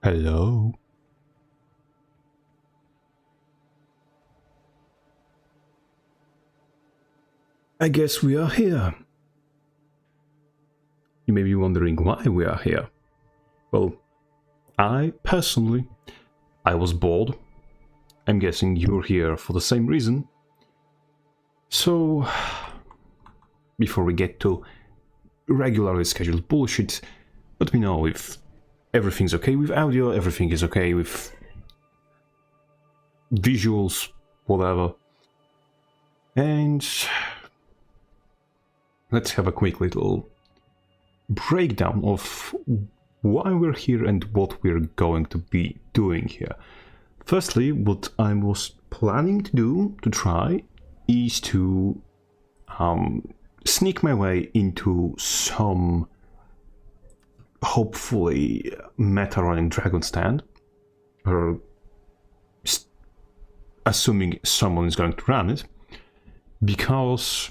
Hello. I guess we are here. You may be wondering why we are here. Well, I personally, I was bored. I'm guessing you're here for the same reason. So, before we get to regularly scheduled bullshit, let me know if everything's okay with audio, everything is okay with visuals, whatever. And let's have a quick little breakdown of why we're here and what we're going to be doing here. Firstly, what I was planning to do, to try, is to sneak my way into some, hopefully, meta-running Dragon Stand, or assuming someone is going to run it, because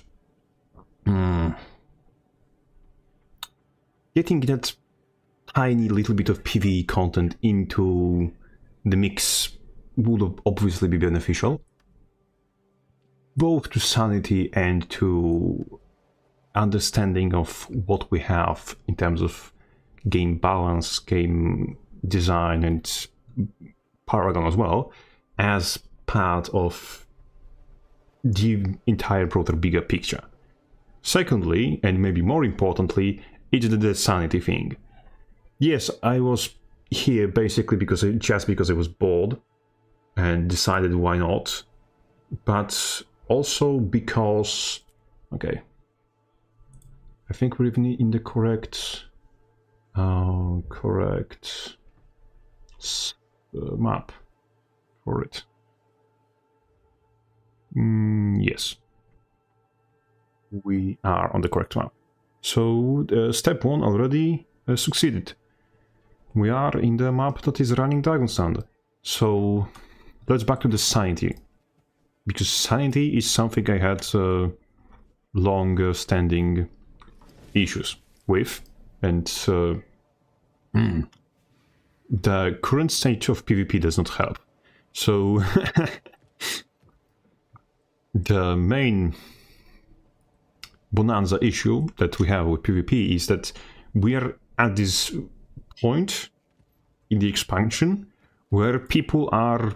getting that tiny little bit of PvE content into the mix would obviously be beneficial, both to sanity and to understanding of what we have in terms of game balance, game design, and Paragon as well, as part of the entire broader, bigger picture. Secondly, and maybe more importantly, it's the sanity thing. Yes, I was here basically just because I was bored and decided why not, but also because, okay, I think we're even in the correct map for it. Yes, we are on the correct map. So step 1 already succeeded. We are in the map that is running Dragon Stand. So let's back to the sanity, because sanity is something I had long-standing issues with, and the current state of PvP does not help. So the main bonanza issue that we have with PvP is that we are at this point in the expansion where people are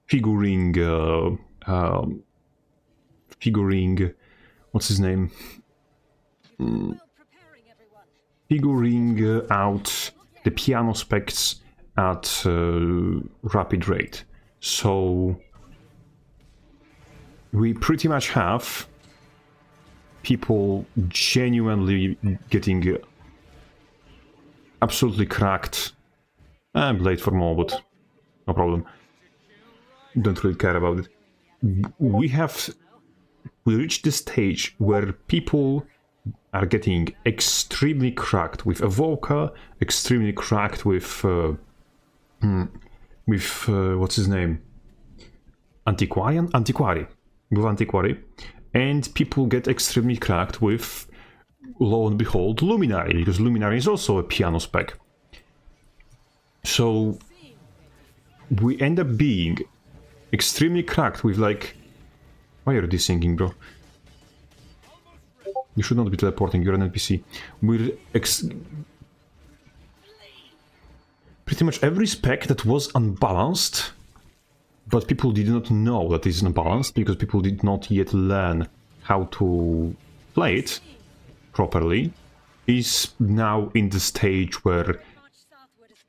figuring what's his name? Figuring out the piano specs at rapid rate. So we pretty much have people genuinely getting absolutely cracked. I'm late for more, but no problem. Don't really care about it. We reached the stage where people are getting extremely cracked with Evoker, extremely cracked with what's his name? Antiquary. With Antiquary. And people get extremely cracked with, lo and behold, Luminary, because Luminary is also a piano spec. So we end up being extremely cracked with, like, why are you singing, bro? You should not be teleporting, you're an NPC. We're pretty much every spec that was unbalanced, but people did not know that it's unbalanced because people did not yet learn how to play it properly, is now in the stage where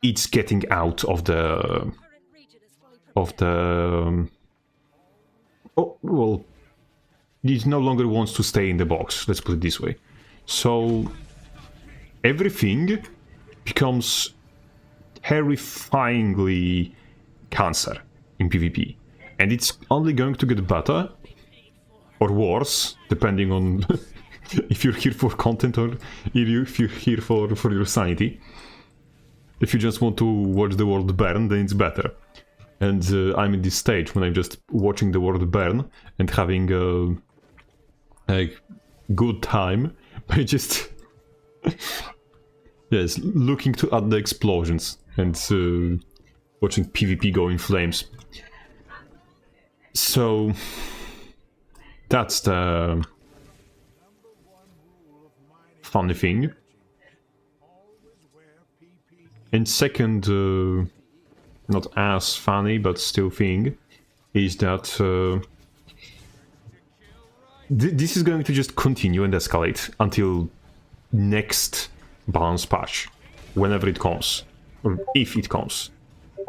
it's getting out of the oh, well, it no longer wants to stay in the box, let's put it this way. So everything becomes terrifyingly cancer in PvP, and it's only going to get better or worse depending on if you're here for content or if you're here for your sanity. If you just want to watch the world burn, then it's better. And I'm in this stage when I'm just watching the world burn and having a good time by just Yes, looking at the explosions and watching PvP go in flames. So that's the funny thing. And second, not as funny, but still thing, is that this is going to just continue and escalate until next balance patch, whenever it comes, or if it comes.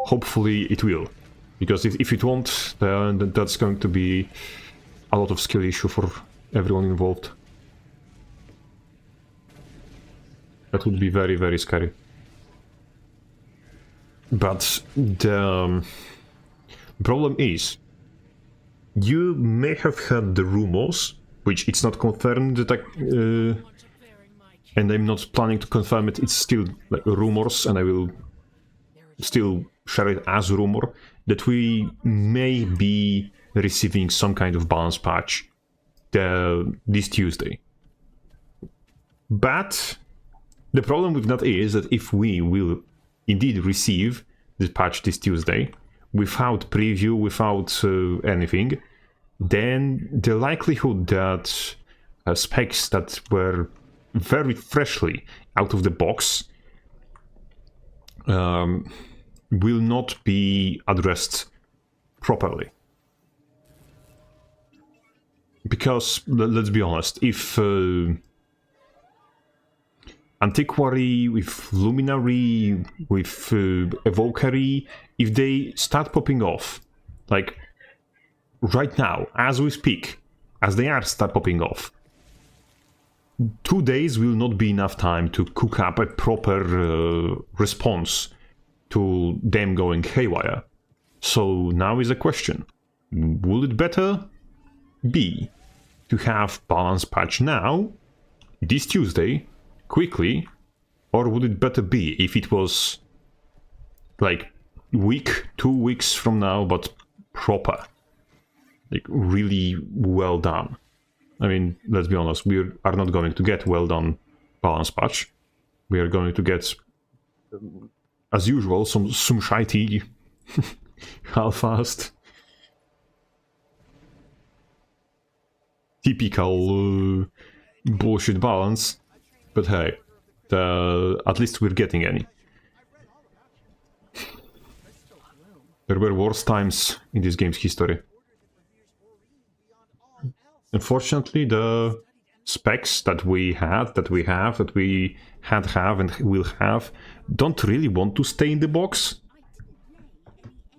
Hopefully it will, because if it won't, then that's going to be a lot of skill issue for everyone involved. That would be very, very scary. But the problem is, you may have heard the rumors, which it's not confirmed that and I'm not planning to confirm it, it's still like rumors, and I will still share it as a rumor, that we may be receiving some kind of balance patch this Tuesday. But the problem with that is that if we will indeed receive this patch this Tuesday, without preview, without anything, then the likelihood that specs that were very freshly out of the box will not be addressed properly. Because, let's be honest, if Antiquary, with Luminary, with Evokery, if they start popping off, like right now, as we speak, as they start popping off, 2 days will not be enough time to cook up a proper response to them going haywire. So now is a question. Would it better be to have balance patch now, this Tuesday, quickly, or would it better be if it was like week, 2 weeks from now, but proper, like really well done? I mean, let's be honest, we are not going to get well done balance patch. We are going to get, as usual, some shitey half-assed typical bullshit balance. But hey, at least we're getting any. There were worse times in this game's history. Unfortunately, the specs that we had, that we have, and will have, don't really want to stay in the box.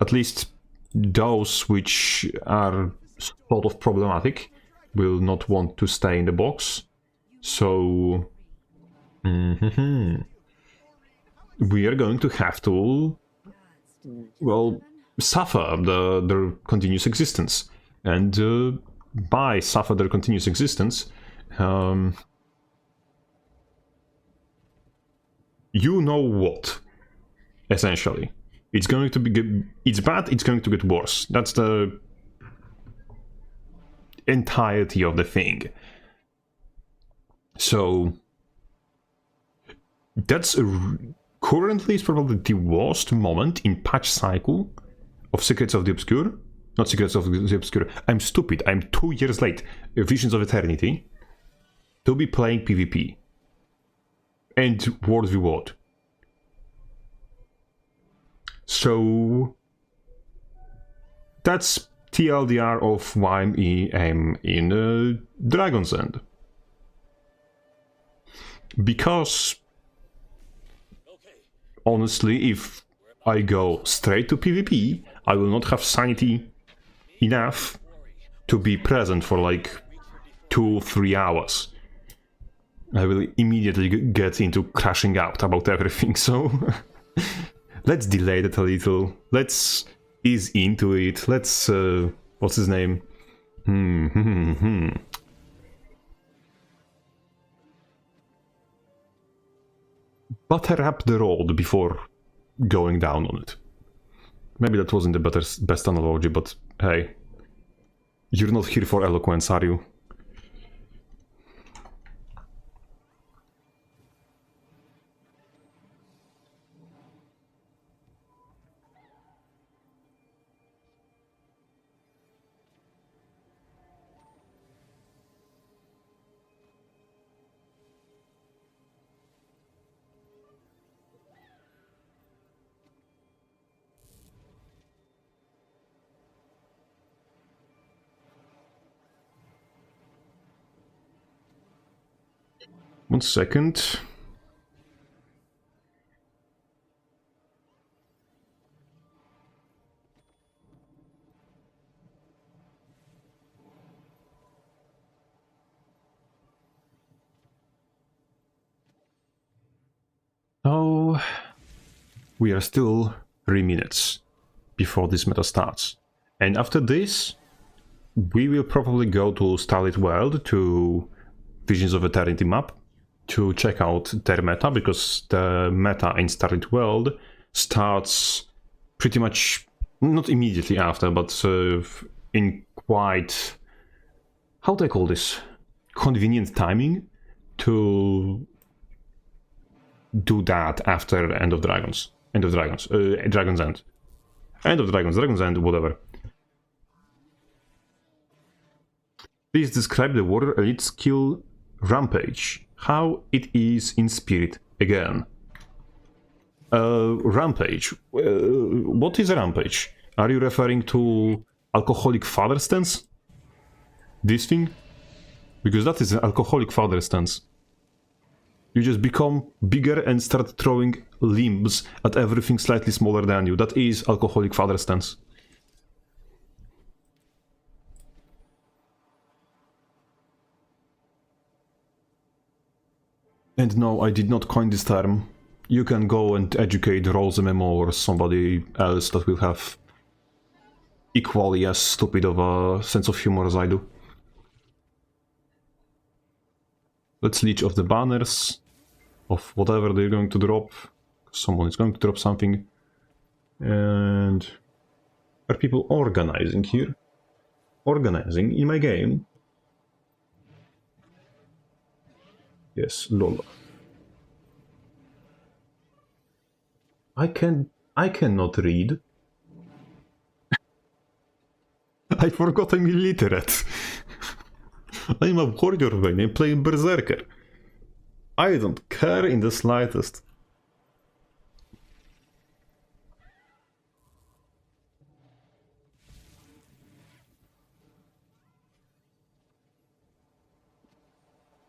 At least those which are sort of problematic will not want to stay in the box. So we are going to have to, well, suffer their continuous existence. And by suffer their continuous existence, you know what, essentially. It's going to be, it's bad, it's going to get worse. That's the entirety of the thing. So that's currently is probably the worst moment in patch cycle of Secrets of the Obscure. Not Secrets of the Obscure. I'm stupid. I'm 2 years late. Visions of Eternity. To be playing PvP. And World v. World. So that's TLDR of why I'm in Dragon's End. Because honestly, if I go straight to PvP, I will not have sanity enough to be present for like 2-3 hours. I will immediately get into crashing out about everything, so let's delay that a little. Let's ease into it. Let's, what's his name? Butter up the road before going down on it. Maybe that wasn't the best analogy, but hey, you're not here for eloquence, are you? 1 second. Oh, we are still 3 minutes before this meta starts. And after this, we will probably go to Starlit World, to Visions of Eternity map, to check out their meta, because the meta in Starlit World starts pretty much, not immediately after, but in quite, how do I call this, convenient timing to do that after End of Dragons. Dragon's End. End of Dragon's End, whatever. Please describe the Warrior Elite skill Rampage. How it is in spirit again. Rampage. What is a Rampage? Are you referring to Alcoholic Father stance? This thing? Because that is an Alcoholic Father stance. You just become bigger and start throwing limbs at everything slightly smaller than you. That is Alcoholic Father stance. And no, I did not coin this term. You can go and educate Rose MMO or somebody else that will have equally as stupid of a sense of humor as I do. Let's leech off the banners of whatever they're going to drop. Someone is going to drop something. And are people organizing here? Organizing in my game? Yes, lol. I cannot read. I forgot I'm illiterate. I'm a warrior vein, I'm playing Berserker. I don't care in the slightest.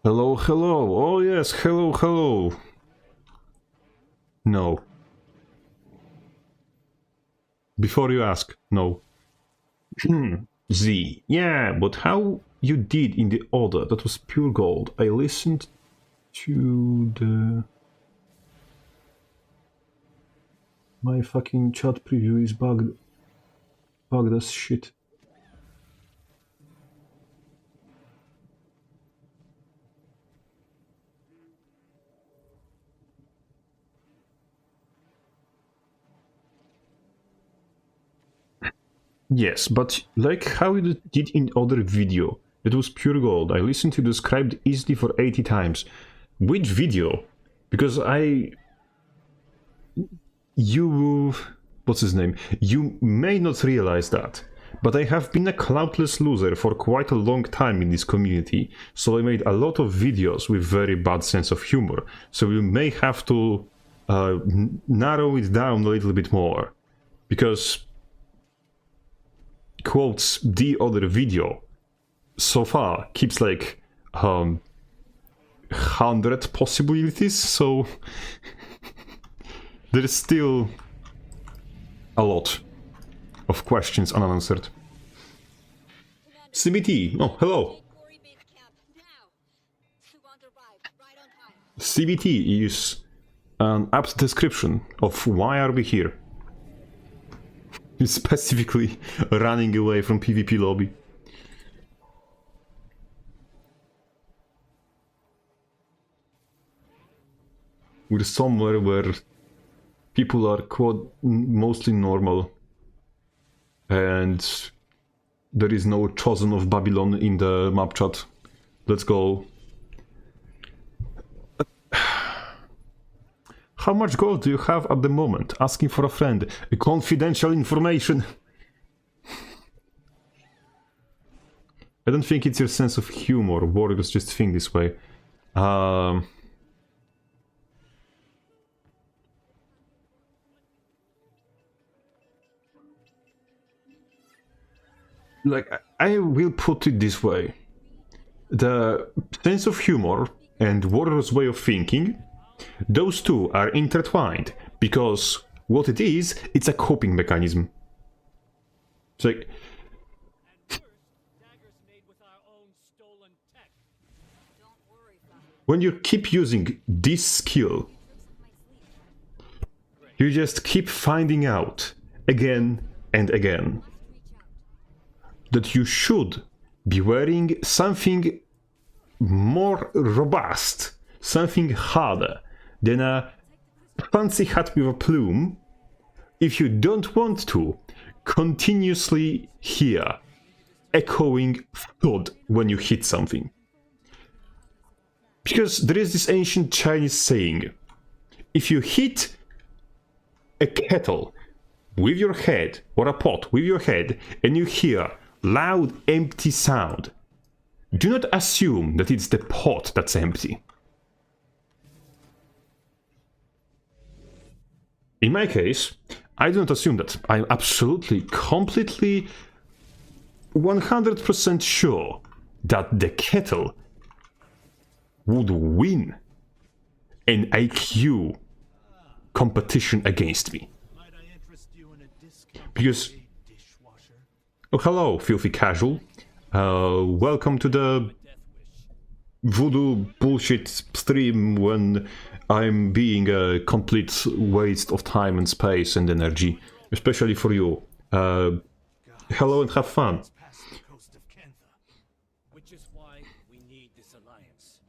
Hello, hello. Oh yes, hello, hello. No. Before you ask, no. Z. Yeah, but how you did in the order, that was pure gold. I listened to the... My fucking chat preview is bugged. Bugged as shit. Yes, but like how you did in other video, it was pure gold. I listened to described easily for 80 times. Which video? Because you... What's his name? You may not realize that, but I have been a cloudless loser for quite a long time in this community, so I made a lot of videos with very bad sense of humor, so you may have to narrow it down a little bit more, because quotes the other video so far keeps like 100 possibilities, so there is still a lot of questions unanswered. CBT, oh hello. CBT is an apt description of why are we here. Specifically running away from PvP lobby. We're somewhere where people are mostly normal, and there is no chosen of Babylon in the map chat. Let's go. How much gold do you have at the moment? Asking for a friend. Confidential information. I don't think it's your sense of humor. Warriors just think this way. Like, I will put it this way. The sense of humor and warrior's way of thinking, those two are intertwined, because what it is, it's a coping mechanism. It's like, when you keep using this skill, you just keep finding out again and again that you should be wearing something more robust, something harder than a fancy hat with a plume, if you don't want to continuously hear echoing thud when you hit something. Because there is this ancient Chinese saying, if you hit a kettle with your head, or a pot with your head, and you hear loud, empty sound, do not assume that it's the pot that's empty. In my case, I do not assume that. I'm absolutely, completely, 100% sure that the kettle would win an IQ competition against me. Because... Oh, hello, filthy casual. Welcome to the voodoo bullshit stream when I'm being a complete waste of time and space and energy, especially for you. Hello and have fun. Which is why we need this alliance.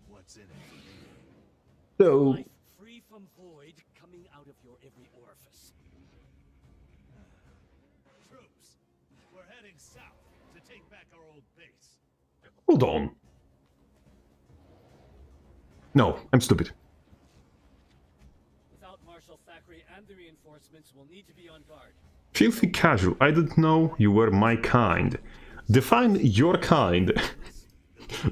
What's in it? So, Life free from void coming out of your every orifice. Troops, we're heading south to take back our old base. hold on. No, I'm stupid. Without Marshal Thackeray and the reinforcements, we'll need to be on guard. Filthy casual, I didn't know you were my kind. Define your kind.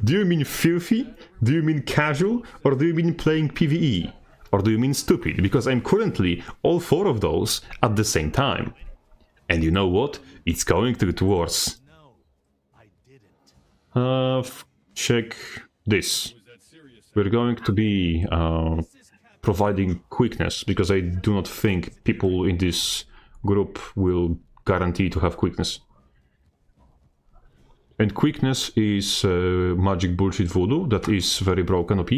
Do you mean filthy? Do you mean casual? Or do you mean playing PvE? Or do you mean stupid? Because I'm currently all four of those at the same time. And you know what? It's going to get worse. No, I didn't. Check this. We're going to be providing quickness, because I do not think people in this group will guarantee to have quickness. And quickness is magic bullshit voodoo that is very broken OP,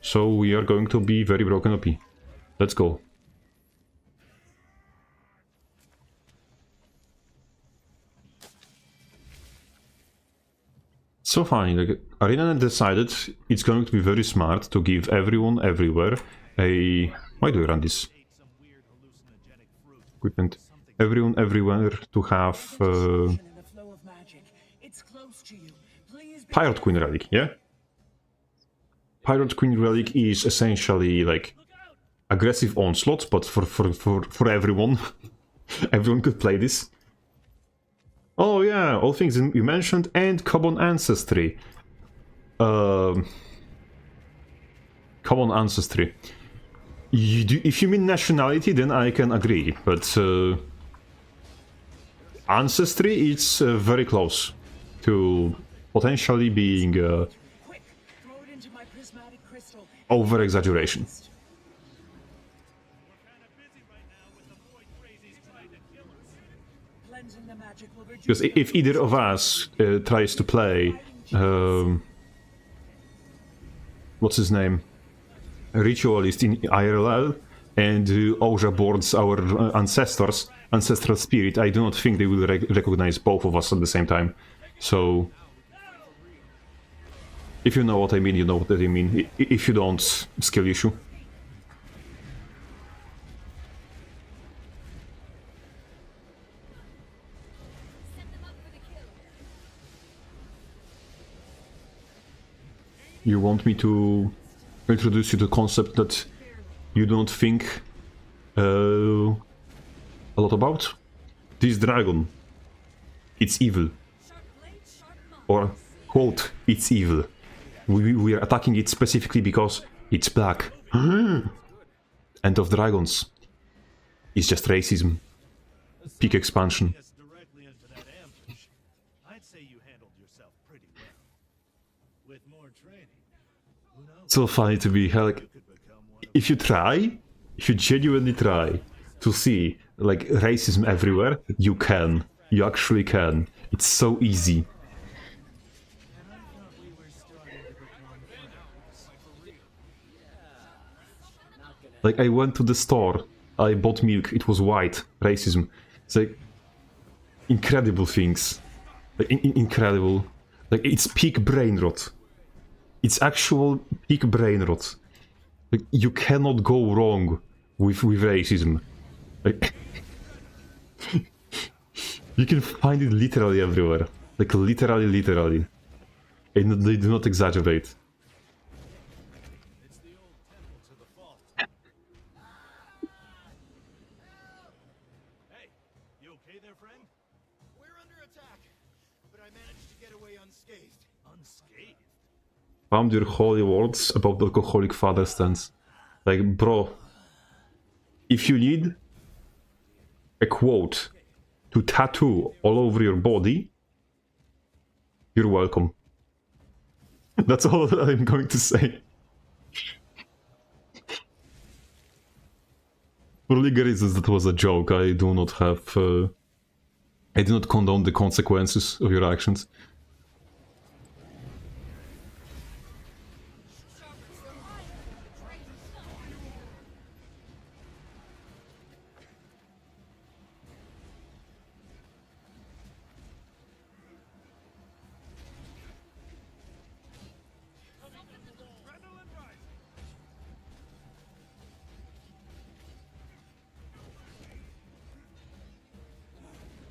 so we are going to be very broken OP. Let's go. So fine, like, Arena decided it's going to be very smart to give everyone everywhere a... Why do you run this? Equipment. Everyone everywhere to have... Pirate Queen Relic, yeah? Pirate Queen Relic is essentially like aggressive onslaught, but for everyone. Everyone could play this. Oh yeah, all things you mentioned, and common ancestry. Common ancestry. If you mean nationality, then I can agree, but ancestry, it's very close to potentially being over-exaggeration. Because if either of us tries to play, what's his name, Ritualist in IRL, and Oja boards our ancestral spirit, I do not think they will recognize both of us at the same time. So, if you know what I mean, you know what I mean. If you don't, skill issue. You want me to introduce you to the concept that you don't think a lot about? This dragon, it's evil. Or, quote, it's evil. We are attacking it specifically because it's black. End of dragons. It's just racism. Peak expansion. I'd say you handled yourself pretty well. With more training, who knows? So funny to be like, You could become one of if you try, if you genuinely try to see like racism everywhere, you can. You actually can. It's so easy. And I thought we were starting to become friends. For real. Yeah. Not gonna Like I went to the store, I bought milk, it was white. Racism. It's like incredible things. Like incredible. Like it's peak brain rot. It's actual peak brain rot. Like you cannot go wrong with racism. Like you can find it literally everywhere. Like literally. And they do not exaggerate. It's the old temple to the fault. Hey, you okay there, friend? We're under attack, but I managed to get away unscathed. Unscathed? Found your holy words about the alcoholic father stance. Like, bro, if you need a quote to tattoo all over your body, you're welcome. That's all I'm going to say. For legal reasons, that was a joke. I do not have. I do not condone the consequences of your actions.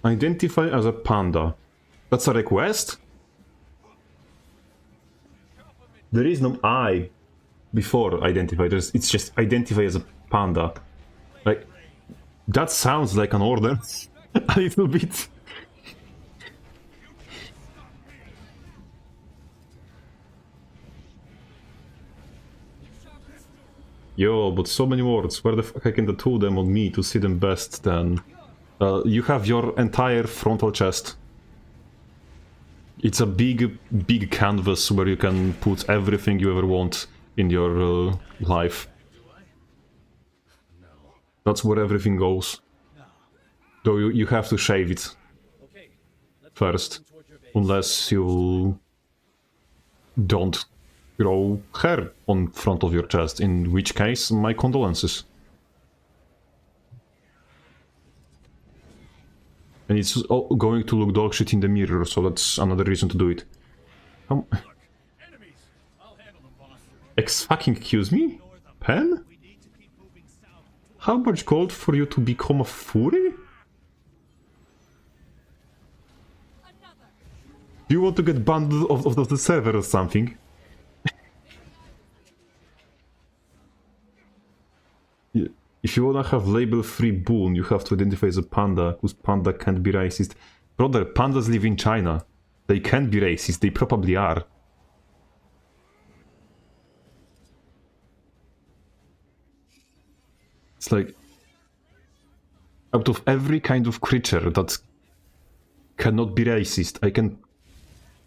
Identify as a panda. That's a request? There is no I before identify. It's just identify as a panda. Like, that sounds like an order. A little bit. Yo, but so many words. Where the fuck I can tattoo them on me to see them best then? You have your entire frontal chest. It's a big canvas where you can put everything you ever want in your life. That's where everything goes. Though you have to shave it Okay. Let's first. towards your base. Unless you don't grow hair on front of your chest, in which case, my condolences. And it's going to look dog shit in the mirror, so that's another reason to do it. Enemies! I'll handle them, boss. Excuse me? Pen? We need to keep moving south. How much gold for you to become a furry? Do you want to get banned of the server or something? Yeah. If you wanna have label-free boon, you have to identify as a panda, whose panda can't be racist. Brother, pandas live in China. They can be racist, they probably are. It's like, out of every kind of creature that cannot be racist, I can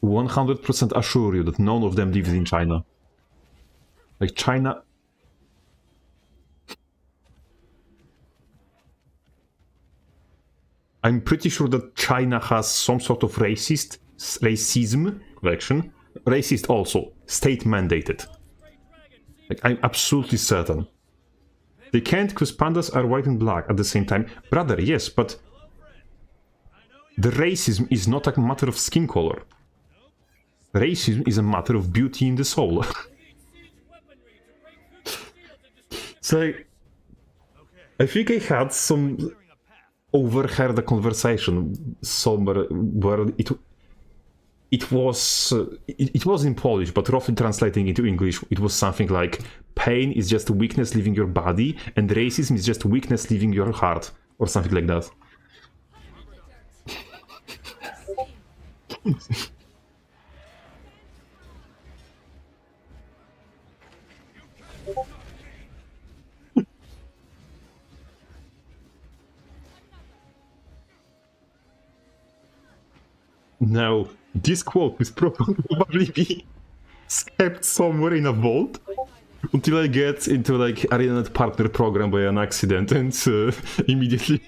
100% assure you that none of them lives in China. Like, China... I'm pretty sure that China has some sort of racism collection. Racist also, state mandated. Like, I'm absolutely certain. They can't because pandas are white and black at the same time. Brother, yes, but the racism is not a matter of skin color. Racism is a matter of beauty in the soul. So, I think I had some overheard a conversation somewhere where it was in Polish, but roughly translating into English, it was something like pain is just weakness leaving your body, and racism is just weakness leaving your heart, or something like that. Now, this quote is probably be It's kept somewhere in a vault until I get into like ArenaNet partner program by an accident and immediately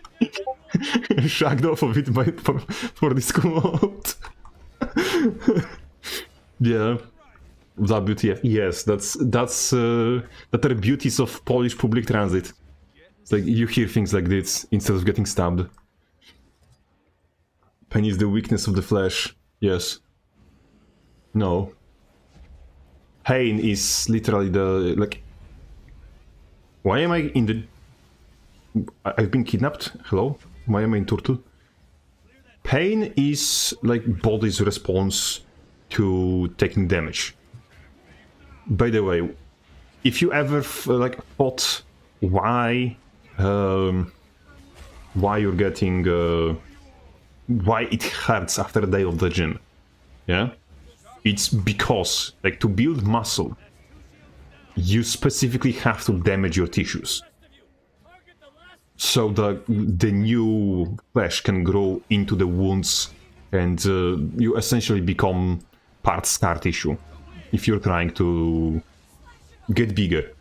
shagged off of it for this quote. Yeah. WTF. Yes, that's that are beauties of Polish public transit. It's like you hear things like this instead of getting stabbed. Pain is the weakness of the flesh. Yes. No. Pain is literally the like. Why am I in the? I've been kidnapped. Hello. Why am I in Turtle? Pain is like body's response to taking damage. By the way, if you ever like thought why you're getting why it hurts after a day of the gym, yeah, it's because like to build muscle, you specifically have to damage your tissues, so the new flesh can grow into the wounds, and you essentially become part scar tissue if you're trying to get bigger.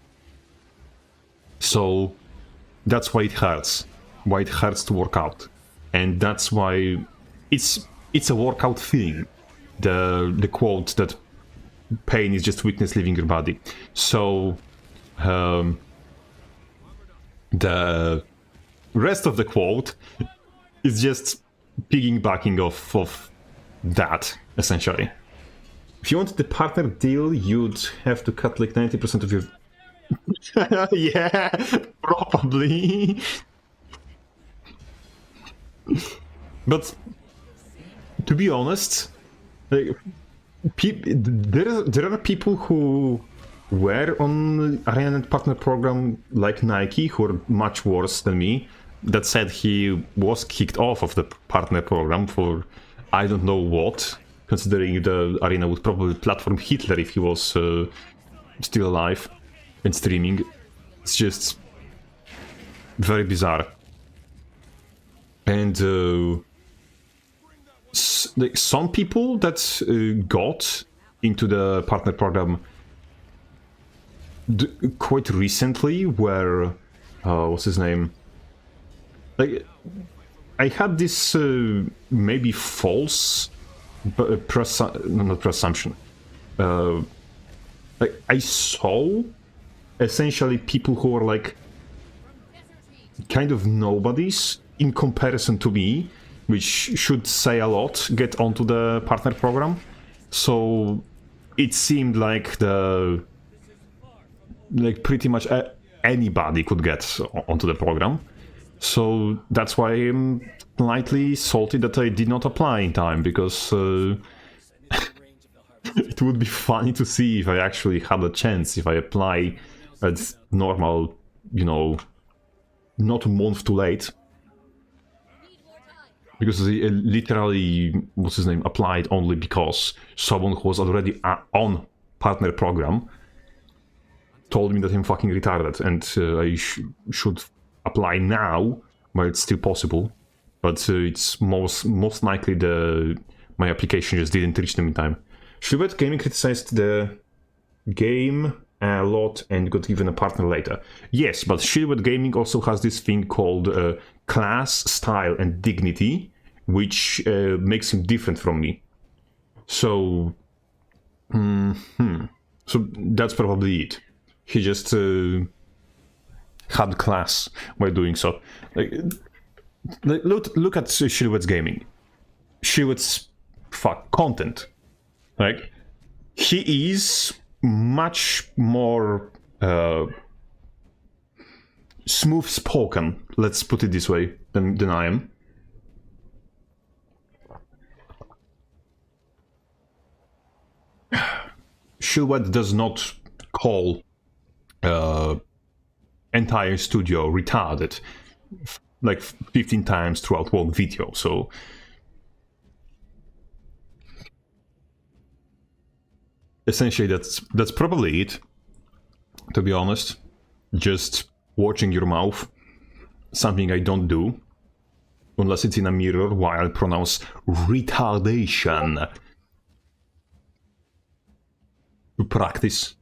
So that's why it hurts. Why it hurts to work out. And that's why it's a workout thing. The quote that pain is just weakness leaving your body. So the rest of the quote is just piggybacking off of that, essentially. If you want the partner deal, you'd have to cut like 90% of your... Yeah, probably. But to be honest, like, there are people who were on ArenaNet partner program like Nike who are much worse than me. That said, he was kicked off of the partner program for I don't know what. Considering the Arena would probably platform Hitler if he was still alive and streaming. It's just very bizarre. And some people that got into the partner program quite recently were... what's his name? Like, I had this maybe false... not presumption. Like I saw essentially people who were like kind of nobodies in comparison to me, which should say a lot, get onto the partner program. So it seemed like pretty much anybody could get onto the program. So that's why I'm slightly salty that I did not apply in time, because it would be funny to see if I actually had a chance if I apply at normal, you know, not a month too late. Because he literally, what's his name, applied only because someone who was already on partner program told me that I'm fucking retarded and I should apply now while it's still possible. But it's most likely my application just didn't reach them in time. Schubert Gaming criticized the game a lot and got given a partner later. Yes, but Schubert Gaming also has this thing called class, style, and dignity, which makes him different from me. So, so that's probably it. He just had class by doing so. Look at Shilwet's gaming. Shilwet's content. Like, he is much more smooth spoken, let's put it this way, than I am. Shilwet does not call entire studio retarded like 15 times throughout one video, so essentially that's probably it, to be honest. Just watching your mouth, something I don't do unless it's in a mirror while I pronounce retardation. to practice.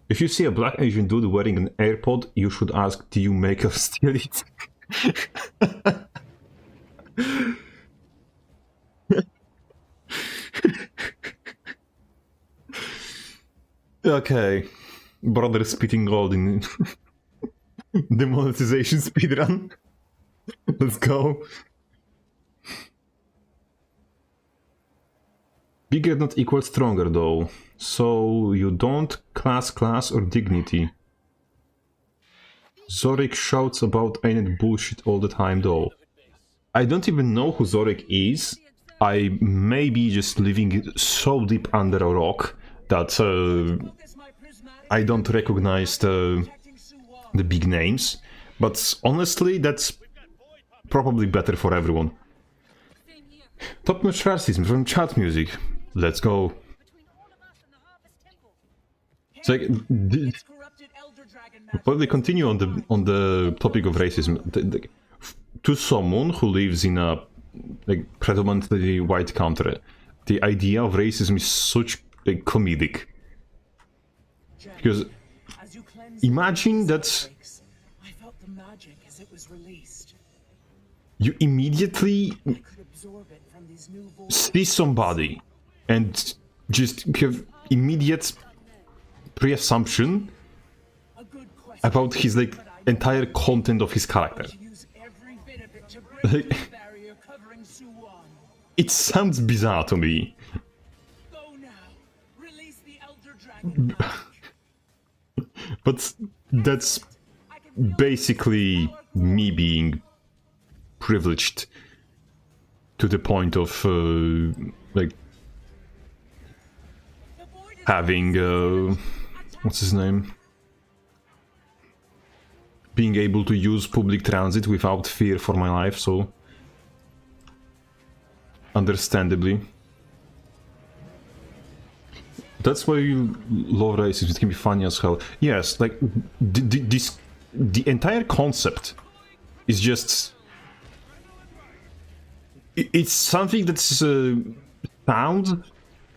If you see a black Asian dude wearing an AirPod, you should ask, do you make us steal it? Okay. Brother spitting gold in demonetization speedrun. Let's go. Bigger not equal stronger though. So you don't class or dignity. Zorik shouts about ain't bullshit all the time though. I don't even know who Zorik is. I may be just living so deep under a rock that I don't recognize the big names. But honestly, that's probably better for everyone. Top-notch racism from chat music. Let's go. It's like, but we continue on the topic of racism. To someone who lives in a predominantly white country, the idea of racism is such comedic. Because imagine that you immediately see somebody and just have immediate pre-assumption about his entire content of his character. It sounds bizarre to me. But that's basically me being privileged to the point of having what's his name? Being able to use public transit without fear for my life, so understandably. That's why you love racism, it can be funny as hell. Yes, the entire concept is just... It's something that's sounds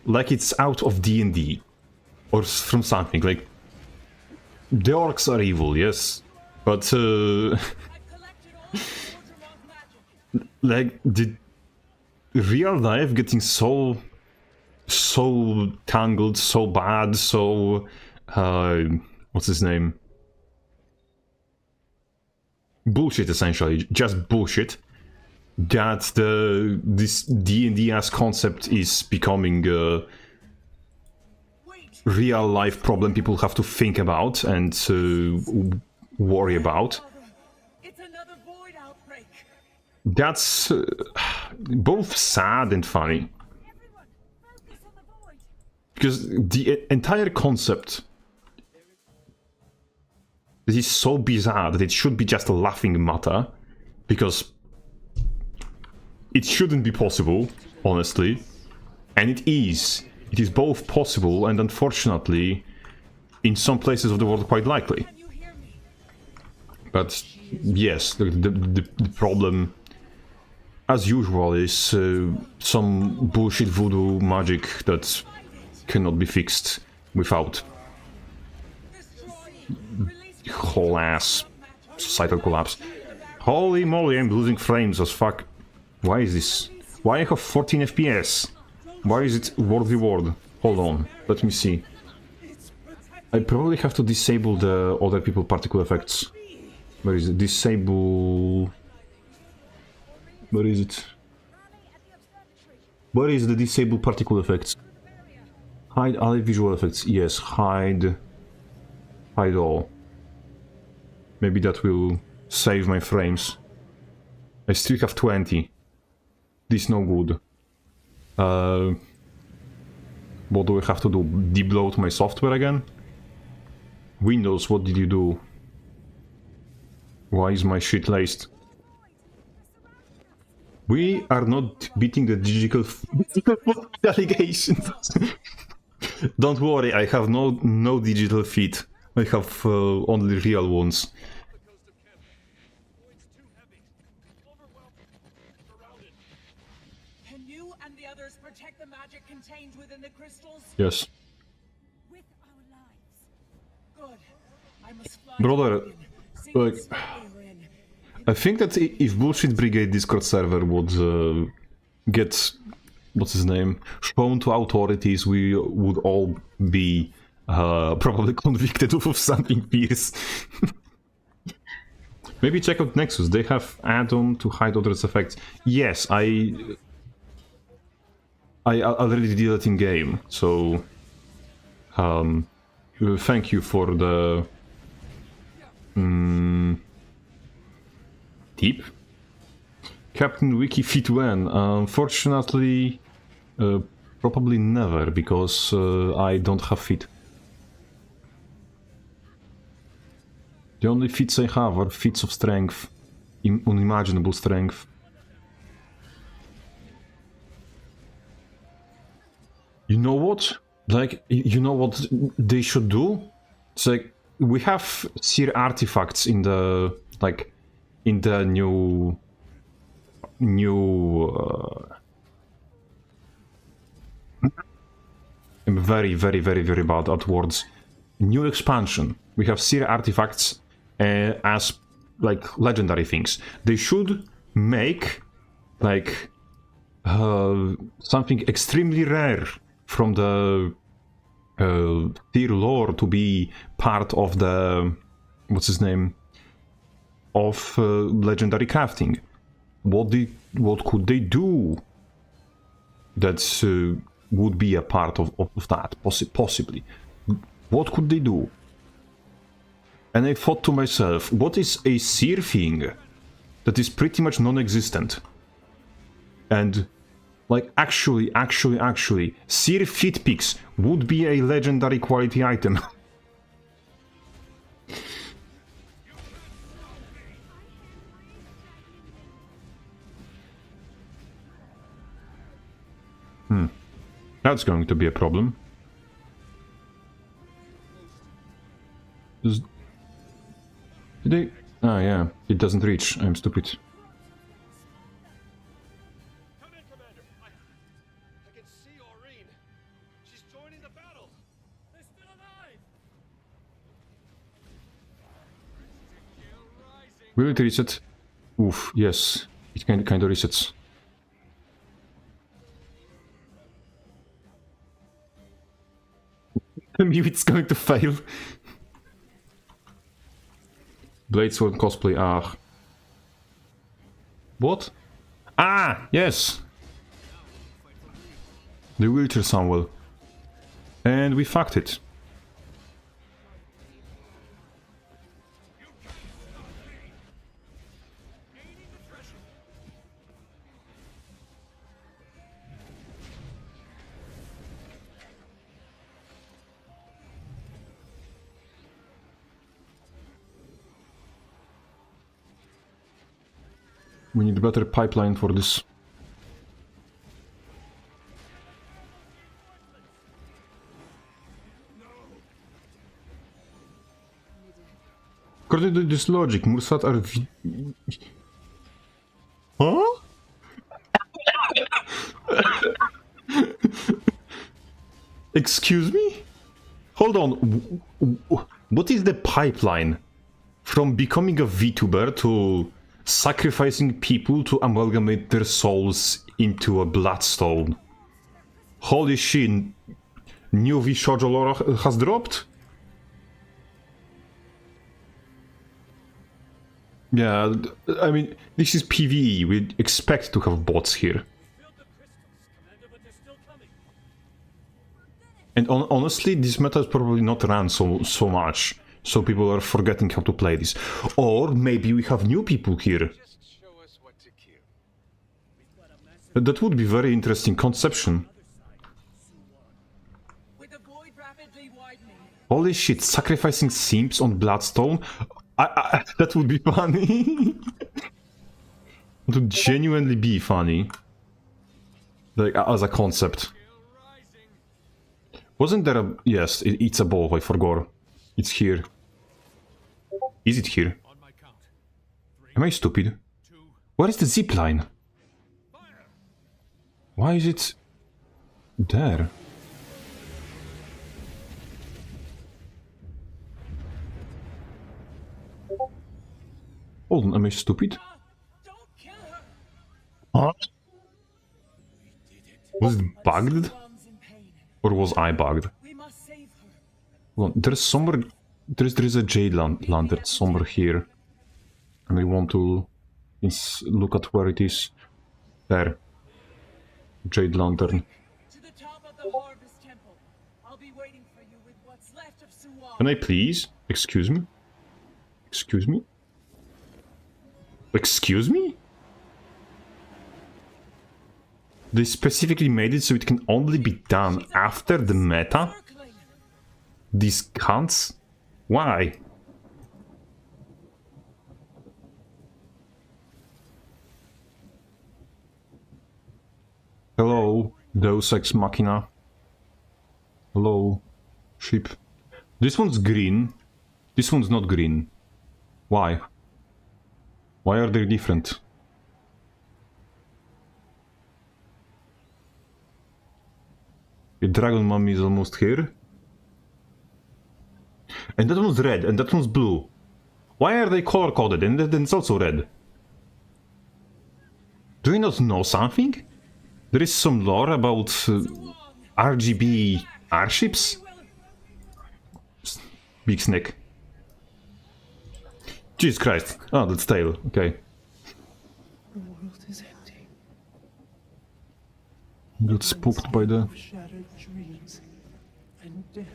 like it's out of D&D. Or from something, the orcs are evil, yes. But, the real life getting so tangled, so bad, so what's his name? Bullshit, essentially, just bullshit. That this D&D as concept is becoming a real life problem people have to think about and worry about. That's both sad and funny. Because the entire concept is so bizarre that it should be just a laughing matter, because it shouldn't be possible, honestly, and it is. It is both possible and, unfortunately, in some places of the world, quite likely. But yes, the problem, as usual, is some bullshit voodoo magic that cannot be fixed without whole ass societal collapse. Holy moly, I'm losing frames as fuck. Why is this? Why I have 14 FPS? Why is it word reward? Hold on, let me see. I probably have to disable the other people particle effects. Where is it? Disable... Where is it? Where is the disable particle effects? Hide all visual effects. Yes, hide all. Maybe that will save my frames. I still have 20. This no good. What do I have to do? Debloat my software again? Windows, what did you do? Why is my shit laced? We are not beating the digital allegations. Don't worry, I have no digital feet. I have only real ones. you and the others protect the magic contained within the crystals? Yes. With our lives. Good. I must fly Brother, to Oregon, see like, what state they are in. I think that if Bullshit Brigade Discord server would get, what's his name, shown to authorities, we would all be probably convicted of something fierce. Maybe check out Nexus, they have add-on to hide others' effects. Yes, I already did it in game, so thank you for the tip. Captain Wiki Fit when? Unfortunately, probably never, because I don't have feet. The only feats I have are feats of strength, unimaginable strength. You know what? Like, you know what they should do? It's like, we have seer artifacts in the, like, in the new... I'm very, very, very, very bad at words. New expansion. We have seer artifacts as, like, legendary things. They should make, like, something extremely rare from the tier lore to be part of the, what's his name, of legendary crafting. What could they do that would be a part of that, possibly? What could they do? And I thought to myself, what is a seer thing that is pretty much non-existent? And, like, actually, seer fit picks would be a legendary quality item. That's going to be a problem. Did they... Ah, yeah, it doesn't reach. I'm stupid. Come in, Commander. I can see Aureen. She's joining the battle. They're still alive. Will it reset? Oof, yes. It kind of resets. Maybe it's going to fail. Bladesword cosplay, ah. What? Ah, yes! The wheelchair Samuel. And we fucked it. We need a better pipeline for this. According to this logic, Mursat are... Huh? Excuse me? Hold on. What is the pipeline? From becoming a VTuber to sacrificing people to amalgamate their souls into a bloodstone. Holy shit. New V-Shoujo lore has dropped? Yeah, I mean, this is PvE. We expect to have bots here. And honestly, this meta is probably not run so much. So people are forgetting how to play this. Or maybe we have new people here. That would be very interesting conception. Holy shit, sacrificing simps on Bloodstone? That would be funny. It would genuinely be funny. Like, as a concept. Wasn't there a... Yes, it's above, I forgot. It's here. Is it here? Am I stupid? Where is the zipline? Why is it there? Hold on, am I stupid? Don't kill her. What? Was it bugged? Mom's in pain. Or was I bugged? We must save her. Hold on, there's somewhere... There's a jade lantern somewhere here. And I want to... look at where it is. There. Jade lantern. To the top of the Harvest Temple. I'll be waiting for you with what's left of Suwan. Can I please? Excuse me? Excuse me? Excuse me? They specifically made it so it can only be done after the meta? Circling. These cunts? Why? Hello, Deus Ex Machina. Hello, ship. This one's green. This one's not green. Why? Why are they different? The dragon mummy is almost here. And that one's red, and that one's blue. Why are they color-coded? And then it's also red. Do you not know something? There is some lore about RGB airships? Big snake. Jesus Christ. Oh, that's tail. Okay. The world is empty. Got spooked by the... Shattered dreams and death.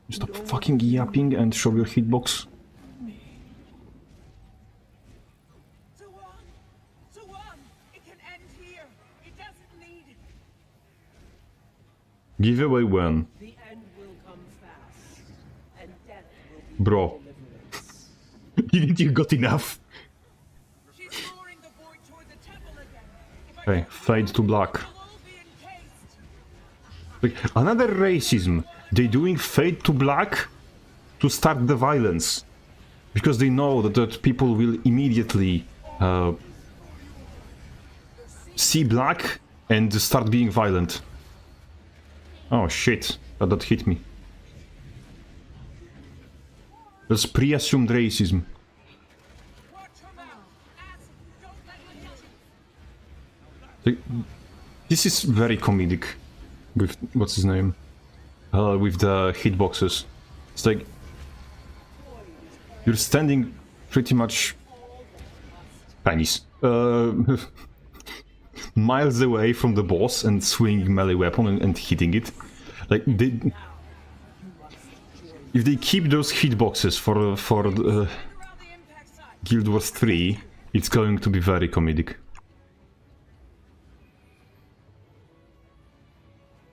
Stop fucking yapping and show your hitbox. Suwan, it can end here. It doesn't need. Giveaway when? The end will come fast, and death will be Bro. deliverance. Didn't you got enough? She's luring the void toward the temple again. If I Okay, don't fade to black. we'll all be encased. Like, another racism. They doing fade to black to start the violence. Because they know that people will immediately see black and start being violent. Oh shit, that hit me. That's pre-assumed racism. Watch her mouth. Ask, don't let her hit you. Like, this is very comedic. With, what's his name? With the hitboxes. It's like... You're standing pretty much... Penis. Miles away from the boss and swinging melee weapon and hitting it. Like, they... If they keep those hitboxes for Around the impact side. Guild Wars 3, it's going to be very comedic.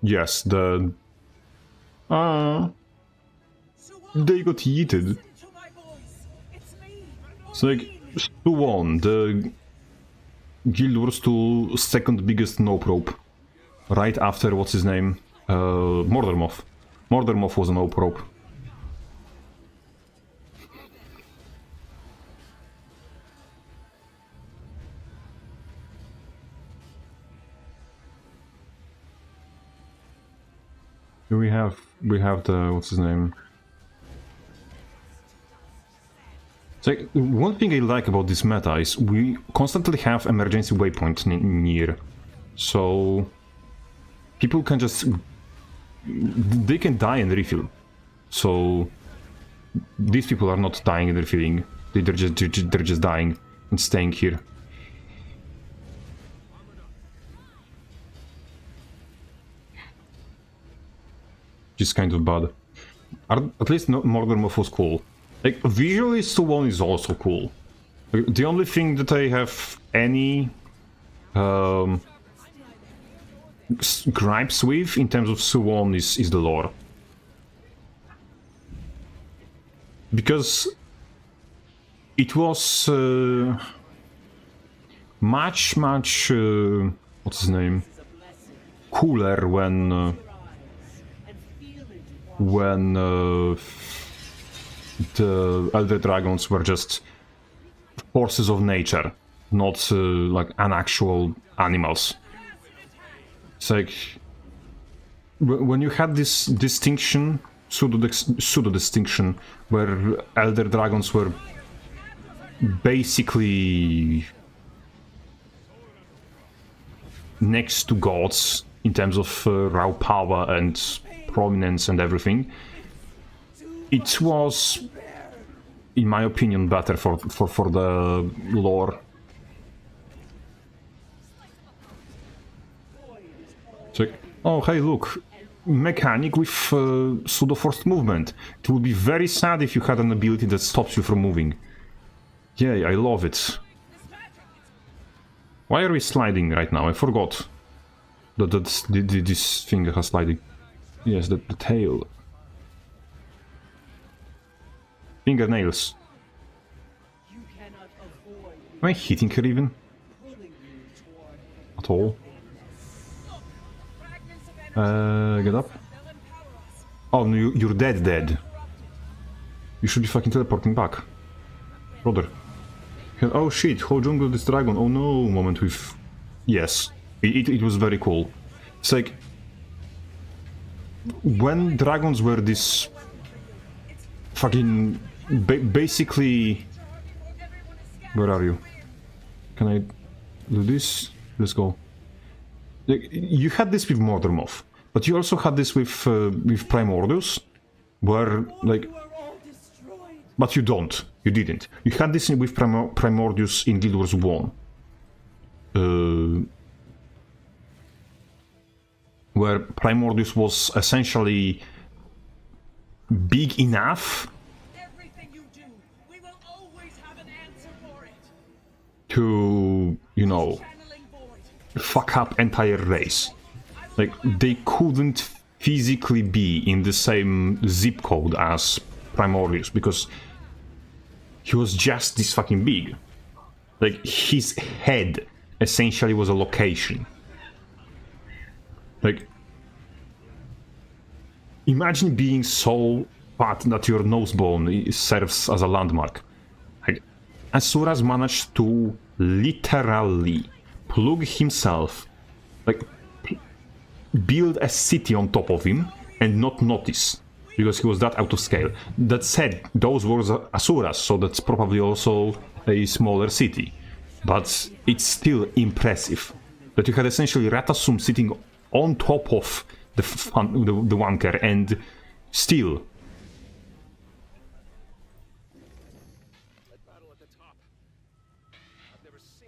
Yes, the... Suwan, They got yeeted. listen to my voice. It's me. It's like, Suwon, the Guild Wars 2 second biggest no-probe. Right after, what's his name? Mordermoth. Mordermoth was a no-probe. We have the, what's his name? It's like, one thing I like about this meta is we constantly have emergency waypoint near. So people can just... They can die and refill. So these people are not dying and refilling. They're just dying and staying here. Just kind of bad. At least Mordermoth was cool. Like, visually Suwon is also cool. Like, the only thing that I have any gripes with in terms of Suwon is the lore. Because it was much what's his name? Cooler when the Elder Dragons were just forces of nature not like unactual animals. It's like when you had this distinction, pseudo distinction, where elder dragons were basically next to gods in terms of raw power and prominence and everything. It was, in my opinion, better for the lore. It's like, oh hey, look, mechanic with pseudo-forced movement. It would be very sad if you had an ability that stops you from moving. Yay, I love it. Why are we sliding right now? I forgot that this thing has sliding. Yes, the tail. Fingernails. Am I hitting her even? At all? Get up. Oh, no, you're dead. You should be fucking teleporting back. Brother. Oh shit, how jungle this dragon? Oh no, moment with... Yes, it was very cool. It's like... When dragons were this... Fucking... basically... Where are you? Can I do this? Let's go. Like, you had this with Mordermoth, but you also had this with Primordius, where, like... But you don't. You didn't. You had this with Primordius in Guild Wars 1. Where Primordius was essentially big enough to, you know, fuck up entire race. Like, they couldn't physically be in the same zip code as Primordius, because he was just this fucking big. Like, his head essentially was a location. Like, imagine being so fat that your nose bone serves as a landmark. Like, Asuras managed to literally plug himself, like, build a city on top of him and not notice, because he was that out of scale. That said, those were Asuras, so that's probably also a smaller city. But it's still impressive that you had essentially Ratasum sitting on top of the Wanker, and still...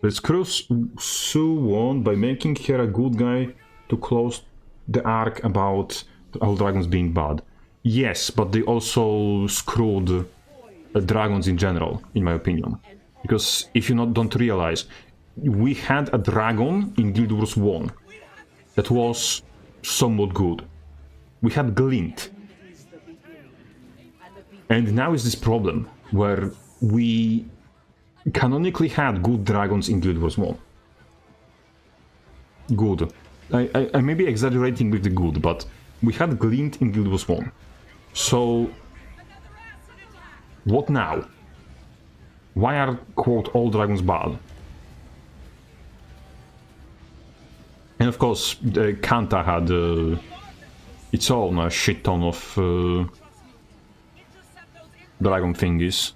The screws Sue won by making her a good guy to close the arc about all dragons being bad. Yes, but they also screwed dragons in general, in my opinion. Because if you don't realize, we had a dragon in Guild Wars 1 that was somewhat good. We had Glint. And now is this problem, where we canonically had good dragons in Guild Wars 1. Good. I may be exaggerating with the good, but we had Glint in Guild Wars 1. So, what now? Why are, quote, all dragons bad? And of course, Kanta had its own shit ton of dragon thingies.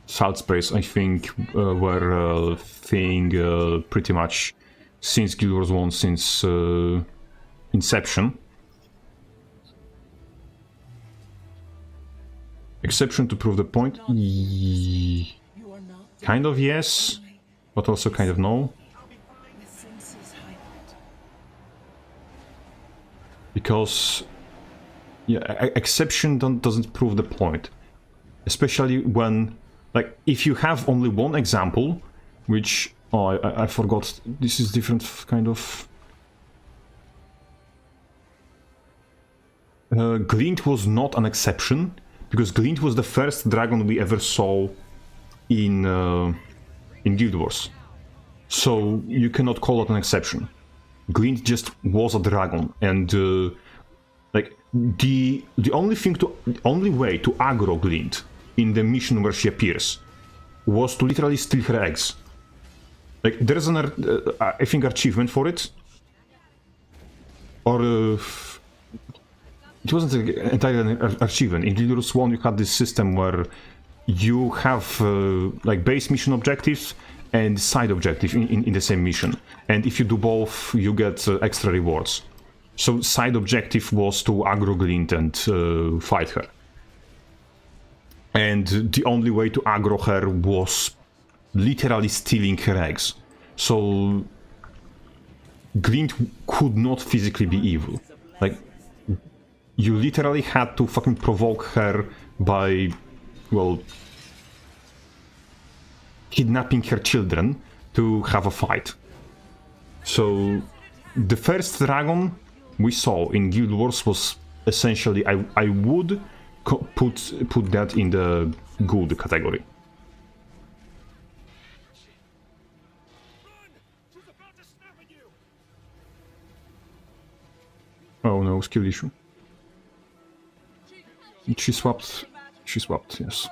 Salt sprays, I think, were a thing pretty much since Guild Wars 1, since inception. Exception to prove the point? Kind of yes, but also kind of no. Because, yeah, exception doesn't prove the point. Especially when, like, if you have only one example, which, oh, I forgot, this is different kind of... Glint was not an exception, because Glint was the first dragon we ever saw in Guild Wars. So you cannot call it an exception. Glint just was a dragon, and like the only way to aggro Glint in the mission where she appears was to literally steal her eggs. Like, there's an, I think, achievement for it. Or, it wasn't entirely an achievement. In Guild Wars 1 you had this system where you have, like, base mission objectives and side objective in the same mission. And if you do both, you get extra rewards. So side objective was to aggro Glint and fight her. And the only way to aggro her was literally stealing her eggs. So Glint could not physically be evil. Like, you literally had to fucking provoke her by, well, kidnapping her children to have a fight. So the first dragon we saw in Guild Wars was essentially, I would put that in the good category. Oh no, skill issue. She swapped, yes.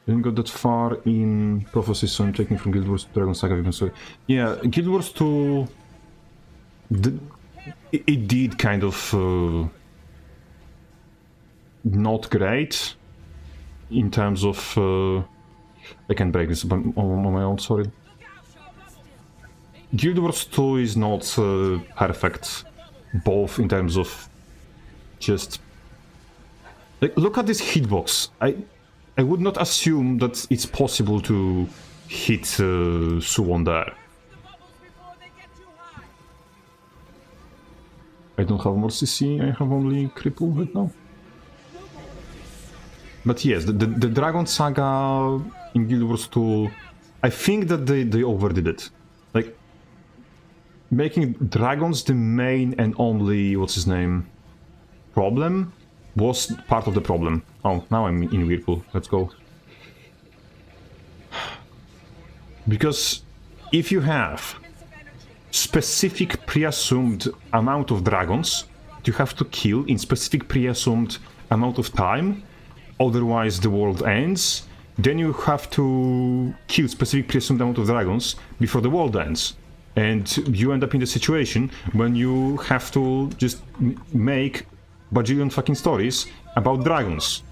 Didn't go that far in Prophecy, so I'm taking from Guild Wars to Dragon Saga even so. Yeah, Guild Wars 2... it did kind of... not great in terms of I can break this on my own, sorry. Guild Wars 2 is not perfect, both in terms of just like, look at this hitbox. I would not assume that it's possible to hit Suwon there. I don't have more CC, I have only cripple right now. But yes, the Dragon Saga in Guild Wars 2, I think that they overdid it. Like, making dragons the main and only, what's his name, problem was part of the problem. Oh, now I'm in Whirlpool, let's go. Because if you have specific pre-assumed amount of dragons you have to kill in specific pre-assumed amount of time, otherwise the world ends, then you have to kill specific pre-assumed amount of dragons before the world ends. And you end up in the situation when you have to just make bajillion fucking stories about dragons.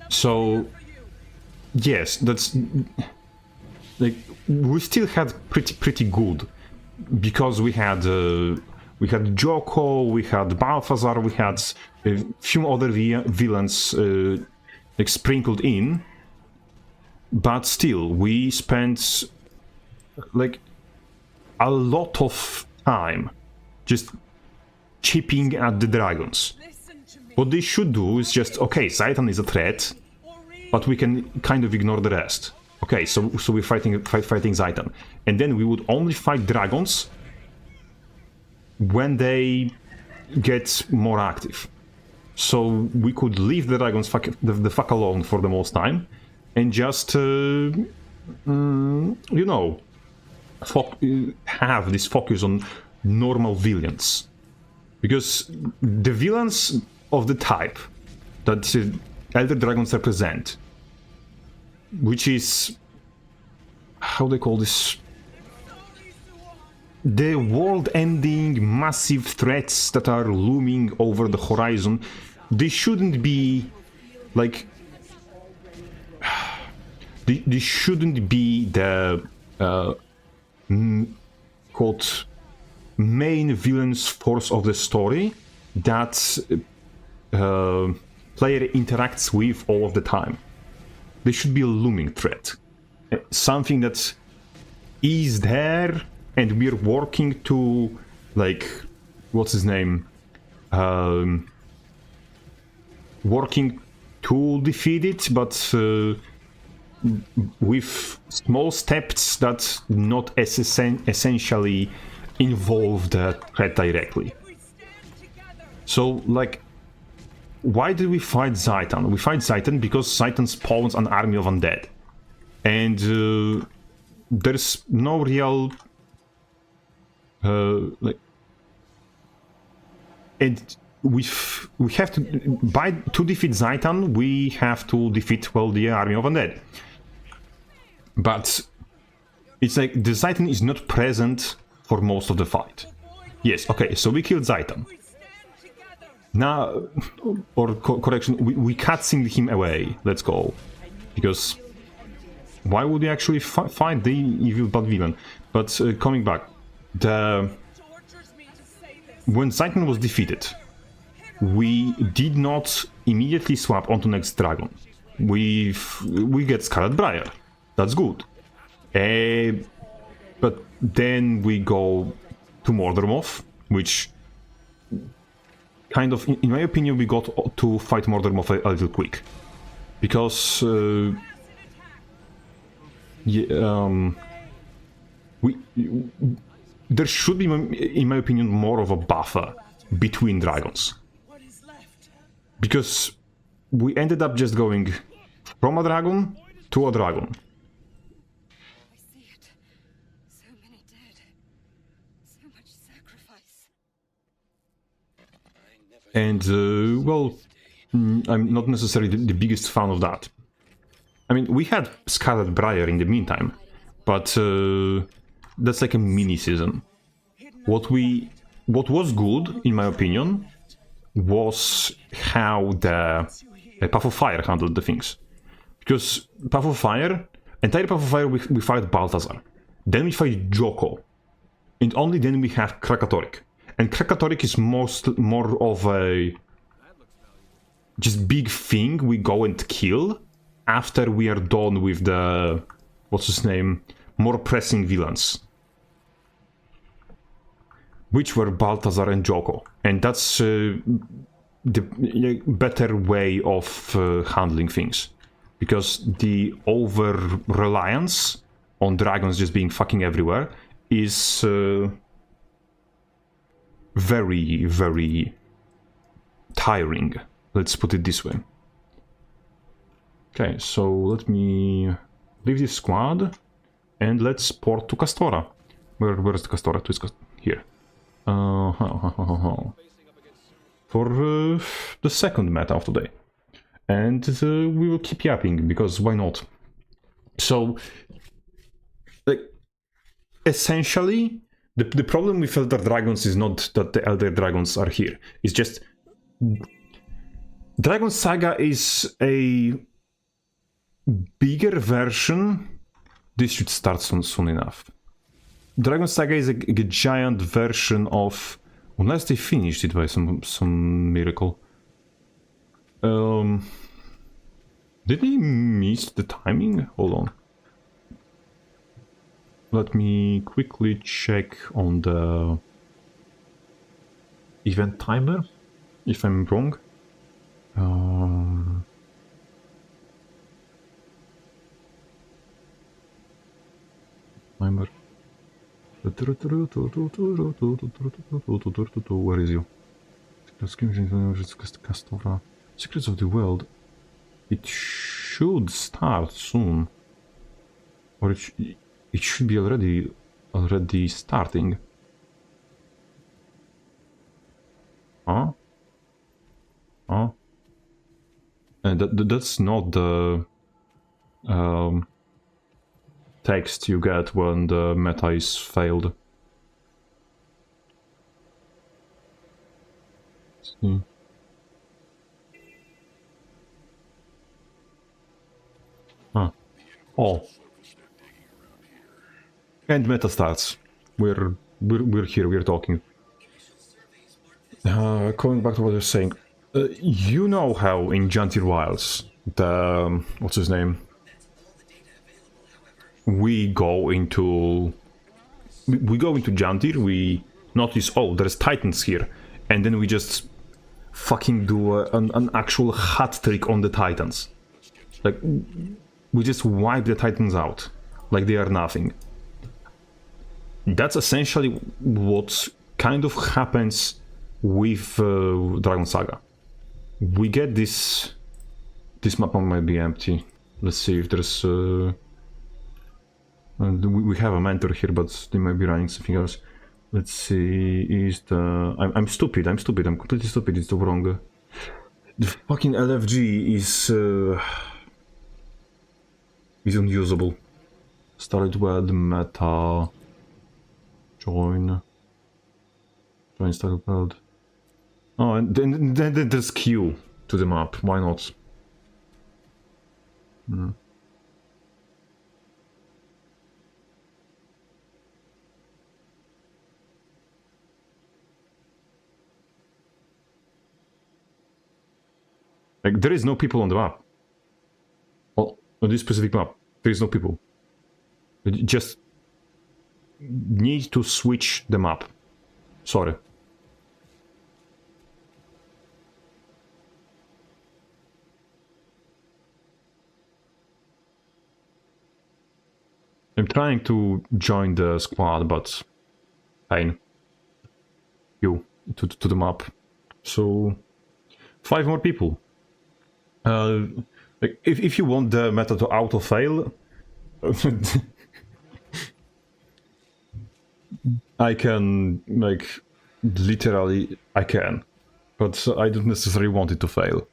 So, yes, that's... like, we still had pretty good, because we had Joko, we had Balthazar, we had a few other villains like sprinkled in, but still we spent like a lot of time just chipping at the dragons. What they should do is just, okay, Zaitan is a threat, but we can kind of ignore the rest. Okay, so we're fighting Zaitan, and then we would only fight dragons when they get more active. So we could leave the dragons the fuck alone for the most time, and just you know, have this focus on normal villains, because the villains of the type that Elder Dragons represent, which is, how they call this, the world-ending massive threats that are looming over the horizon, they shouldn't be like, they shouldn't be the quote main villain's force of the story that player interacts with all of the time. They should be a looming threat, something that is there, and we're working to, like, what's his name, working to defeat it, but with small steps that not essentially involve the threat directly. So, like, why did we fight Zaitan? We fight Zaitan because Zaitan spawns an army of undead. And there's no real... like... And we have to... to defeat Zaitan, we have to defeat, well, the army of undead. But It's like the Zaitan is not present for most of the fight. Yes, okay, so we killed Zaitan. Now, or correction, we cutscened him away. Let's go. Because why would we actually fight the evil bad villain? But coming back, when Zaitan was defeated, we did not immediately swap onto next dragon. We get Scarlet Briar. That's good. But then we go to Mordormoth, which kind of, in my opinion, we got to fight Mordormoth a little quick. Because there should be, in my opinion, more of a buffer between dragons. Because we ended up just going from a dragon to a dragon. I see it. So many dead. So much sacrifice. And, well, I'm not necessarily the biggest fan of that. I mean, we had Scarlet Briar in the meantime, but that's like a mini-season. What was good, in my opinion, was how the Path of Fire handled the things. Because Path of Fire, entire Path of Fire, we fight Balthazar. Then we fight Joko. And only then we have Krakatoric. And Krakatoric is more of a just big thing we go and kill after we are done with the, what's his name, more pressing villains. Which were Balthazar and Joko. And that's the better way of handling things. Because the over-reliance on dragons just being fucking everywhere is very, very tiring. Let's put it this way. Okay, so let me leave this squad and let's port to Castora. Where's the Castora? Here. For the second meta of today. And we will keep yapping, because why not? So, like, essentially, the problem with Elder Dragons is not that the Elder Dragons are here. It's just... Dragon Saga is a bigger version. This should start soon enough. Dragon Saga is a giant version of... Unless they finished it by some miracle. Did they miss the timing? Hold on. Let me quickly check on the event timer, if I'm wrong. Timer. Where is you? Secrets of the World. It should start soon, or it should be already starting. Huh? Huh? And that's not the text you get when the meta is failed. Let's see. Huh. Oh. And meta starts. We're here, we're talking. Going back to what I was saying. You know how in Jantir Wilds, the... what's his name? We go into Jantir, we notice, oh, there's Titans here. And then we just fucking do an actual hat trick on the Titans. Like... we just wipe the Titans out, like they are nothing. That's essentially what kind of happens with Dragon Saga. We get this map might be empty. Let's see if there's... we have a mentor here, but they might be running something else. Let's see, is the... I'm stupid, I'm completely stupid, it's the wrong... The fucking LFG is unusable. Started world meta. Join started world. Oh, and then there's Q to the map. Why not? Like, there is no people on the map. Well, on this specific map, there is no people. You just need to switch the map. Sorry. I'm trying to join the squad, but pain. You to the map. So 5 more people. Like if you want the meta to auto fail, I can, like, literally I can, but I don't necessarily want it to fail.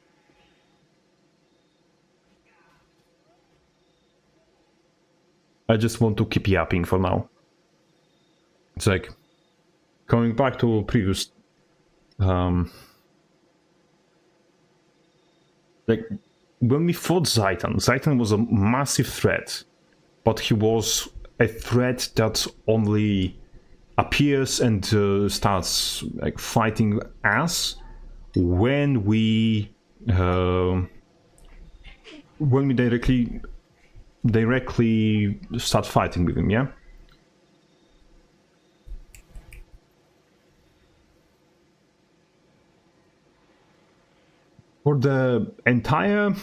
I just want to keep yapping for now. It's like coming back to previous like when we fought Zaitan was a massive threat, but he was a threat that only appears and starts like fighting us when we directly start fighting with him, yeah? For the entire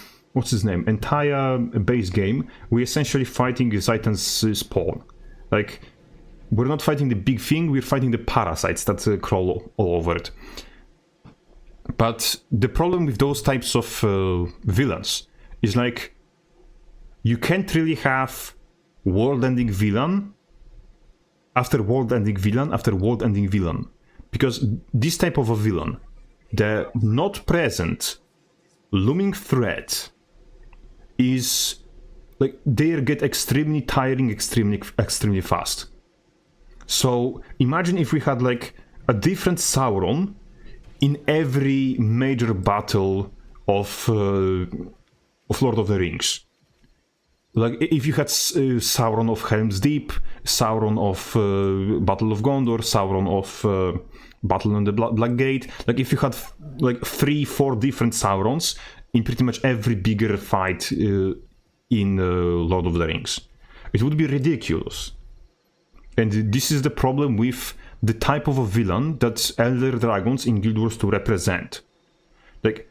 entire base game, we're essentially fighting Zaitan's spawn. Like, we're not fighting the big thing, we're fighting the parasites that crawl all over it. But the problem with those types of villains is, like, you can't really have world-ending villain after world-ending villain after world-ending villain. Because this type of a villain, the not present looming threat is, like, they get extremely tiring extremely fast. So imagine if we had, like, a different Sauron in every major battle of Lord of the Rings. Like, if you had Sauron of Helm's Deep, Sauron of Battle of Gondor, Sauron of Battle on the Black Gate, like, if you had like 3-4 different Saurons in pretty much every bigger fight in Lord of the Rings, it would be ridiculous. And this is the problem with the type of a villain that Elder Dragons in Guild Wars 2 represent. Like,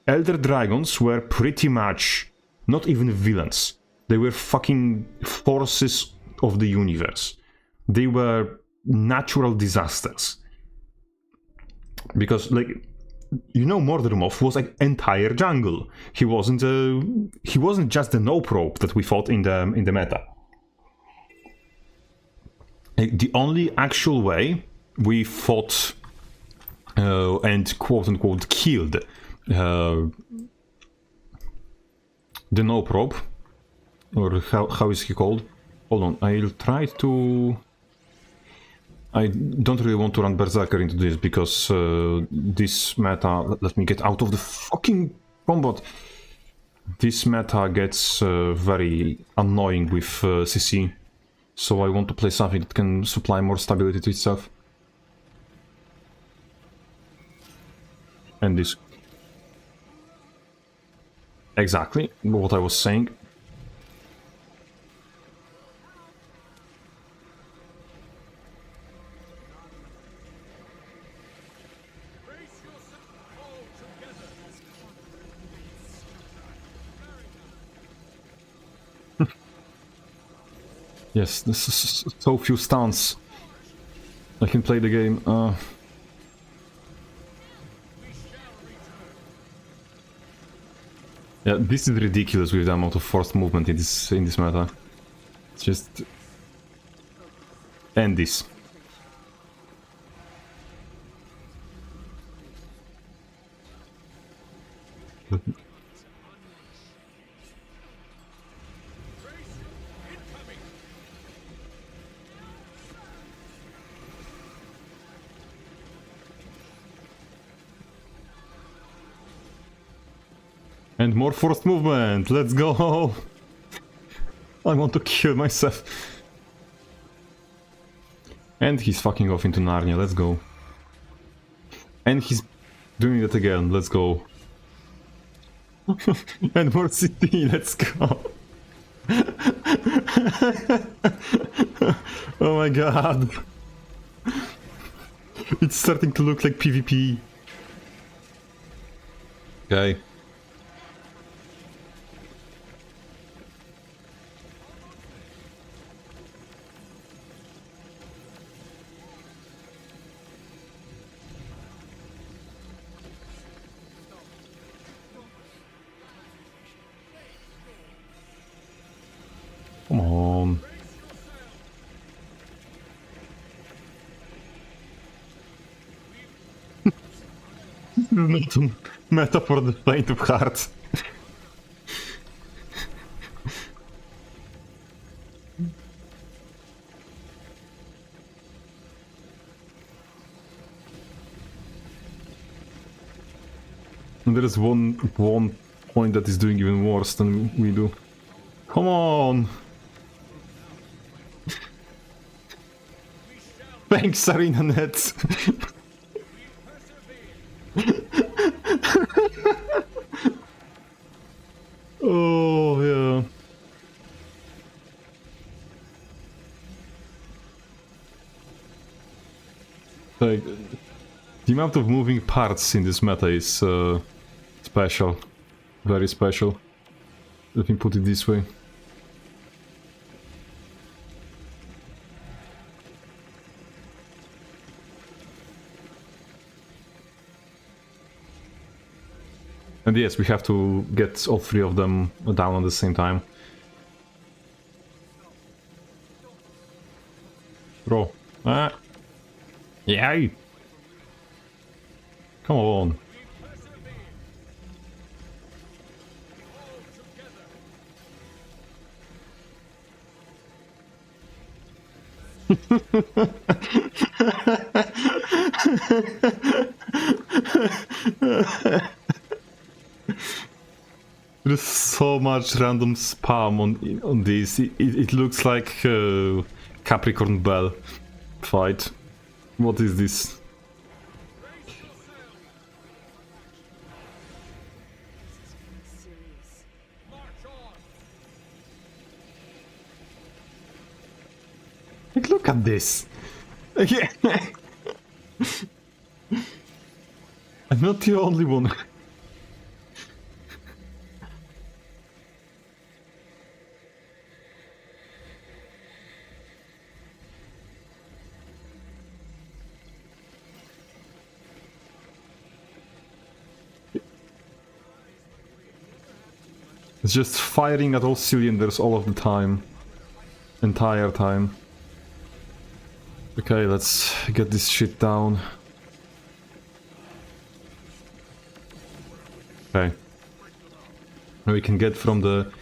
Elder Dragons were pretty much not even villains. They were fucking forces of the universe. They were natural disasters. Because, like, you know, Mordormoth was like entire jungle. He wasn't just the no probe that we fought in the meta. Like, the only actual way we fought and quote unquote killed the no probe, or how is he called? Hold on, I'll try to. I don't really want to run Berserker into this because this meta. Let me get out of the fucking combat. This meta gets very annoying with CC, so I want to play something that can supply more stability to itself. And this. Exactly what I was saying. Yes, this is so few stunts. I can play the game. Yeah, this is ridiculous with the amount of forced movement in this meta. It's just end this. And more forced movement, let's go! I want to kill myself. And he's fucking off into Narnia, let's go. And he's doing it again, let's go. And more CT, let's go. Oh my god. It's starting to look like PvP. Okay. Come on. Meta for the faint of heart. And there is one point that is doing even worse than we do. Come on! Thanks, Arena Net! Oh, yeah. Like, the amount of moving parts in this meta is special. Very special. Let me put it this way. And yes, we have to get all three of them down at the same time. Bro. Ah. Yay! Come on. There's so much random spam on this. It looks like Capricorn Bell fight. What is this? Like, look at this. I'm not the only one. It's just firing at all cylinders all of the time. Entire time. Okay, let's get this shit down. Okay. Now we can get from the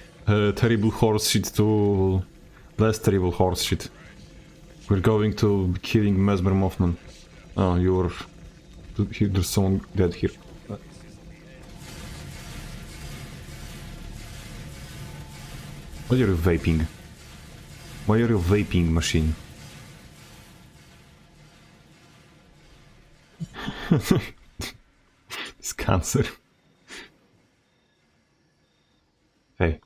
terrible horse shit to less terrible horse shit. We're going to be killing Mesmer Mothman. Oh, you're... There's someone dead here. Why are you vaping? Why are you vaping, machine? It's cancer. Hey.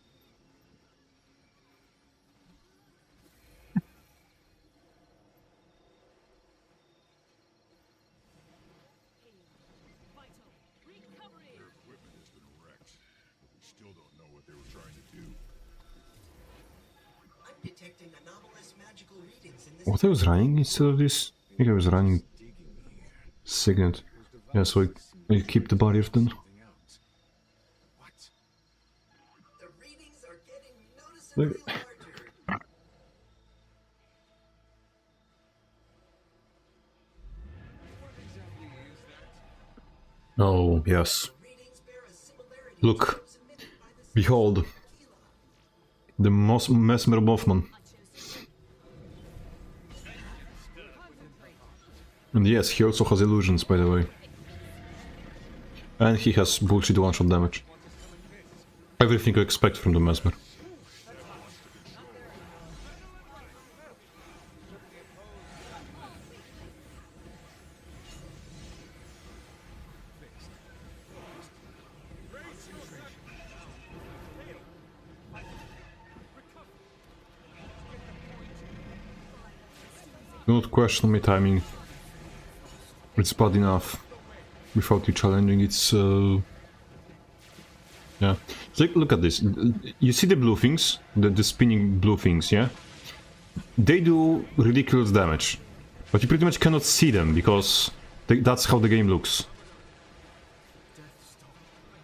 Detecting anomalous magical readings in this. What I was running instead of this? I think I was running second. Yeah, so I keep the barriers then. What? The readings are getting noticeably larger. Oh, yes. The readings bear a similarity Look. to those emitted by the Behold. The Mesmer Mothman. And yes, he also has illusions, by the way. And he has bullshit one-shot damage. Everything I expect from the Mesmer. Do not question my timing. It's bad enough without you challenging. It's yeah. So look at this. You see the blue things, the spinning blue things, yeah? They do ridiculous damage, but you pretty much cannot see them because that's how the game looks.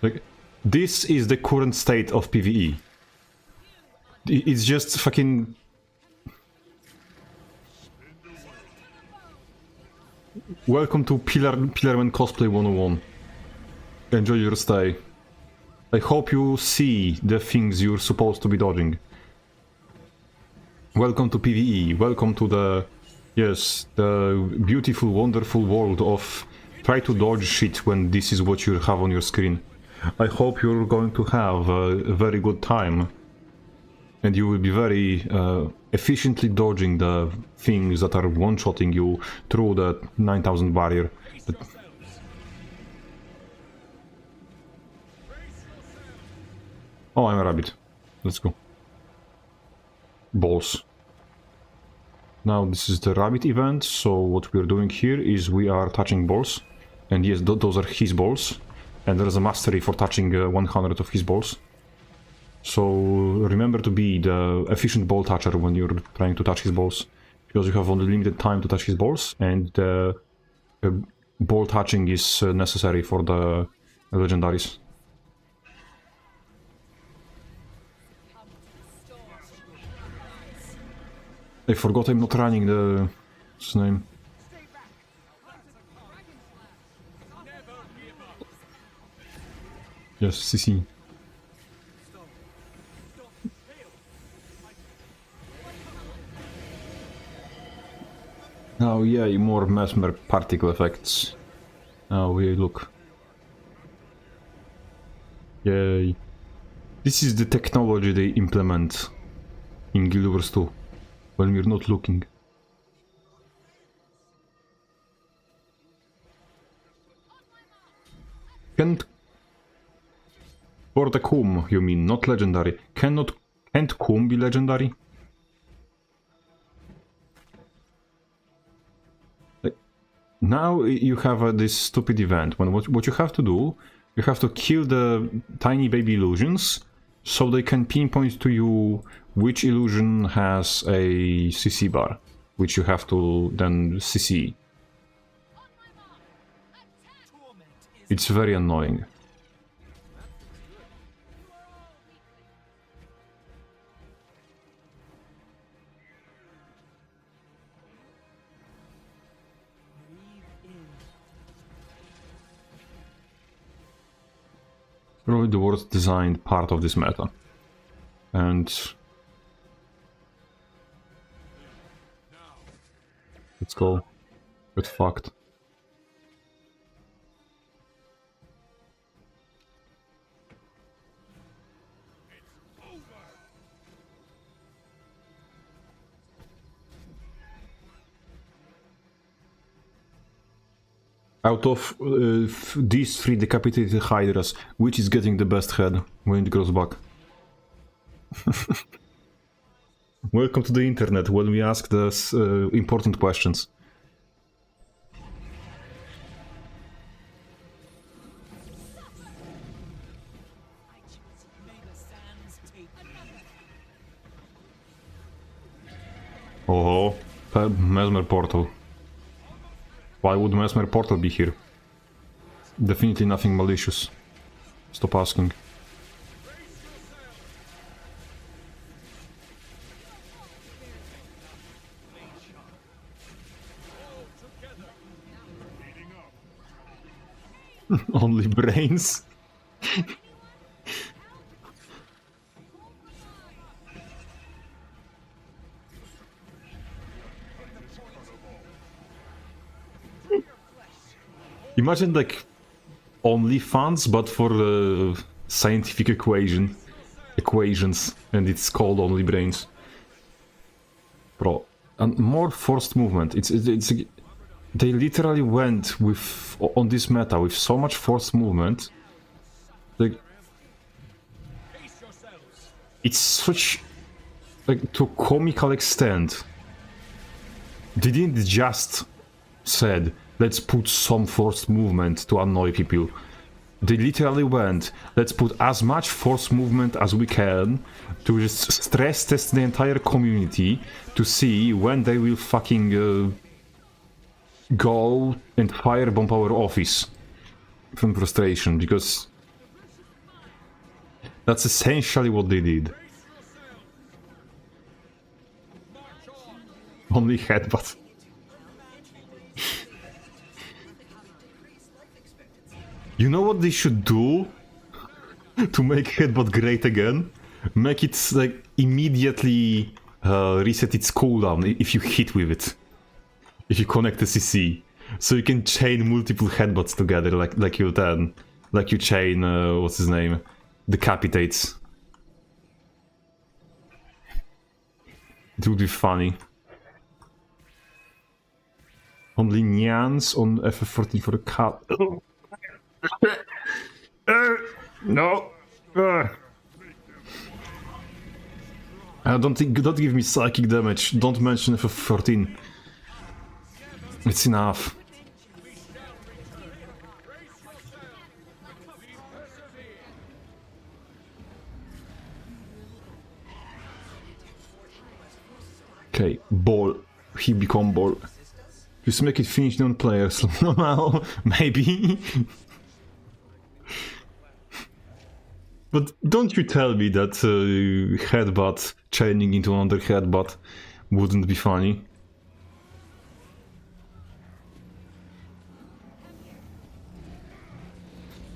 Like, this is the current state of PvE. It's just fucking... Welcome to Pillarman Cosplay 101. Enjoy your stay. I hope you see the things you're supposed to be dodging. Welcome to PvE. Welcome to the... Yes, the beautiful, wonderful world of try to dodge shit when this is what you have on your screen. I hope you're going to have a very good time. And you will be very efficiently dodging the things that are one-shotting you through the 9000 barrier. Oh, I'm a rabbit. Let's go. Balls. Now this is the rabbit event, so what we're doing here is we are touching balls. And yes, those are his balls. And there is a mastery for touching 100 of his balls. So remember to be the efficient ball toucher when you're trying to touch his balls, because you have only limited time to touch his balls, and the ball touching is necessary for the legendaries. I forgot I'm not running the... what's his name? Yes, CC. Oh yay, more Mesmer particle effects. Oh, we look. Yay. This is the technology they implement in Guild Wars 2, when we're not looking. Can't... For the Kum, you mean, not legendary. Can't Kum be legendary? Now you have this stupid event, when what you have to do, you have to kill the tiny baby illusions, so they can pinpoint to you which illusion has a CC bar, which you have to then CC. It's very annoying. Probably the worst designed part of this meta. And... let's go. Get fucked. Out of these 3 decapitated hydras, which is getting the best head when it grows back? Welcome to the internet, when we ask the important questions. Oh, Mesmer portal. Why would Mesmer portal be here? Definitely nothing malicious. Stop asking. Only brains? Imagine like OnlyFans, but for the scientific equation. equations, and it's called only brains. Bro, and more forced movement. It's they literally went with on this meta with so much forced movement. Like, it's such like to comical extent. They didn't just said let's put some forced movement to annoy people. They literally went, let's put as much force movement as we can to just stress test the entire community to see when they will fucking go and firebomb our office from frustration, because that's essentially what they did. Only headbutt. You know what they should do to make headbutt great again? Make it like immediately reset its cooldown if you hit with it. If you connect the CC. So you can chain multiple headbutts together like you then. Like you chain, what's his name? Decapitates. It would be funny. Only Nyans on FF14 for the cat. No. Don't give me psychic damage. Don't mention FF14. It's enough. Okay, ball. He become ball. Just make it finish non-players. Well, maybe. But don't you tell me that headbutt chaining into another headbutt wouldn't be funny.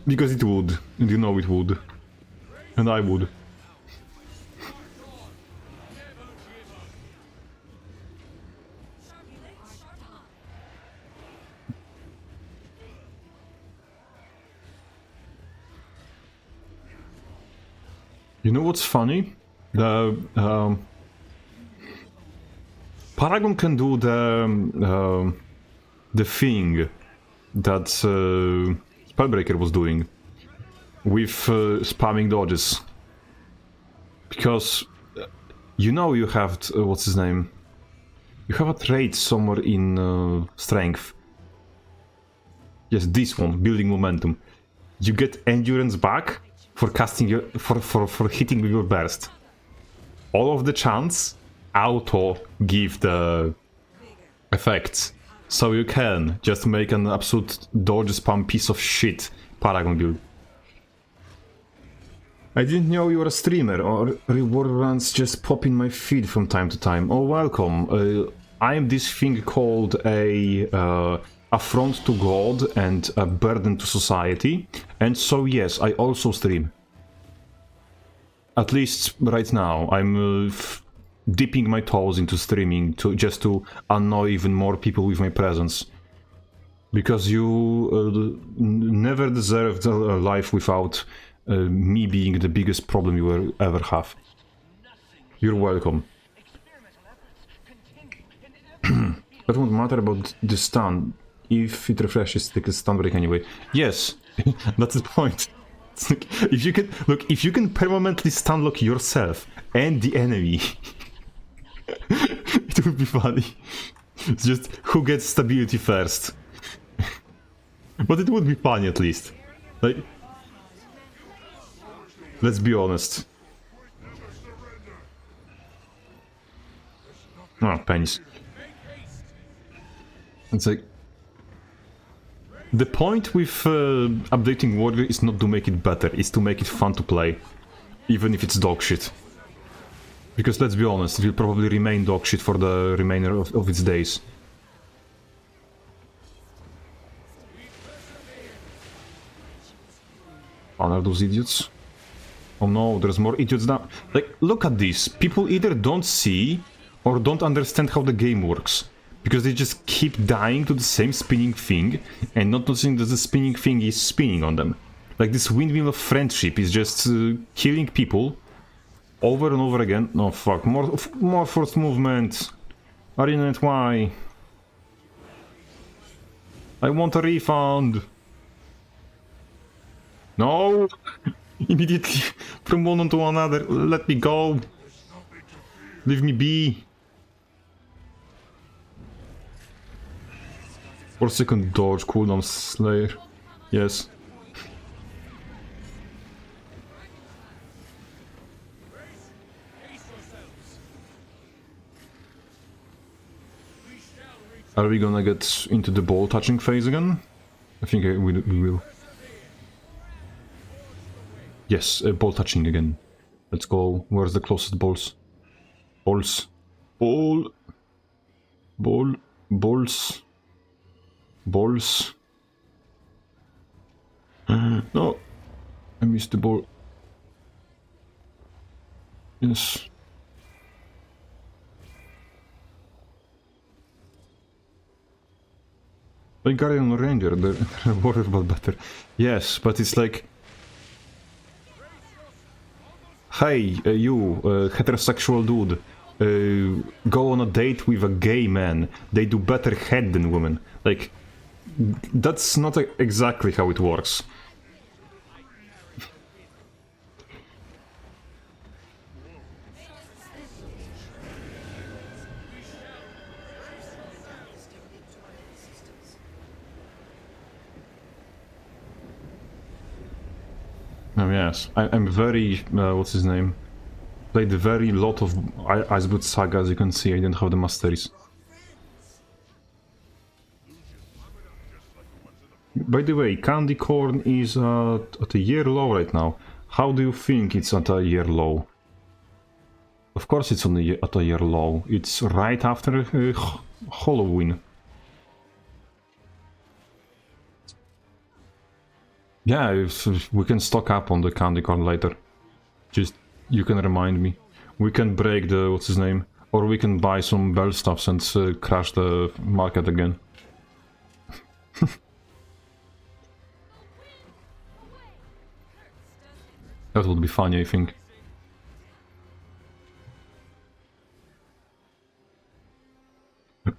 Because it would, and you know it would. And I would. You know what's funny? The Paragon can do the thing that Spellbreaker was doing with spamming dodges, because you know you have what's his name? You have a trait somewhere in strength. Yes, this one, building momentum. You get endurance back for casting your for hitting with your burst. All of the chance auto give the effects, so you can just make an absolute dodge spam piece of shit Paragon build. I didn't know you were a streamer, or reward runs just pop in my feed from time to time. Oh, welcome. I am this thing called a affront to God and a burden to society, and so yes, I also stream. At least right now, I'm dipping my toes into streaming just to annoy even more people with my presence. Because you never deserved a life without me being the biggest problem you will ever have. You're welcome. That won't matter about the stun. If it refreshes, take a stun break anyway. Yes, that's the point. Like, if you can permanently stun lock yourself and the enemy, it would be funny. It's just who gets stability first. But it would be funny at least. Like, let's be honest. Oh, pennies. It's like, the point with updating Warrior is not to make it better, it's to make it fun to play. Even if it's dogshit. Because let's be honest, it will probably remain dogshit for the remainder of its days. Are those idiots? Oh no, there's more idiots now. Like, look at this. People either don't see or don't understand how the game works. Because they just keep dying to the same spinning thing and not noticing that the spinning thing is spinning on them. Like, this windmill of friendship is just killing people over and over again. No, fuck. More forced movement. Arena Y. I want a refund. No! Immediately from one onto another. Let me go. Leave me be. 4-second dodge cooldown Slayer. Yes. Are we gonna get into the ball touching phase again? I think we will. Yes, ball touching again. Let's go. Where's the closest balls? Balls. Ball. Ball. Balls. Balls. No. I missed the ball. Yes. Like Guardian or Ranger, they're worried about better. Yes, but it's like... Hey, you, heterosexual dude, go on a date with a gay man. They do better head than women. Like, that's not exactly how it works. Oh yes, I'm very, what's his name? Played very lot of Iceblood Saga, as you can see. I didn't have the masteries. By the way, Candy Corn is at a year low right now. How do you think it's at a year low? Of course it's at a year low. It's right after Halloween. Yeah, if we can stock up on the candy corn later. Just, you can remind me. We can break the, what's his name? Or we can buy some bell stuffs and crash the market again. That would be funny, I think.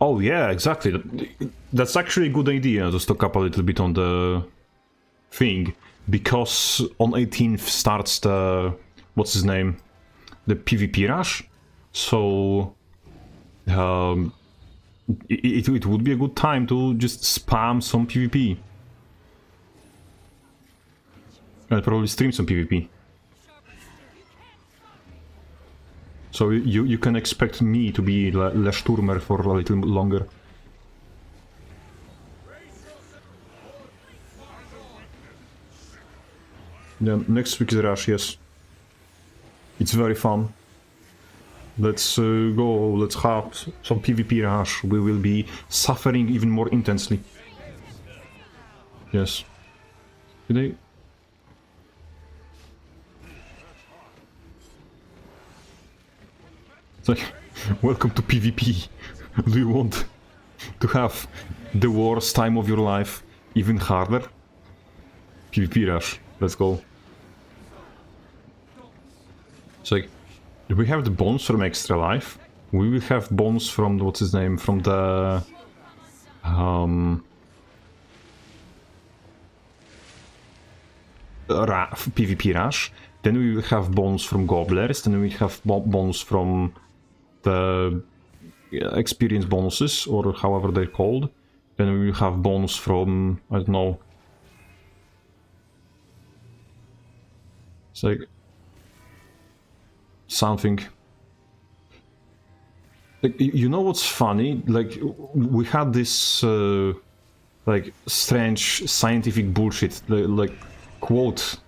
Oh yeah, exactly. That's actually a good idea to stock up a little bit on the thing, because on 18th starts the, what's his name, the PvP rush, so it would be a good time to just spam some PvP. I'll probably stream some PvP. So you can expect me to be Le Sturmer for a little longer. Yeah, next week's rush, yes. It's very fun. Let's go, let's have some PvP rush. We will be suffering even more intensely. Yes. Today. It's like, welcome to PvP. Do you want to have the worst time of your life even harder? PvP rush, let's go. It's like, do we have the bones from Extra Life? We will have bones from, what's his name, from the... PvP Rush. Then we will have bones from Gobblers, then we have bones from the experience bonuses, or however they're called. Then we will have bones from, I don't know... It's like... something. Like, you know what's funny? Like, we had this like strange scientific bullshit, like quote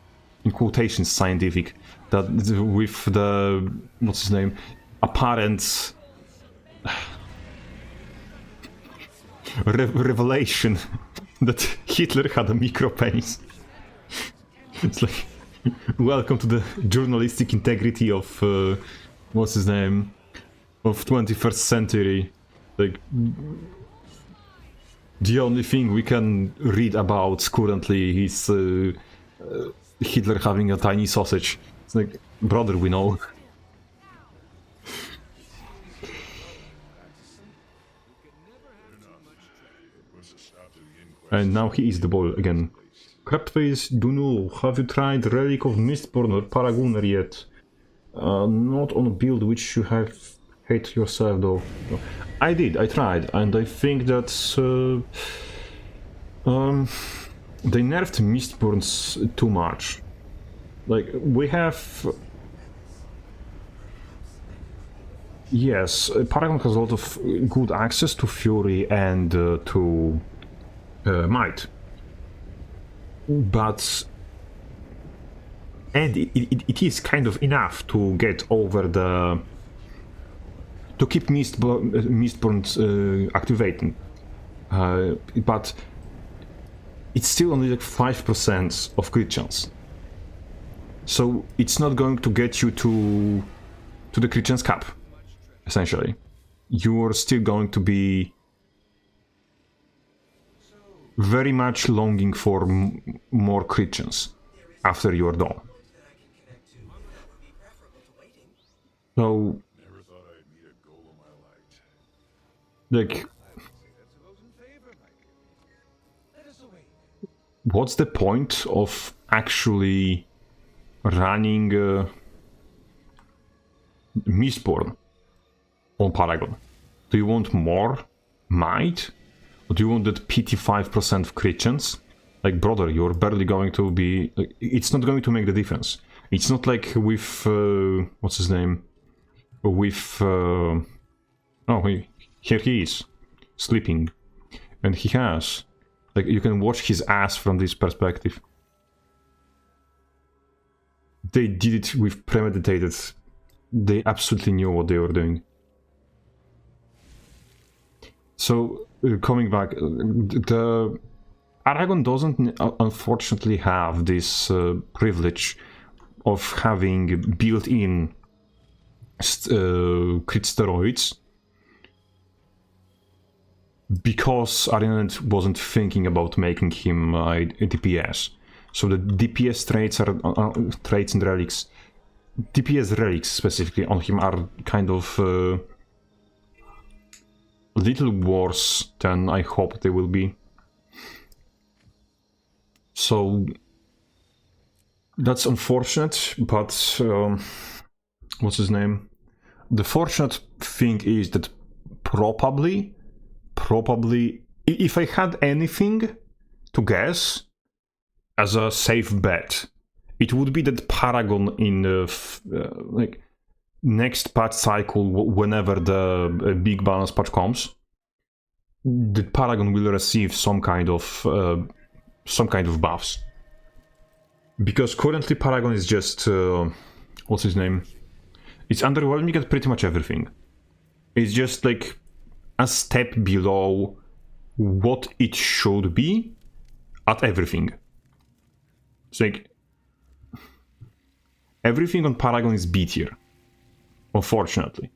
in quotations scientific, that with the, what's his name, apparent revelation that Hitler had a micro penis. It's like, welcome to the journalistic integrity of, what's his name, of 21st century. Like, the only thing we can read about currently is Hitler having a tiny sausage. It's like, brother, we know. And now he is the ball again. Crabface, Dunu, have you tried Relic of Mistborn or Paragoner yet? Not on a build which you have hate yourself though. No. I did, I tried, and I think that they nerfed Mistborns too much. Like, we have... Yes, Paragon has a lot of good access to Fury and to Might. But... And it is kind of enough to get over the... to keep Mistborns activating. But it's still only like 5% of crit chance. So it's not going to get you to the crit chance cap, essentially. You're still going to be very much longing for more crit chance after you're done. So, like, what's the point of actually running Mistborn on Paragon? Do you want more might? Or do you want that pity 5% of crit chance? Like, brother, you're barely going to be... Like, it's not going to make the difference. It's not like with... what's his name? With... oh, here he is. Sleeping. And he has... Like, you can watch his ass from this perspective. They did it with premeditated. They absolutely knew what they were doing. So, coming back, the Aragon doesn't unfortunately have this privilege of having built-in crit steroids, because ArenaNet wasn't thinking about making him a DPS. So the DPS traits are traits and relics. DPS relics specifically on him are kind of a little worse than I hope they will be. So that's unfortunate, but what's his name? The fortunate thing is that probably, if I had anything to guess as a safe bet, it would be that Paragon in the like next patch cycle, whenever the big balance patch comes, the Paragon will receive some kind of buffs. Because currently Paragon is just what's his name? It's underwhelming at pretty much everything. It's just like a step below what it should be at everything. It's like everything on Paragon is B tier, unfortunately.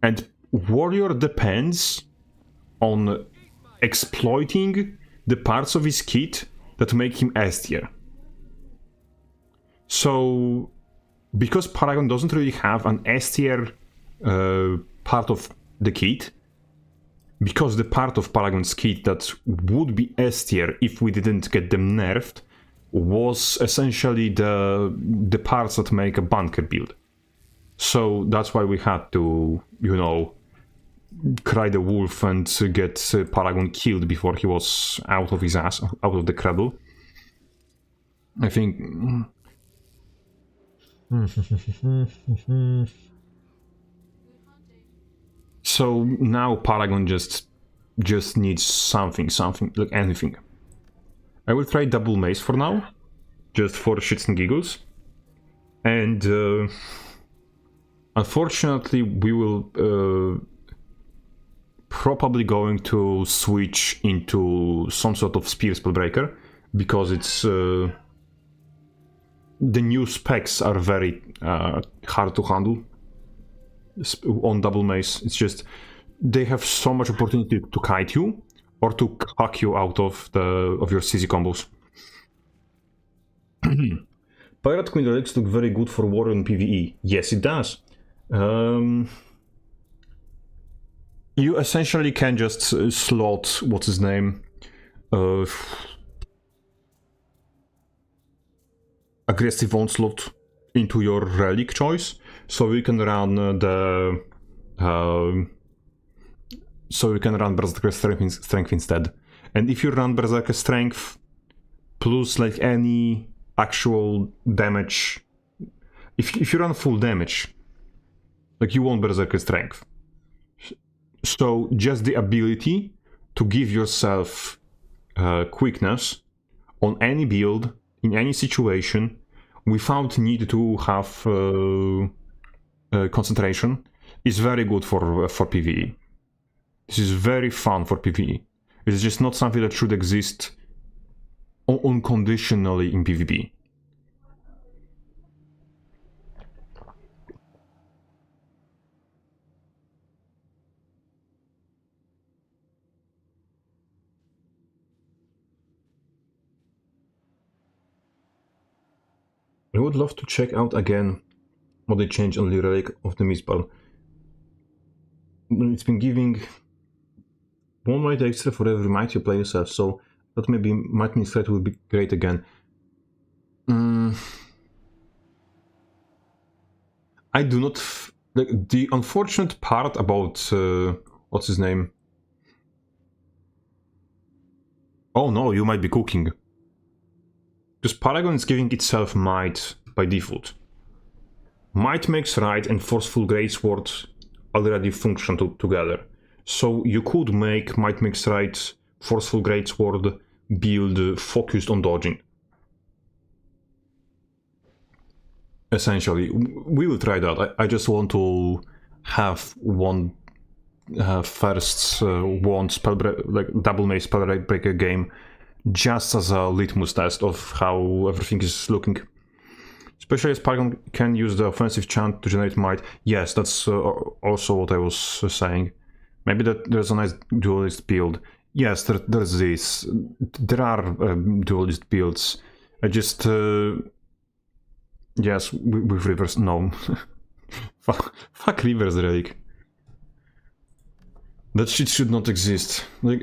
And Warrior depends on exploiting the parts of his kit that make him S tier. So, because Paragon doesn't really have an S tier part of the kit, because the part of Paragon's kit that would be S tier if we didn't get them nerfed was essentially the parts that make a bunker build. So that's why we had to, you know, cry the wolf and get Paragon killed before he was out of his ass, out of the cradle. I think... So now Paragon just needs something, like anything. I will try double mace for now, just for shits and giggles. And unfortunately we will probably going to switch into some sort of spear spellbreaker, because it's the new specs are very hard to handle on double mace. It's just they have so much opportunity to kite you or to hack you out of your CZ combos. Pirate Queen relics look very good for war and PvE. Yes, it does. You essentially can just slot, what's his name? Aggressive Onslaught into your relic choice, so you can run so you can run Berserker Strength instead. And if you run Berserker Strength plus like any actual damage, if you run full damage, like you want Berserker Strength. So just the ability to give yourself quickness on any build, in any situation, without need to have concentration, is very good for PvE. This is very fun for PvE. It's just not something that should exist unconditionally in PvP. I would love to check out again what they changed on the Relic of the Mistball. It's been giving 1 might extra for every might you play yourself, so that maybe Might Means Threat will be great again. I do not... like, the unfortunate part about... what's his name? Oh no, you might be cooking. Because Paragon is giving itself Might by default. Might Makes Right and Forceful Greatsword already function together. So you could make Might Makes Right, Forceful Greatsword build focused on dodging. Essentially, we will try that. I just want to have one first one like double mace spellbreaker game, just as a litmus test of how everything is looking. Especially as Paragon can use the offensive chant to generate might. Yes, that's also what I was saying. Maybe that there's a nice duelist build. Yes, there's this. There are duelist builds. I just... yes, with Rivers, no. Fuck Rivers Relic. That shit should not exist. Like...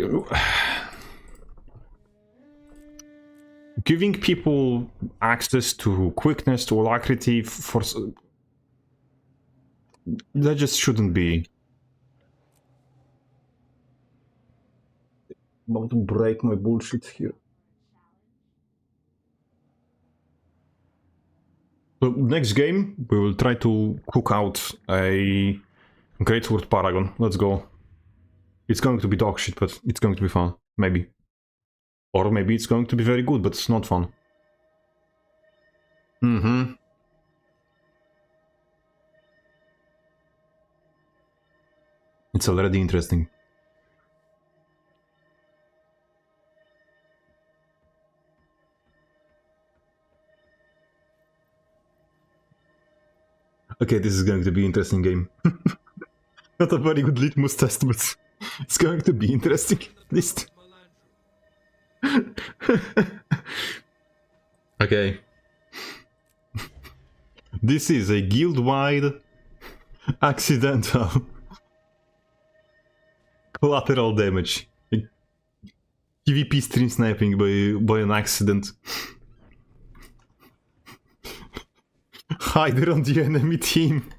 giving people access to quickness, to alacrity, for... that just shouldn't be. About to break my bullshit here. So next game, we will try to cook out a Greatsword Paragon. Let's go. It's going to be dog shit, but it's going to be fun. Maybe. Or maybe it's going to be very good, but it's not fun. It's already interesting. Okay, this is going to be an interesting game. Not a very good litmus test, but it's going to be interesting, at least. Okay. This is a guild-wide accidental collateral damage. PvP stream sniping by an accident. Hider on the enemy team.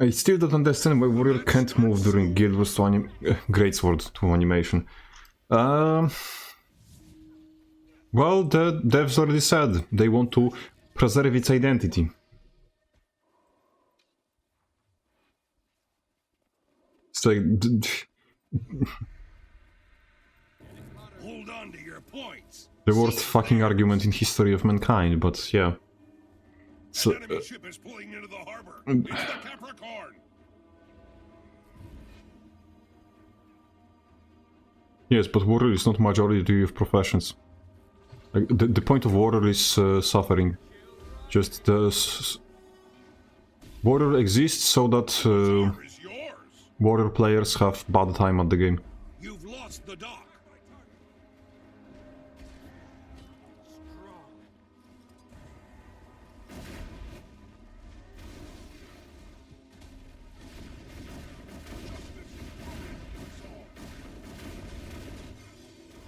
I still don't understand why Warrior can't move during Guild Wars 2 Greatsword 2 animation. Well, the devs already said they want to preserve its identity. It's like... Hold on to your points. the worst fucking argument in history of mankind, but yeah. So, Enemy ship is pulling into the harbor. It's the Capricorn. Yes, but warrior is not majority of professions. Like, the point of warrior is suffering. Just warrior exists so that Czar is yours. warrior players have bad time at the game. You've lost the dock.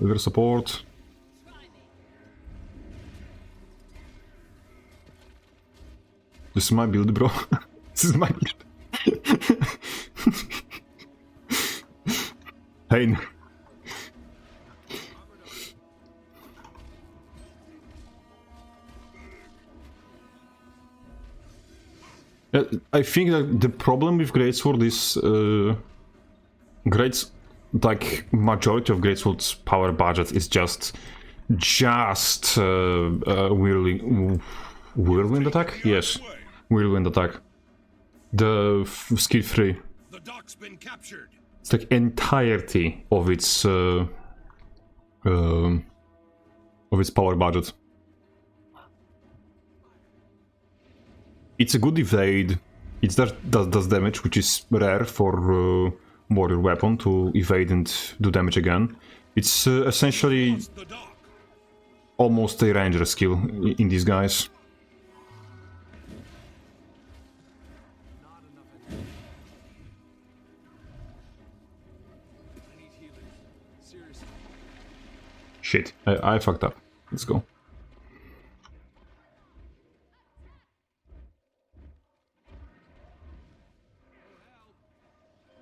River support. This is my build, bro. This is my build. Pain. I think that the problem with Greatsword is like majority of Greatsword's power budget is just whirlwind attack. Yes, whirlwind attack. The skill 3. The dock's been captured. It's like entirety of its power budget. It's a good evade. It does damage, which is rare for warrior weapon to evade and do damage again. It's essentially Lost the dock. almost a ranger skill in these guys. Not enough energy. I need healing. Seriously. Shit, I fucked up. Let's go.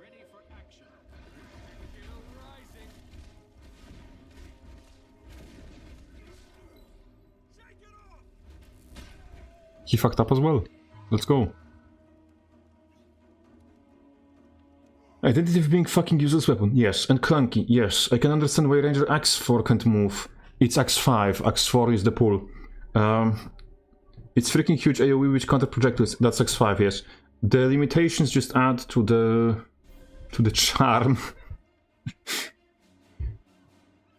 Ready for action. Still rising. Shake it off. He fucked up as well. Let's go. Identity of being fucking useless weapon. Yes, and clunky. Yes, I can understand why Ranger Axe 4 can't move. It's Axe 5. Axe 4 is the pull. It's freaking huge AoE which counter projectiles. That's Axe 5. Yes. The limitations just add to the charm.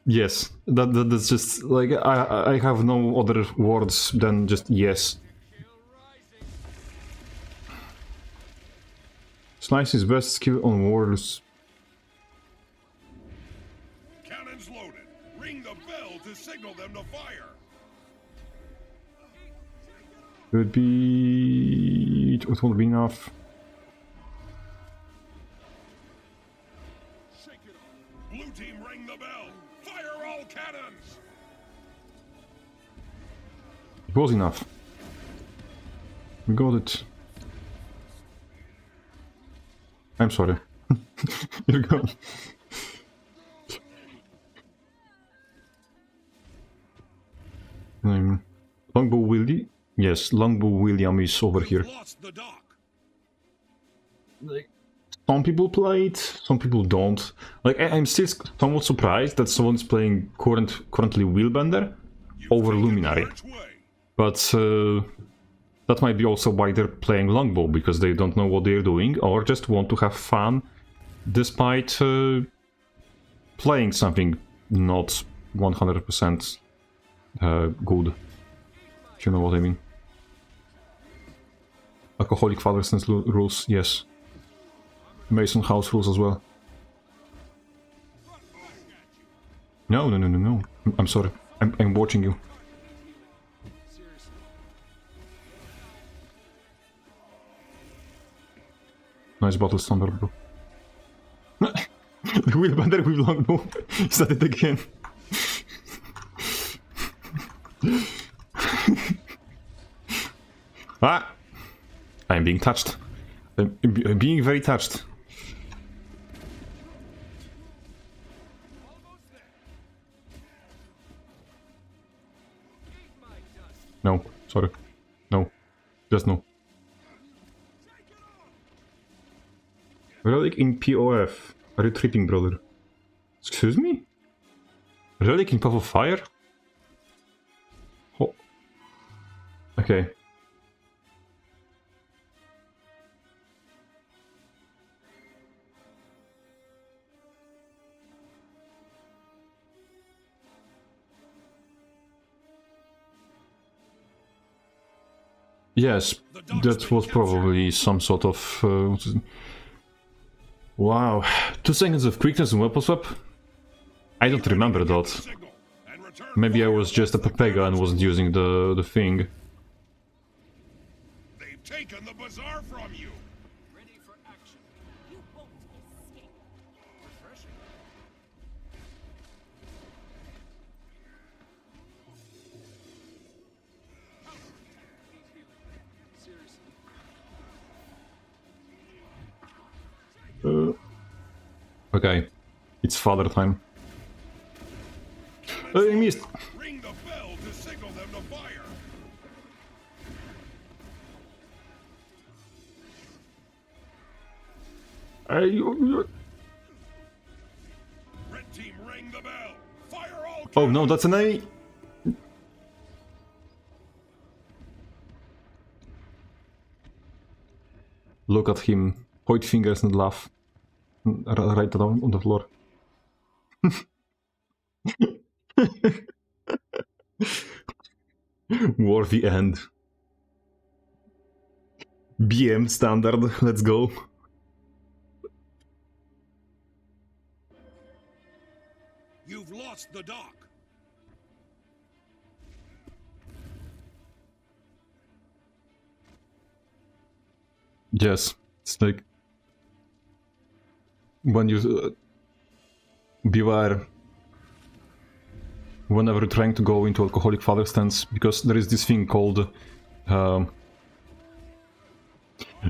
Yes, that's just like I have no other words than just yes. Slice is best skill on warriors. Cannons loaded. Ring the bell to signal them to fire. Could be. It won't be enough. Shake it off. Blue team, ring the bell. Fire all cannons. It was enough. We got it. I'm sorry. You're gone. Longbow Willie? Yes, Longbow William is over here. Lost the dock. Some people play it, some people don't. Like, I'm still somewhat surprised that someone's playing currently Wheelbender over Luminary. Which way? But that might be also why they're playing Longbow, because they don't know what they're doing, or just want to have fun despite playing something not 100% good. If you know what I mean. Alcoholic Father's rules, yes. Mason House rules as well. No. I'm sorry. I'm watching you. Nice battle standard, bro. The Wheelbender with Longbow. Is that it again? Ah! I'm being touched. I'm being very touched. No, sorry. No. Just no. Relic in POF. Are you tripping, brother? Excuse me? Relic in Path of Fire? Oh. Okay. Yes, that was probably some sort of... wow. 2 seconds of quickness and weapon swap? I don't remember that. Maybe I was just a Pepega and wasn't using the thing. They've taken the bazaar from you. Ready for action. You won't escape. Refreshing. Seriously. Okay. It's father time. I missed! Ring the bell to signal them to fire. Red team, ring the bell. Fire all. Oh no, that's an A! Look at him. Point fingers and laugh. Right down on the floor. Worthy end. BM standard, let's go. You've lost the dock. Yes, it's like when you beware whenever you're trying to go into alcoholic father stance, because there is this thing called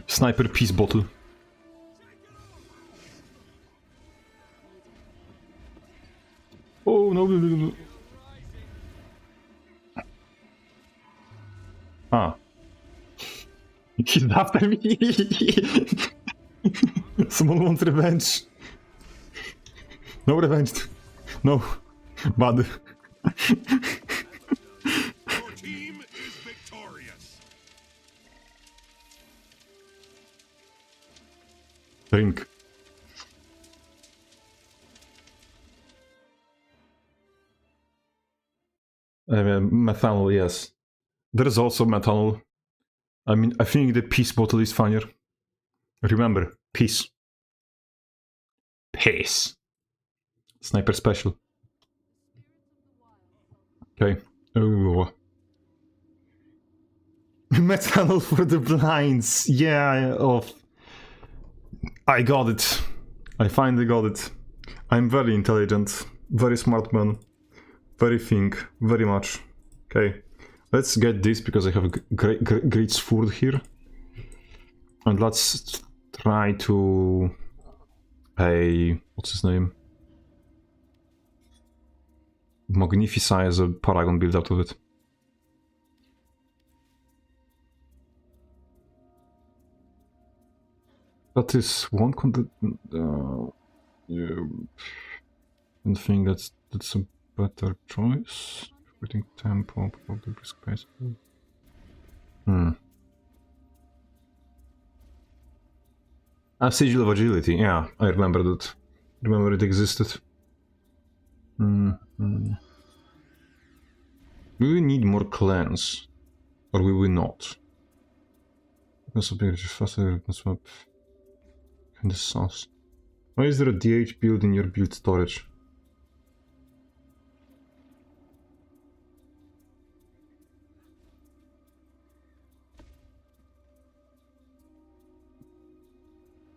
sniper peace bottle. Oh no, no, no, no. Ah. He's after me! Someone wants revenge. No revenge. No. Bad. Your team is victorious. Drink. Methanol, yes. There is also methanol. I mean, I think the peace bottle is funnier. Remember, peace. Peace. Sniper special. Okay. Oh. Methanol for the blinds. Yeah, oh. I got it. I finally got it. I'm very intelligent. Very smart man. Very think. Very much. Okay. Let's get this because I have a great food here. And let's try to... what's his name? Magnify a paragon build out of it. That is one yeah, I think that's a better choice. Putting tempo of the space. A sigil of agility. Yeah, I remember that. Remember it existed. Will we need more clans, or will we not? That's a bit faster. That's what. Kind of sauce. Why is there a DH build in your build storage?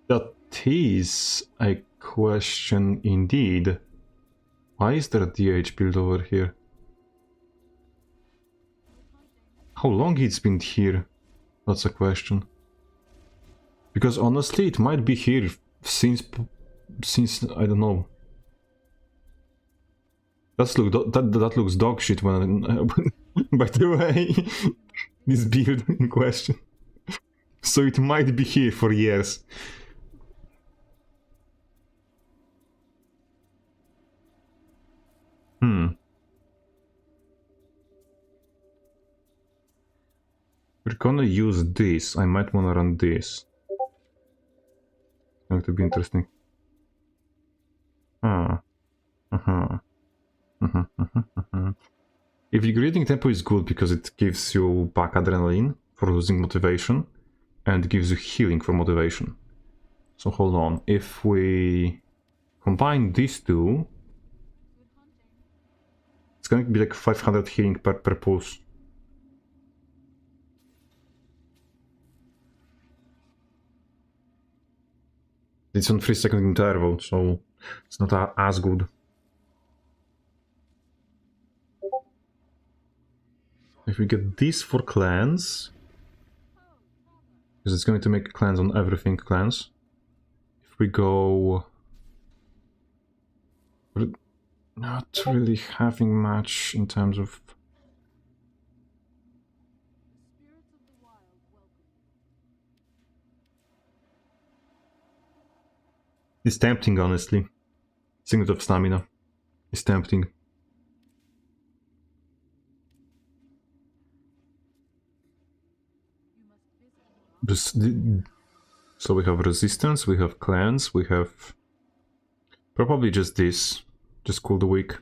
That is a question indeed. Why is there a DH build over here? How long it's been here? That's a question. Because honestly, it might be here since I don't know. That looks dog shit when by the way, this build in question. So it might be here for years. We're gonna use this. I might wanna run this. Going to be interesting. If your greeting tempo is good because it gives you back adrenaline, for losing motivation, and gives you healing for motivation. So hold on, if we combine these two, it's going to be like 500 healing per pulse. It's on 3-second interval, so it's not as good. If we get this for cleanse, because it's going to make a cleanse on everything cleanse. If we go... We're not really having much in terms of... It's tempting, honestly. Signet of Stamina is tempting. So we have resistance, we have cleanse, we have probably just this, just cool the weak.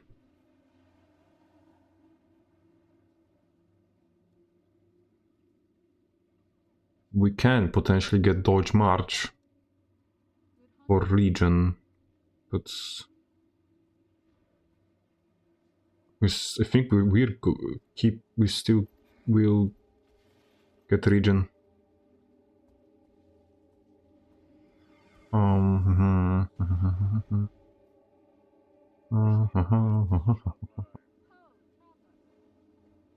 We can potentially get dodge march or legion, but I think we still will get region.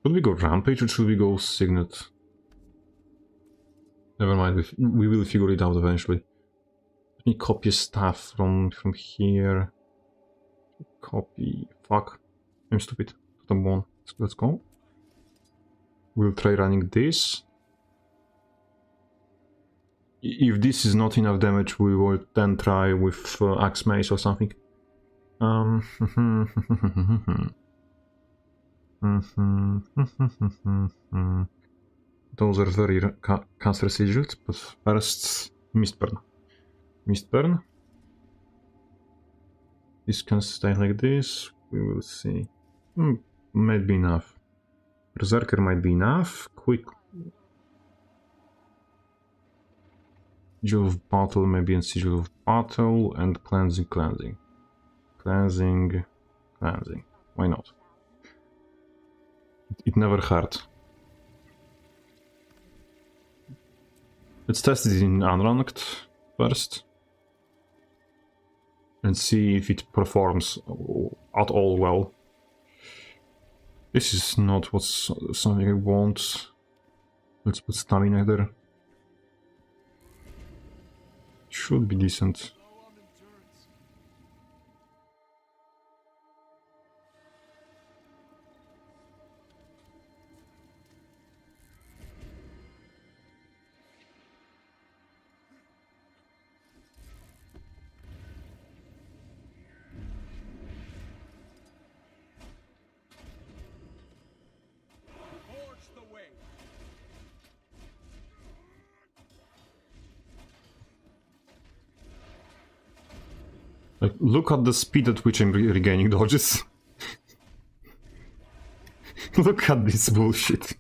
Should we go rampage or should we go signet? Never mind, we will figure it out eventually. Let me copy stuff from here. Copy. Fuck. I'm stupid. Bottom one. Let's go. We'll try running this. If this is not enough damage, we will then try with Axe Mace or something. Those are very cancer sigiled, but first Mistburn. Mistburn. This can stay like this. We will see. Might be enough. Berserker might be enough. Quick. Sigil of Battle, maybe in Sigil of Battle, and Cleansing, Cleansing. Cleansing, Cleansing. Why not? It never hurt. Let's test it in Unranked first. And see if it performs at all well. This is not what's something I want. Let's put stamina there. Should be decent. Like, look at the speed at which I'm regaining dodges. Look at this bullshit.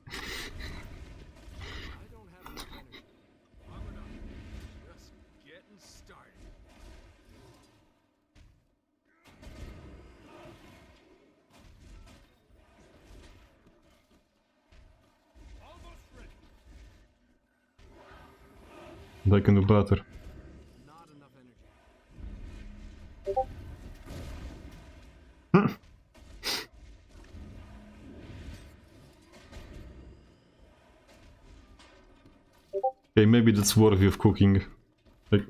I can do better. Okay, maybe that's worthy of cooking. Like...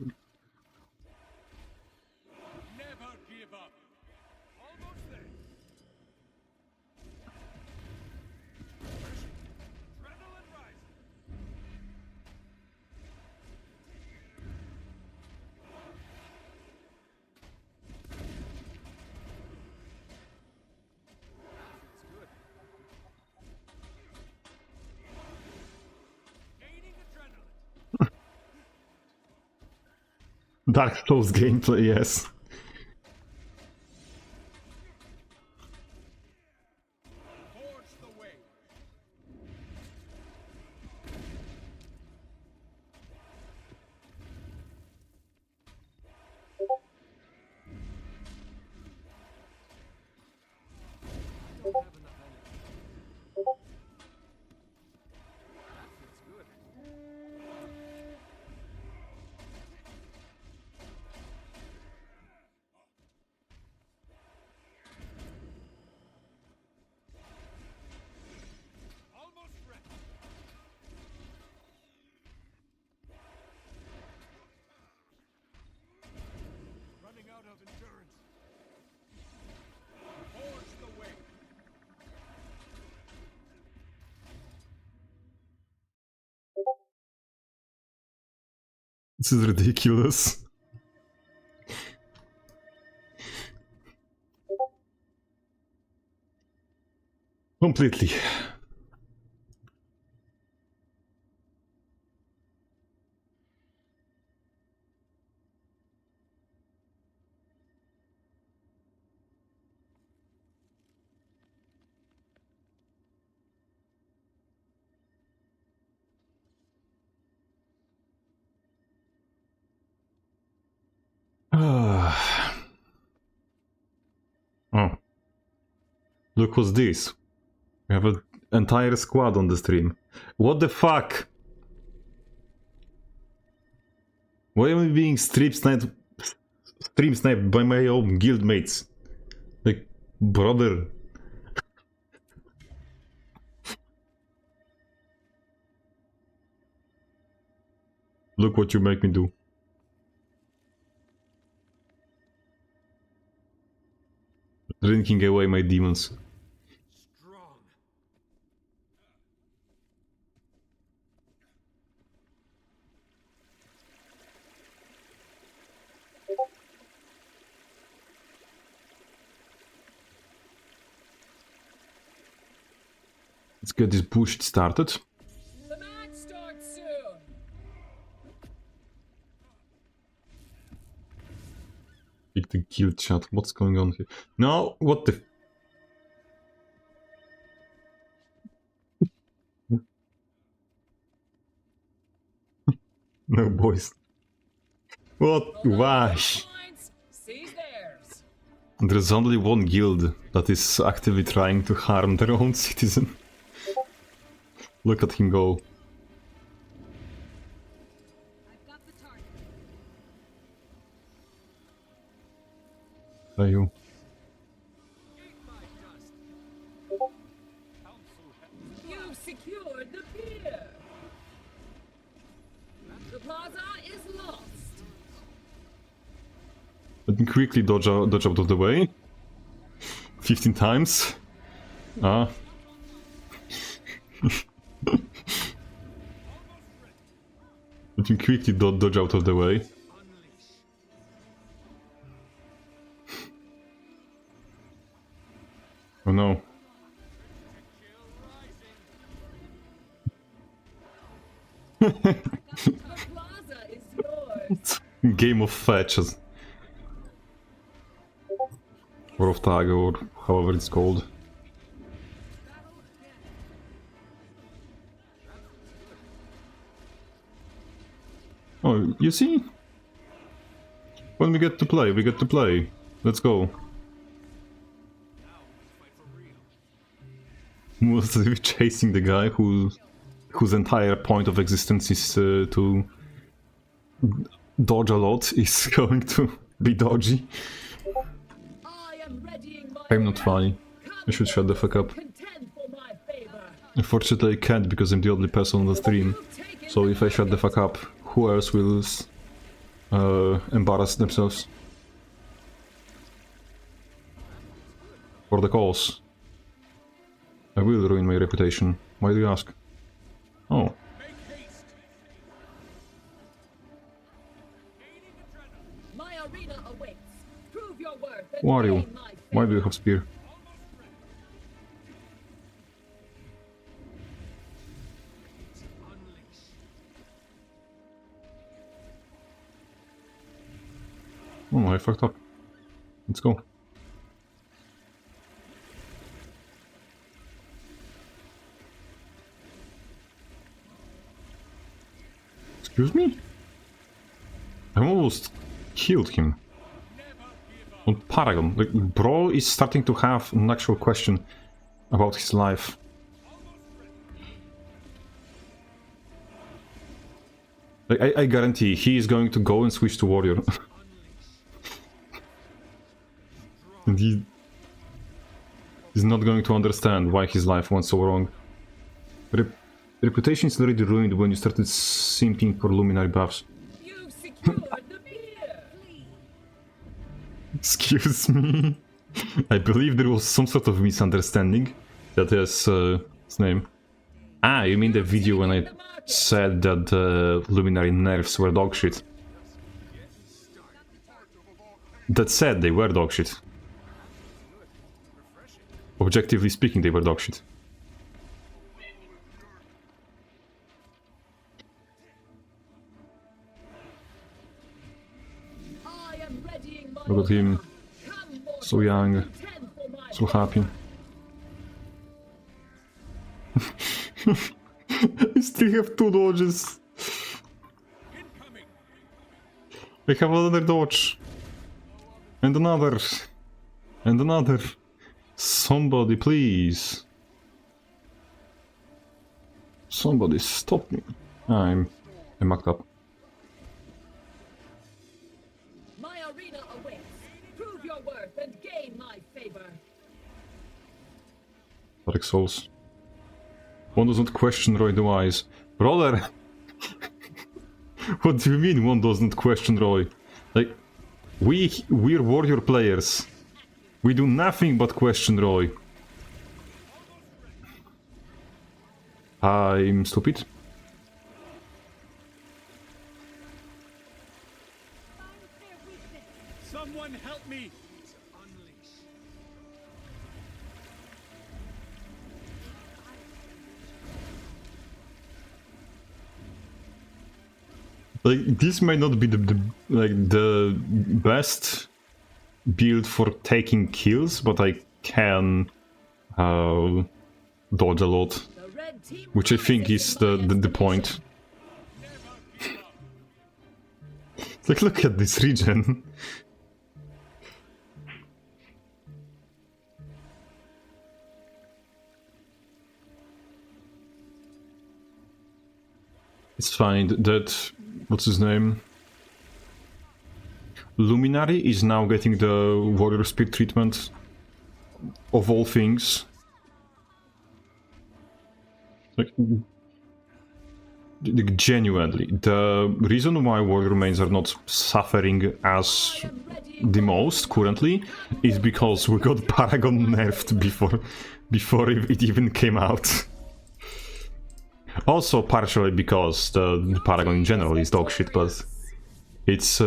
Never give up. Almost there. Adrenaline rising. Gaining adrenaline. Dark Souls gameplay, yes. Forge the way. of endurance. Forge the way. This is ridiculous. Completely. Oh. Look what's this. We have an entire squad on the stream. What the fuck? Why am I being stream sniped by my own guildmates? Like, brother. Look what you make me do. Drinking away my demons. Strong. Let's get this bullshit started. The match starts soon. Pick the guild chat. What's going on here? No, what the... No, boys. What? Why? Points, seize theirs. There's only one guild that is actively trying to harm their own citizen. Look at him go. I've got the target. Are you? Eat my dust. Council has You've secured the pier. The plaza is lost. Let me quickly dodge out of the way. 15 times. Ah. Let me quickly dodge out of the way. unleash. Oh no. Kill rising. The plaza is yours. Game of fetches. Or of tag, or however it's called. Oh, you see? When we get to play, we get to play. Let's go. Now we fight for real. Was chasing the guy whose entire point of existence is to dodge a lot is going to be dodgy. I am readying my I'm not funny. I should shut the fuck up. contend for my favor. Unfortunately I can't because I'm the only person on the stream. So if I shut the fuck up, who else will embarrass themselves? For the cause. I will ruin my reputation. Why do you ask? Oh. Make haste. Gaining adrenaline. My arena awaits. Prove your worth and Who are you? gain my Why do favor. you have spear? Almost ready. Unleash. Oh, I fucked up. Let's go. Excuse me? I almost killed him. Never give up. On Paragon. Like, bro is starting to have an actual question about his life. Like, I guarantee he is going to go and switch to warrior. Unleash. And he is not going to understand why his life went so wrong. Reputation is already ruined when you started simping for luminary buffs. You've secured the pier. Excuse me. I believe there was some sort of misunderstanding. That is, his name. Ah, you mean the video when I said that the Luminary nerfs were dogshit? That said, they were dogshit. Objectively speaking, they were dogshit. I am readying my Look at him, Come, mortal, so young, contend for my so happy. I still have 2 dodges. I have another dodge. And another. And another. Somebody, please. Somebody stop me. I mucked up. My arena awaits. Prove your worth and gain my favor. Dark Souls. One doesn't question Roy the Wise. Brother! What do you mean one doesn't question Roy? Like, we're warrior players. We do nothing but question Roy. I'm stupid. Someone help me! Like, this might not be the best build for taking kills, but I can dodge a lot, The red team which I think rises is in my the point. estimation. Like, look at this regen. It's fine that... what's his name? Luminary is now getting the warrior speed treatment. Of all things. Like, genuinely, the reason why warrior mains are not suffering as I am readying the most currently is because we got Paragon nerfed before it even came out. Also partially because the Paragon in general is dogshit, but it's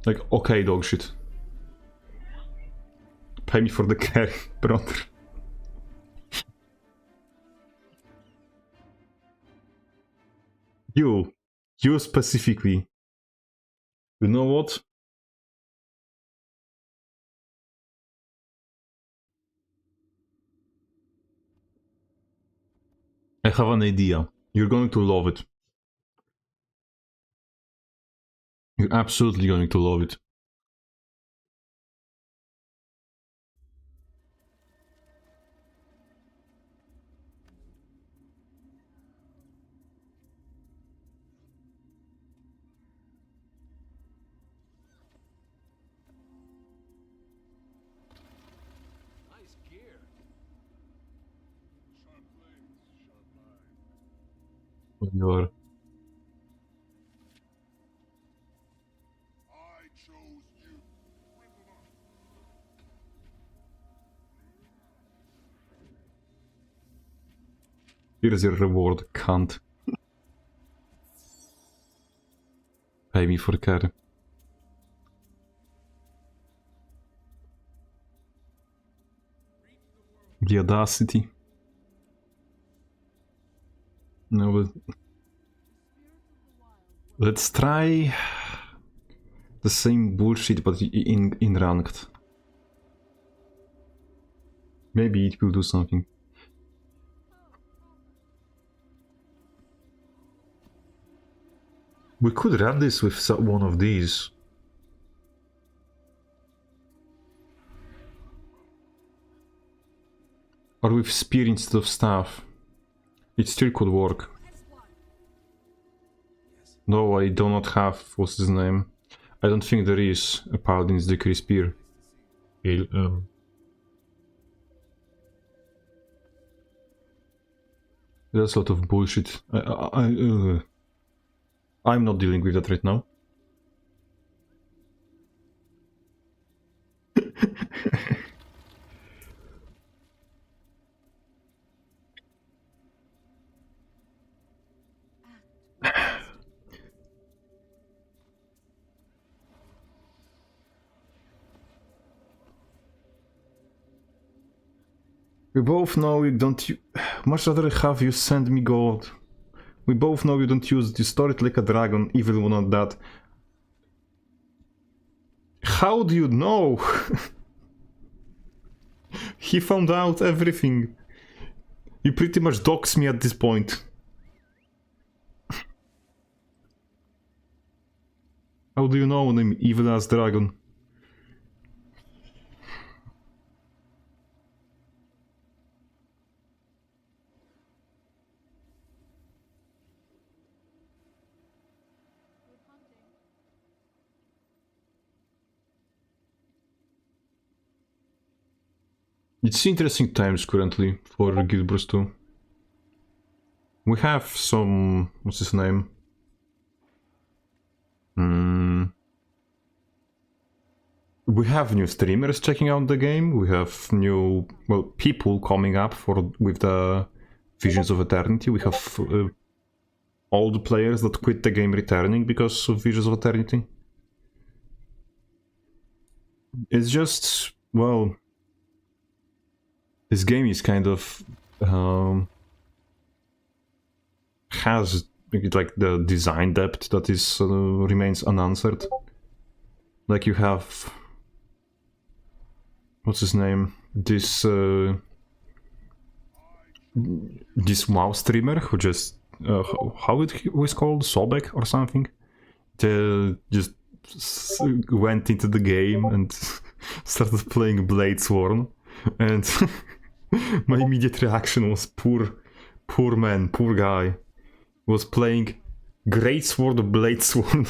like okay dogshit. Pay me for the carry, brother. You specifically. You know what? I have an idea. You're going to love it. You're absolutely going to love it. Nice gear. When you're I chose you. here's your reward, cunt. Pay me for carry. The audacity. No, but let's try the same bullshit, but in ranked. Maybe it will do something. We could run this with one of these. Or with spear instead of staff. It still could work. No, I do not have... what's his name? I don't think there is a Paladin's Decree Spear. That's a lot of bullshit. I'm not dealing with that right now. We both know you don't. Much rather have you send me gold. We both know you don't use the story like a dragon, even not that. How do you know? He found out everything. You pretty much dox me at this point. How do you know I'm evil as dragon? It's interesting times currently for GW2. We have some... what's his name? We have new streamers checking out the game. We have new, well, people coming up with the Visions of Eternity. We have all the players that quit the game returning because of Visions of Eternity. It's just, well, this game is kind of has like the design depth that is remains unanswered. Like you have, what's his name? This WoW streamer who just how it was called, Sobek or something. They just went into the game and started playing Bladesworn, and my immediate reaction was poor man, poor guy was playing Greatsword Bladesworn.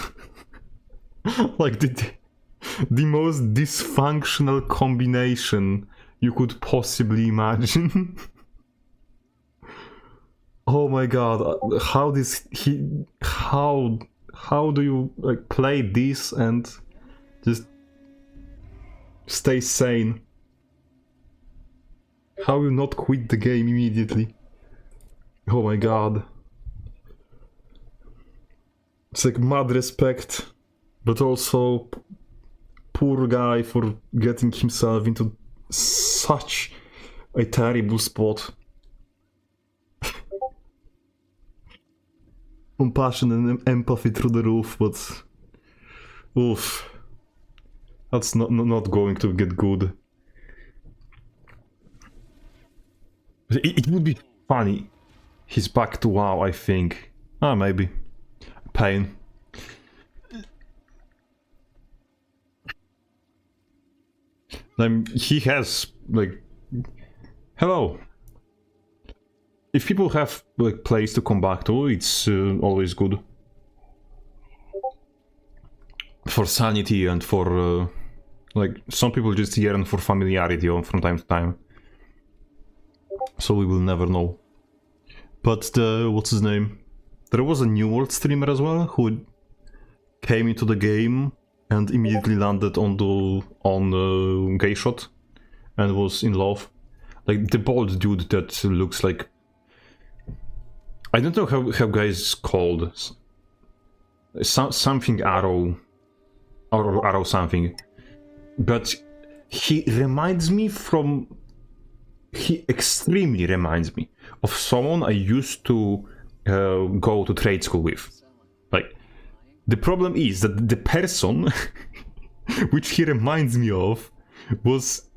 Like the most dysfunctional combination you could possibly imagine. Oh my god, how do you like play this and just stay sane? How you not quit the game immediately? Oh my god. It's like mad respect, but also poor guy for getting himself into such a terrible spot. Compassion and empathy through the roof, but oof, that's not going to get good. It would be funny. He's back to WoW, I think. Ah, maybe. Pain. He has, like... Hello. If people have, like, place to come back to, it's always good. For sanity and for... like, some people just yearn for familiarity from time to time. So we will never know. But what's his name? There was a New World streamer as well who came into the game and immediately landed on Gay Shot and was in love. Like the bald dude that looks like, I don't know how guys called, something Arrow or Arrow something, but he extremely reminds me of someone I used to go to trade school with. Like, the problem is that the person which he reminds me of was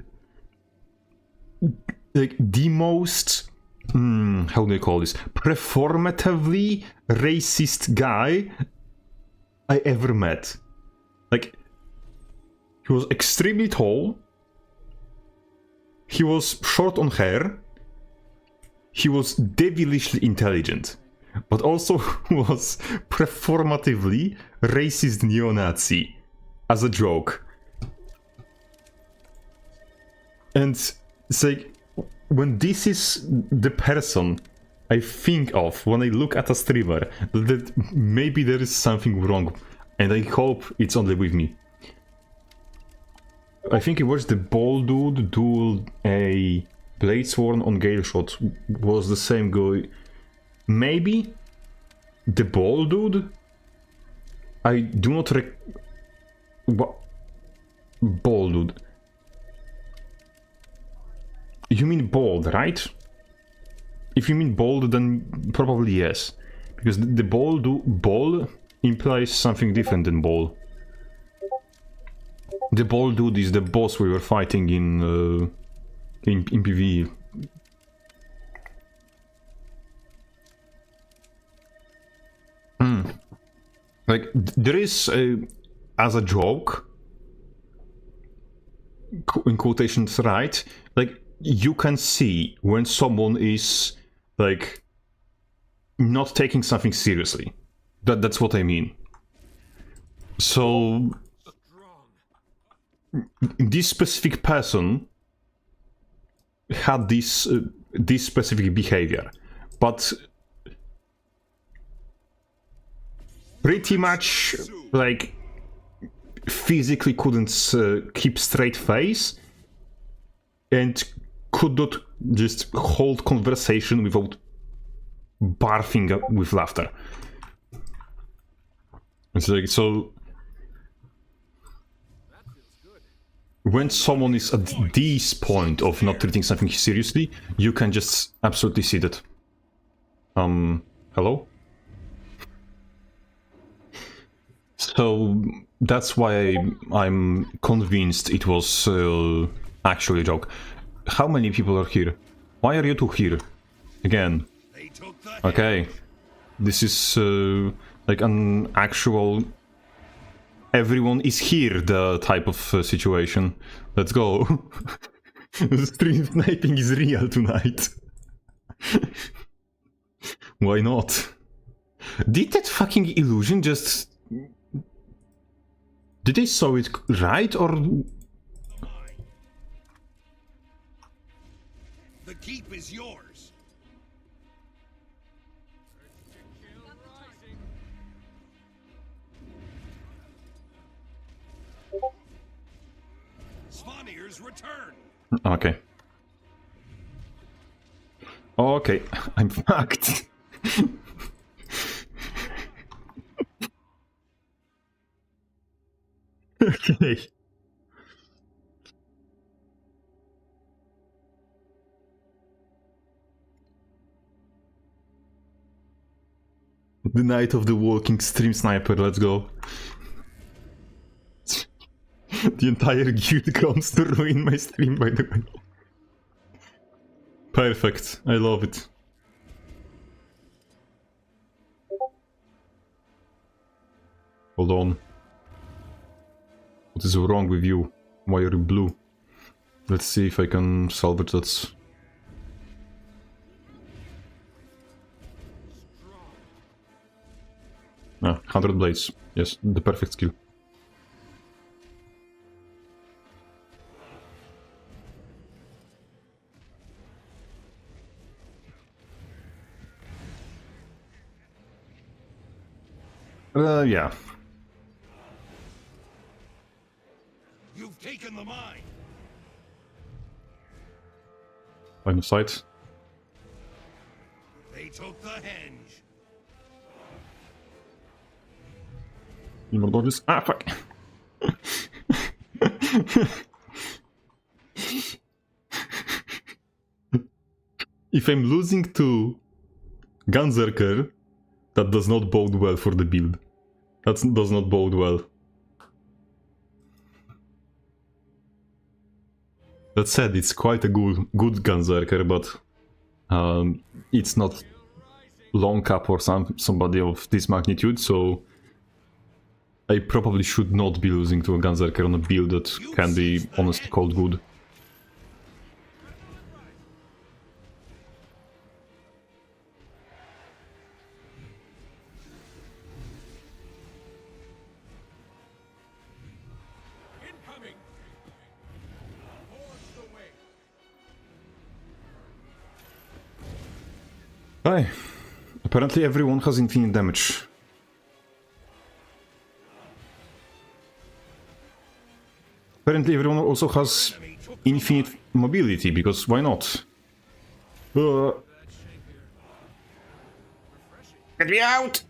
like the most how do you call this, performatively racist guy I ever met. Like, he was extremely tall, he was short on hair, he was devilishly intelligent, but also was performatively racist neo-Nazi as a joke. And it's like, when this is the person I think of when I look at a streamer, that maybe there is something wrong, and I hope it's only with me. I think it was the bald dude duel a Bladesworn on Gale Shot was the same guy. Maybe the bald dude? I do not bald dude. You mean bold, right? If you mean bold, then probably yes. Because the ball implies something different than ball. The ball dude is the boss we were fighting in PvE. Like, there is, as a joke, in quotations, right? Like, you can see when someone is, like, not taking something seriously. That's what I mean. So, this specific person had this specific behavior, but pretty much, like, physically couldn't keep straight face and could not just hold conversation without barfing with laughter. It's like, so when someone is at this point of not treating something seriously, you can just absolutely see that. Hello? So that's why I'm convinced it was actually a joke. How many people are here? Why are you two here? Again. Okay. This is like an actual everyone is here the type of situation. Let's go. Stream sniping is real tonight. Why not? Did that fucking illusion just... Did they saw it right, or... The keep is yours. Spawniers return. Okay. Okay, I'm fucked. Okay. The Night of the Walking Stream Sniper, let's go. The entire guild comes to ruin my stream, by the way. Perfect, I love it. Hold on. What is wrong with you? Why are you blue? Let's see if I can salvage that. Ah, 100 blades. Yes, the perfect skill. Yeah. You've taken the mine. Line of sight. They took the henge. Any more dodges? Ah, fuck! If I'm losing to Gunzerker, that does not bode well for the build. That does not bode well. That said, it's quite a good Gunzerker, but it's not long cap or somebody of this magnitude, so I probably should not be losing to a Gunzerker on a build that can be honestly called good. Incoming. Forge the way. Hi. Apparently everyone has infinite damage. Apparently everyone also has infinite mobility, because why not? Get me out!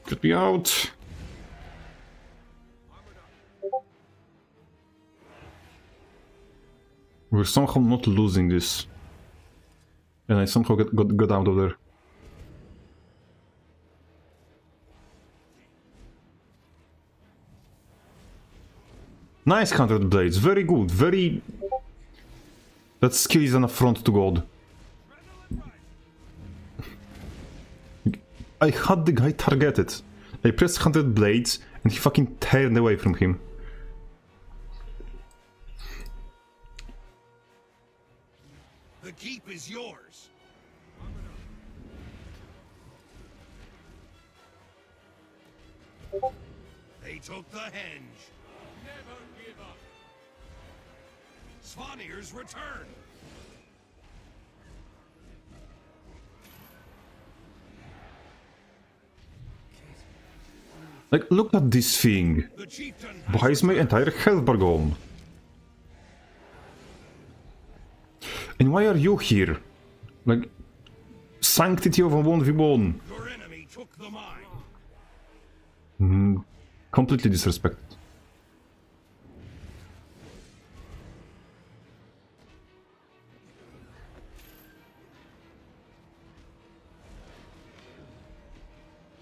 Get me out! We're somehow not losing this. And I somehow got out of there. Nice 100 blades, very good, very... That skill is an affront to God. I had the guy targeted. I pressed 100 blades and he fucking turned away from him. The keep is yours. They took the henge. Never give up. Svanir's return. Like, look at this thing. The chieftain Why is my entire health bar gone? And why are you here? Like, sanctity of a 1v1. Your enemy took the mine. Completely disrespected.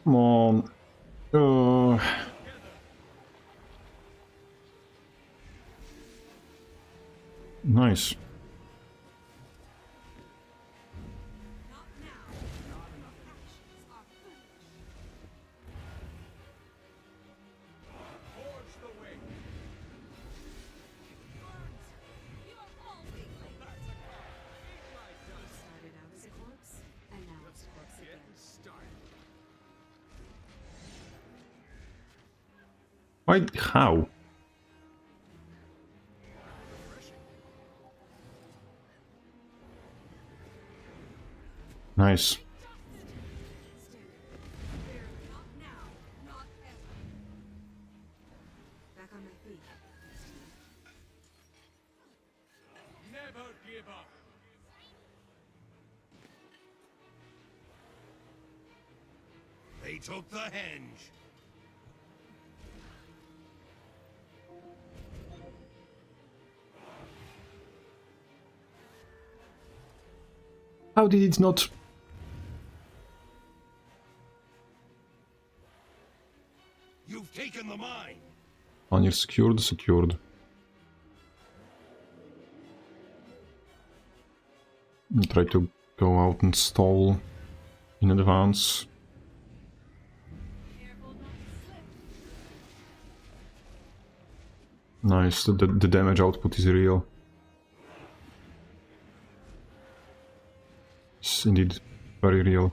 Come on. Nice. Started out as a corpse, and now it's a corpse again. Why? How? Nice. Not now, not ever. Back on my feet. Never give up. They took the henge. How did it not? You've taken the mine. On your secured. Try to go out and stall in advance. Nice, the damage output is real. It's indeed very real.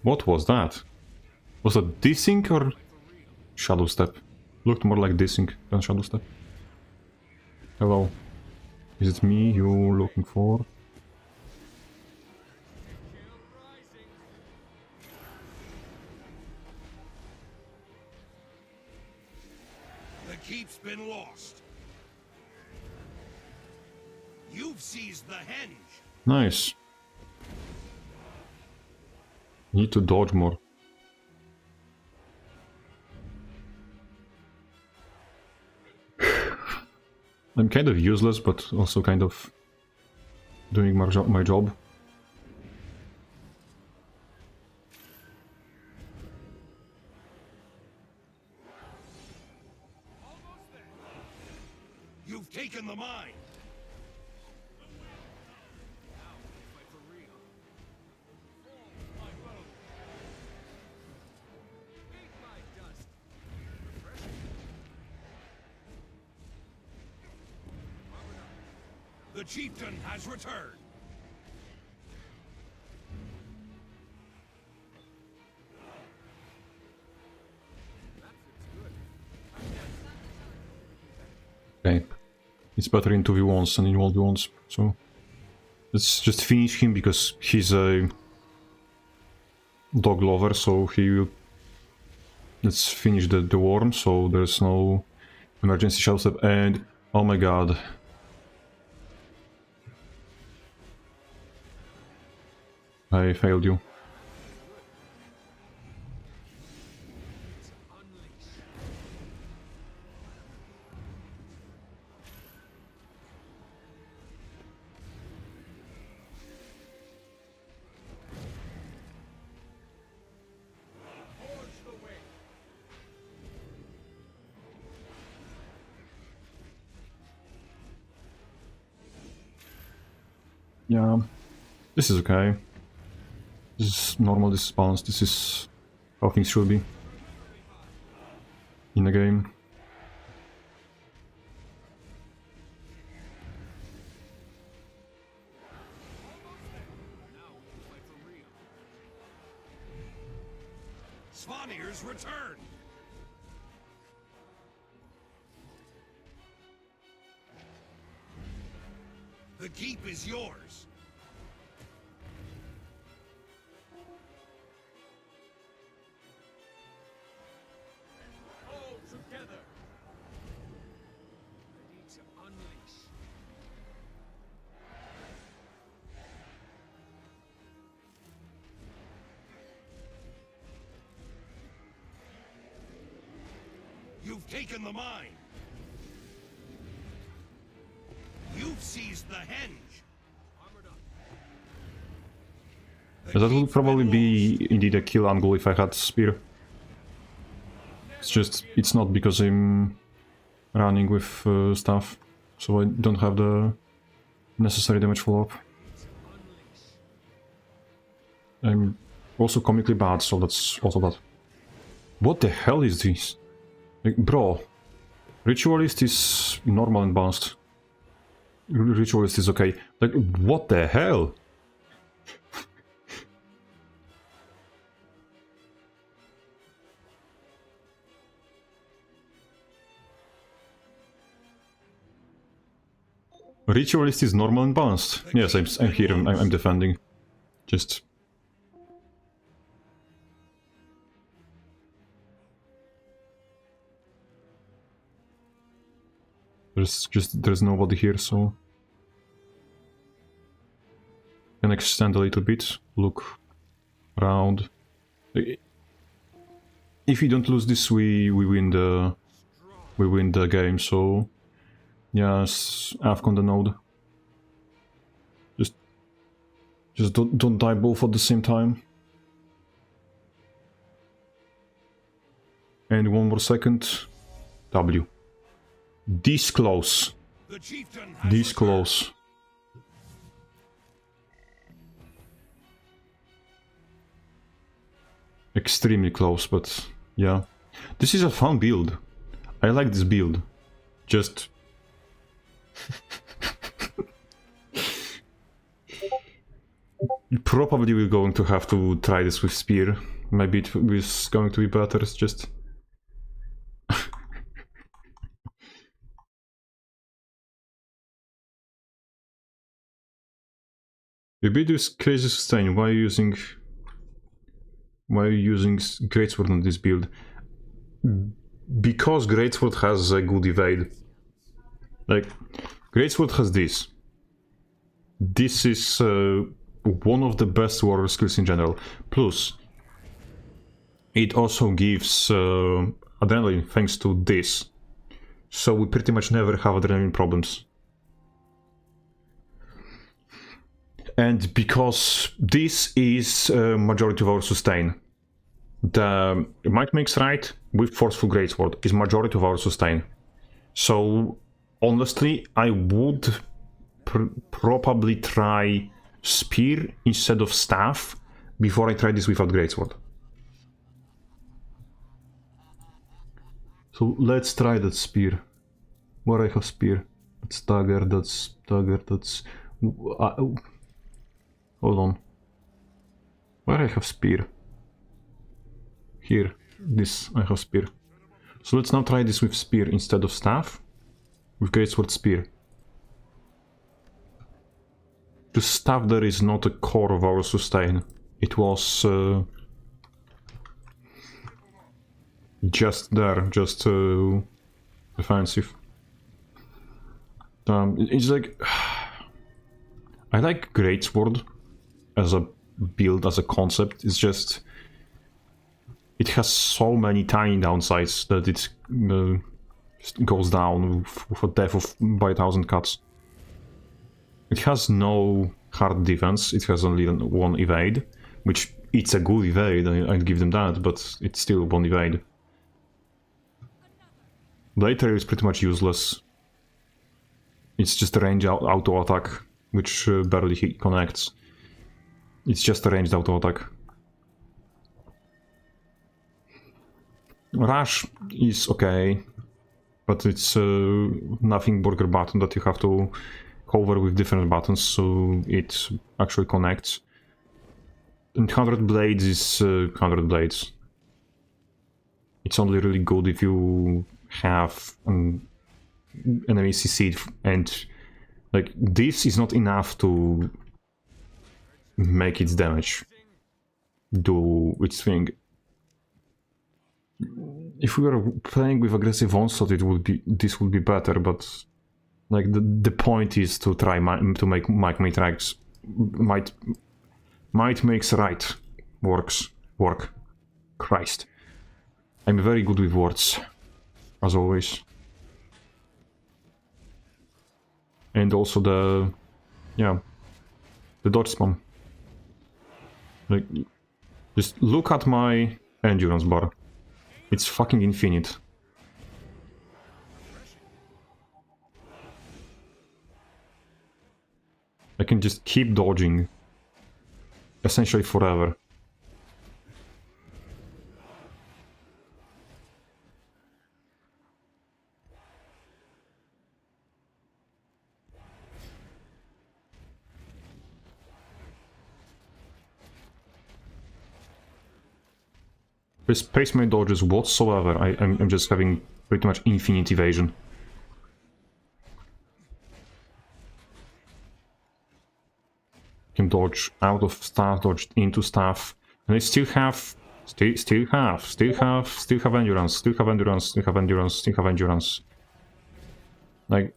What was that? Was that desync or shadow step? Looked more like desync than shadow step. Hello. Is it me you're looking for? The keep's been lost. You've seized the henge. Nice. Need to dodge more. I'm kind of useless, but also kind of doing my job. You've taken the mine. The chieftain has returned. Okay. It's better in 2v1s than in 1v1s, so let's just finish him because he's a dog lover, so he will... Let's finish the worm, so there's no emergency shell step, and oh my god. I failed you. Yeah, this is okay. This is normal, this is balanced, this is how things should be in a game. Svanir's return! The keep is yours. All together. Ready to unleash. You've taken the mine. You've seized the henge. Armored up. The That would keep's probably been be lost. indeed a kill angle if I had spear. It's just, it's not because I'm running with stuff, so I don't have the necessary damage follow-up. I'm also comically bad, so that's also bad. What the hell is this? Like, bro, Ritualist is normal and balanced. Ritualist is okay. Like, what the hell? Ritualist is normal and balanced. Yes, I'm here, I'm defending. Just... there's nobody here, so... Can extend a little bit, look around. If we don't lose this, we win the game, so... Yes, AFK on the node. Just don't die both at the same time. And one more second. W. This close. The chieftain has This returned. close. Extremely close, but yeah. This is a fun build. I like this build. Just... Probably we're going to have to try this with spear. Maybe it is going to be better, it's just... You beat this crazy sustain, why are you using Greatsword on this build? Because Greatsword has a good evade. Like, Greatsword has this. This is one of the best warrior skills in general. Plus, it also gives adrenaline thanks to this. So we pretty much never have adrenaline problems. And because this is majority of our sustain. The Might Makes Right with Forceful Greatsword is majority of our sustain. So honestly, I would probably try Spear instead of Staff before I try this without Greatsword. So let's try that Spear. Where I have Spear? That's Dagger, that's... hold on. Where I have Spear? Here, this, I have Spear. So let's now try this with Spear instead of Staff. With Greatsword Spear. The Staff there is not a core of our sustain. It was just there, just defensive. It's like... I like Greatsword as a build, as a concept. It's just... It has so many tiny downsides that it goes down with a death of by 1,000 cuts. It has no hard defense, it has only one evade, which it's a good evade, I'd give them that, but it's still one evade. Blade Trail is pretty much useless. It's just a range auto attack which barely connects. It's just a ranged auto attack. Rush is okay, but it's nothing burger button that you have to cover with different buttons, so it actually connects. And 100 blades is 100 blades. It's only really good if you have an enemy CC'd, and like this is not enough to make its damage do its thing. If we were playing with aggressive onslaught, this would be better, but like the point is to try to make might makes right work. Christ, I'm very good with words, as always. And also the dodge spam. Like, just look at my endurance bar. It's fucking infinite. I can just keep dodging essentially forever. With space my dodges whatsoever, I'm just having pretty much infinite evasion. Can dodge out of stuff, dodge into stuff, and I still have endurance. Like,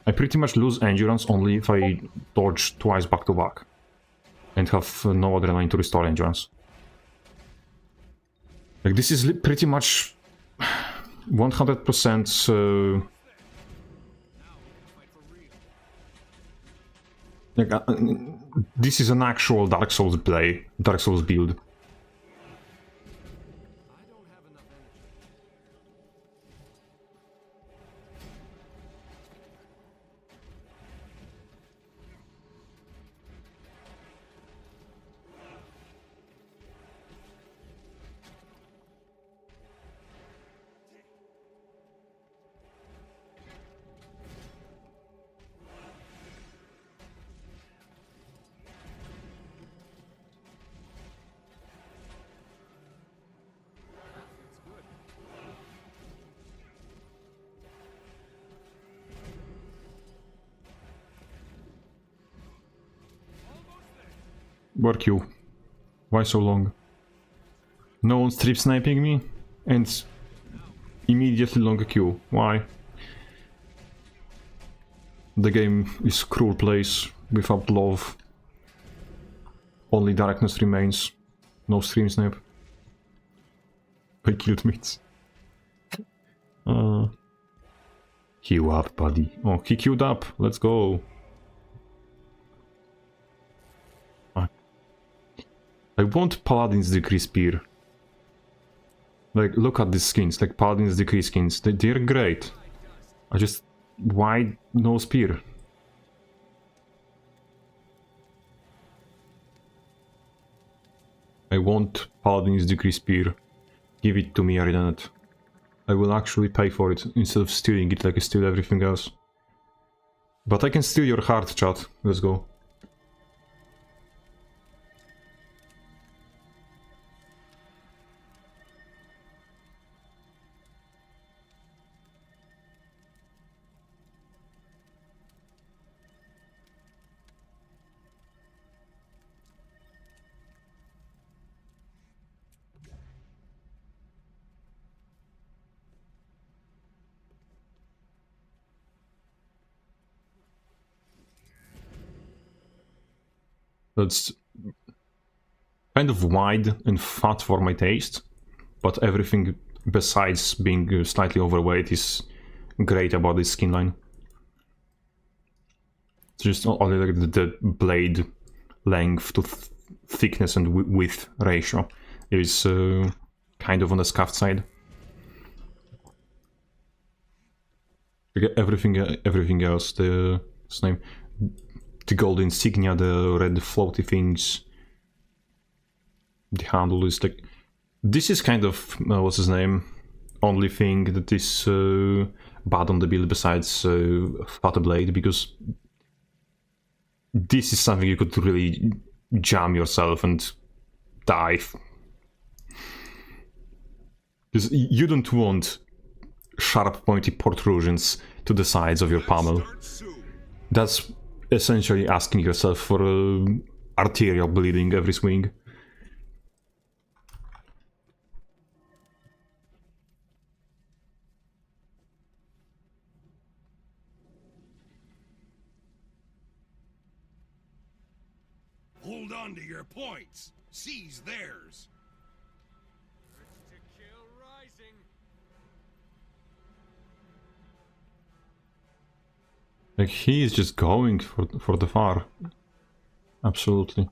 I pretty much lose endurance only if I dodge twice back to back and have no adrenaline to restore endurance. Like, this is pretty much 100% like, this is an actual Dark Souls build. Where Q? Why so long? No one strip sniping me? And immediately long Q. Why? The game is a cruel place without love. Only darkness remains. No stream snipe. I killed mates. Queue up, buddy. Oh, he queued up. Let's go. I want Paladin's Decree Spear. Like, look at these skins, like Paladin's Decree skins. They're great. I just... Why no spear? I want Paladin's Decree Spear. Give it to me, Aridanet. I will actually pay for it, instead of stealing it like I steal everything else. But I can steal your heart, chat. Let's go. That's kind of wide and fat for my taste, but everything besides being slightly overweight is great about this skin line. It's just only like the blade length to thickness and width ratio is kind of on the scuffed side. Everything else, the same. the gold insignia, the red floaty things. The handle is like... This is kind of, what's his name? Only thing that is bad on the build besides Fat Blade, because this is something you could really jam yourself and die. Because you don't want sharp pointy protrusions to the sides of your pommel. That's essentially asking yourself for arterial bleeding every swing. Hold on to your points. Seize theirs. To kill rising. Like, he is just going for the far. Absolutely.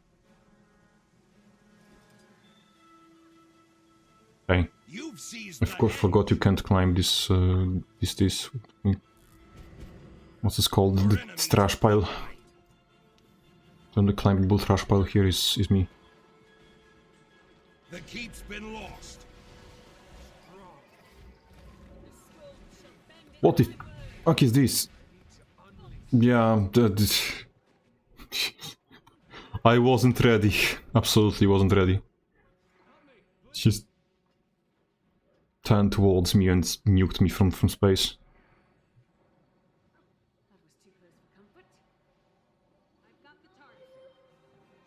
Okay. You've seized I of course forgot you can't climb this, this. What's this called? The trash pile. The only climbable trash pile here is me. The keep's been lost. What the fuck is this? Yeah, I wasn't ready. Absolutely wasn't ready. Just turned towards me and nuked me from space.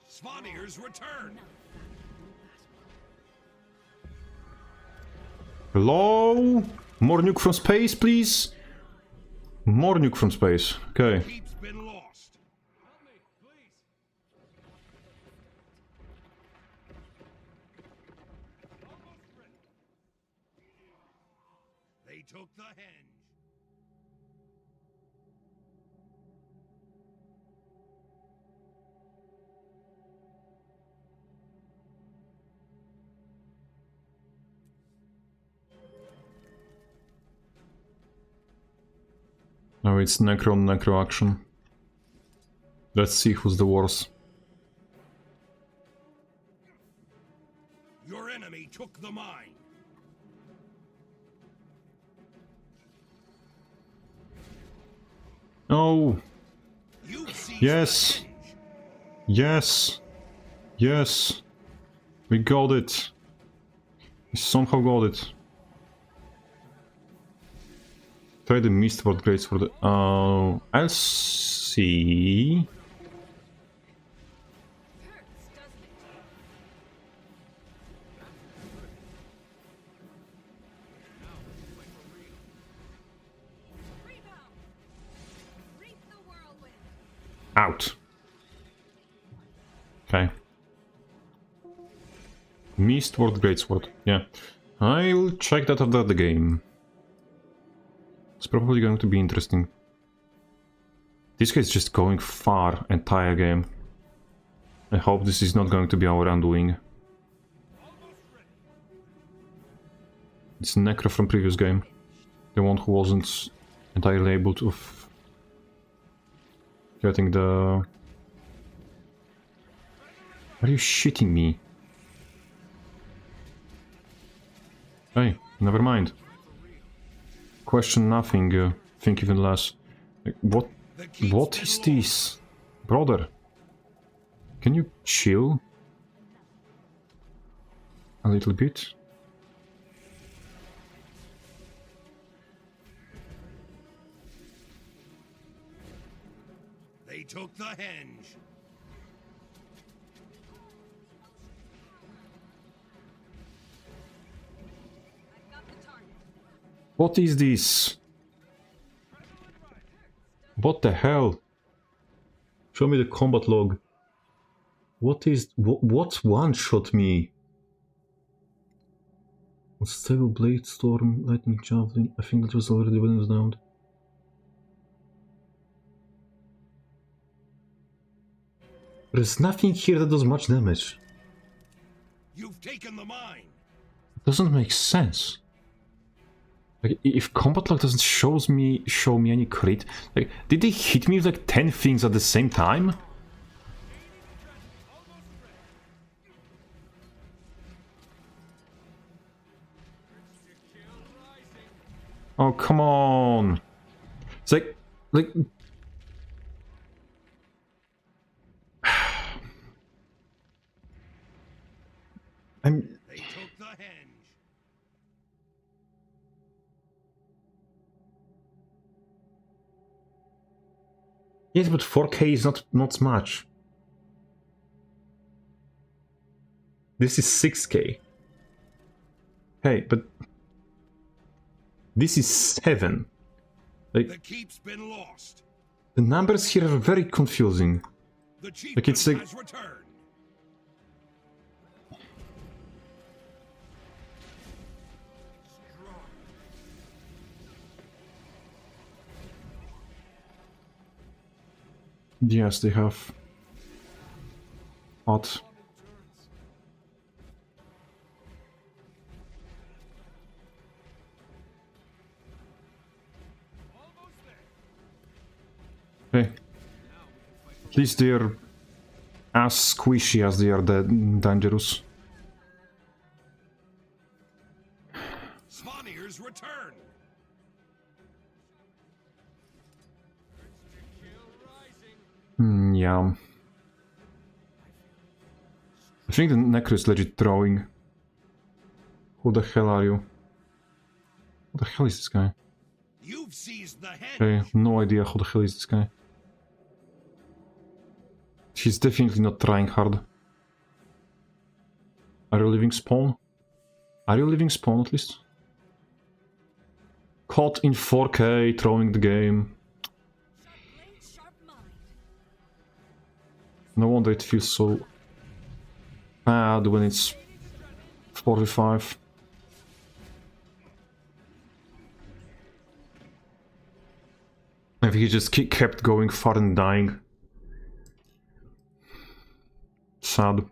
Svanier's return. Hello? More nuke from space, please? More nuke from space. Okay. Keep's been lost. Help me, please. Almost ready. They took the henge. Now it's necro on necro action. Let's see who's the worse. Your enemy took the mine. Oh! You've seized Yes! the henge. Yes! Yes! We got it! We somehow got it. Try the Mistward Grades for the... I'll see... Out. Okay. Mistward Greatsword. Yeah. I'll check that after the game. It's probably going to be interesting. This guy's just going far entire game. I hope this is not going to be our undoing. It's Necro from previous game. The one who wasn't entirely able to... getting the... Are you shitting me? Hey, never mind. Question nothing, think even less. What is this? Brother? Can you chill? A little bit? They took the henge. What is this? What the hell? Show me the combat log. What one-shot me? Stable Blade, Storm, Lightning Javelin. I think that was already when it was down. There's nothing here that does much damage. You've taken the mine. It doesn't make sense. Like, if combat log doesn't show me any crit, like, did they hit me with like 10 things at the same time? Oh, come on! It's like... I'm... They took the henge. Yes, but 4K is not much. This is 6K. Hey, but... This is 7. Like, The keep's been lost. the numbers here are very confusing. The chief Like, it's like... has returned. Yes, they have... What? Hey. At least they're as squishy as they are dangerous. Svanir's return. Yeah. I think the Necro is legit throwing. Who the hell are you? Who the hell is this guy? You've seized the henge. Okay, no idea who the hell is this guy. She's definitely not trying hard. Are you leaving spawn? Are you leaving spawn at least? Caught in 4K, throwing the game. No wonder it feels so bad when it's 45. Maybe he just kept going far and dying. Sad.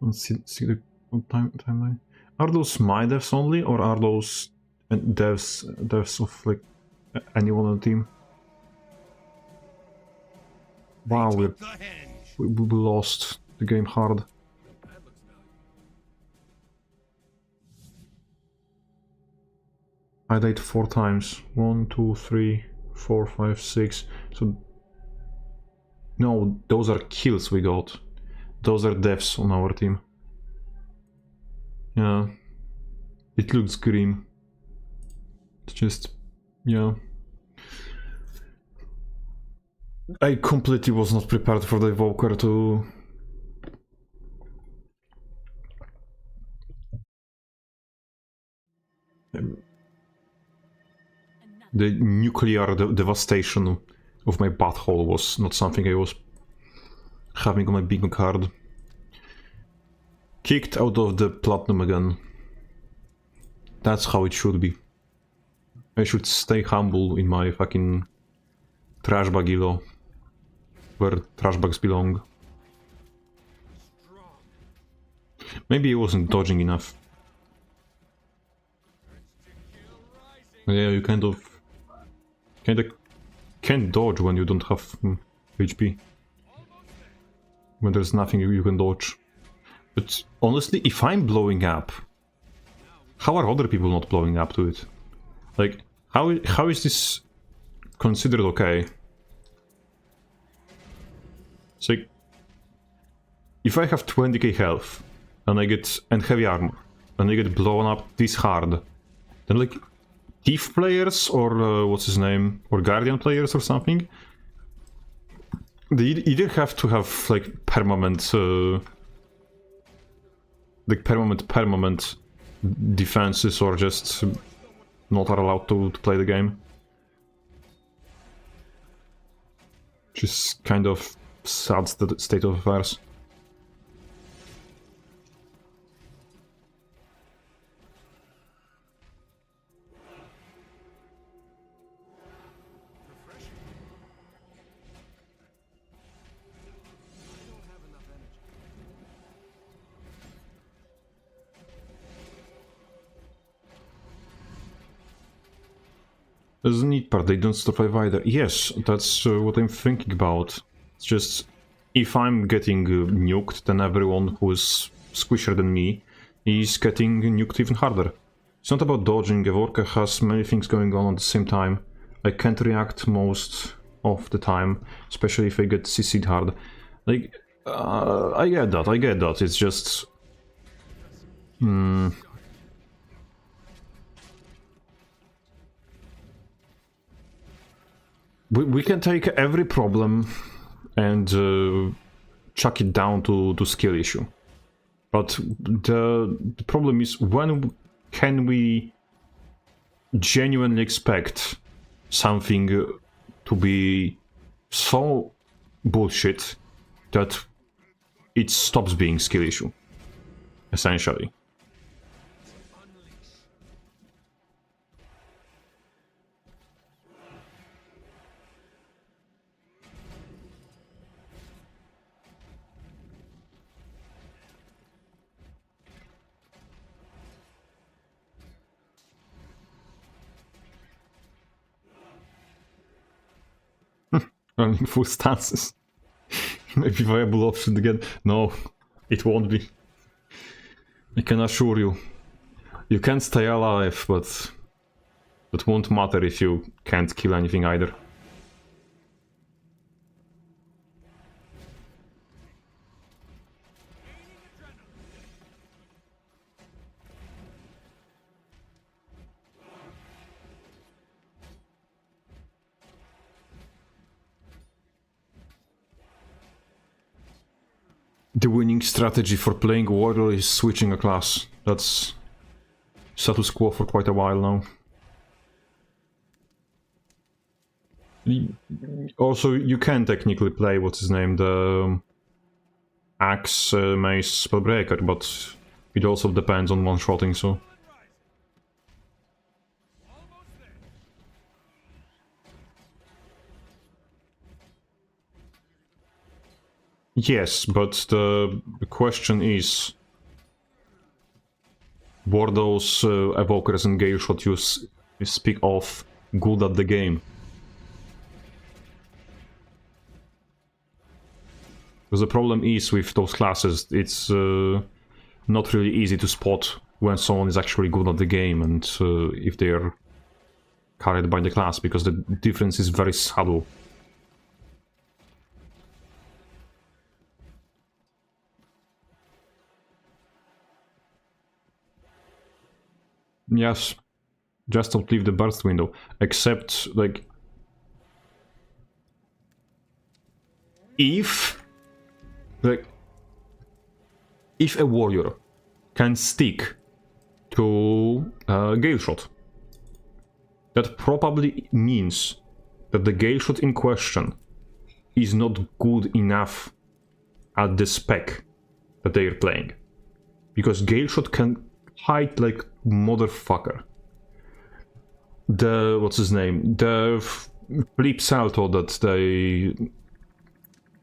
Let's see the timeline. Are those my devs only, or are those devs of like anyone on the team? Wow, Took the henge. we lost the game hard. I died 4 times. 1, 2, 3, 4, 5, 6. So no, those are kills we got. Those are deaths on our team. Yeah. It looks grim. It's just... yeah. I completely was not prepared for the evoker to... The nuclear devastation of my butthole was not something I was having on my bingo card. Kicked out of the platinum again. That's how it should be. I should stay humble in my fucking trash bagilo, where trash bags belong. Maybe I wasn't dodging enough. Yeah, you kind of can't dodge when you don't have HP. When there's nothing you can dodge. But honestly, if I'm blowing up, how are other people not blowing up to it? Like, how is this considered okay? It's like, if I have 20k health and heavy armor, and I get blown up this hard, then like Thief players or what's his name, or Guardian players or something, they either have to have like permanent defenses, or just not are allowed to play the game. Which is kind of sad state of affairs. There's a neat part, they don't survive either. Yes, that's what I'm thinking about. It's just, if I'm getting nuked, then everyone who's squishier than me is getting nuked even harder. It's not about dodging, Evorka has many things going on at the same time. I can't react most of the time, especially if I get CC'd hard. Like, I get that, it's just... We can take every problem and chuck it down to skill issue. But the problem is, when can we genuinely expect something to be so bullshit that it stops being skill issue, essentially? Running full stances. Maybe viable option again. No, it won't be. I can assure you. You can stay alive, but that won't matter if you can't kill anything either. The winning strategy for playing Warrior is switching a class. That's status quo for quite a while now. Also, you can technically play, what's his name, the Axe Mace Spellbreaker, but it also depends on one-shotting, so... Yes, but the question is... Were those evokers and Gale Shot you speak of good at the game? Because the problem is with those classes, it's not really easy to spot when someone is actually good at the game and if they're carried by the class, because the difference is very subtle. Yes, just don't leave the burst window, except, like... If a warrior can stick to Gale Shot, that probably means that the Gale Shot in question is not good enough at the spec that they are playing. Because Gale Shot can hide like motherfucker. The... what's his name? The flip salto that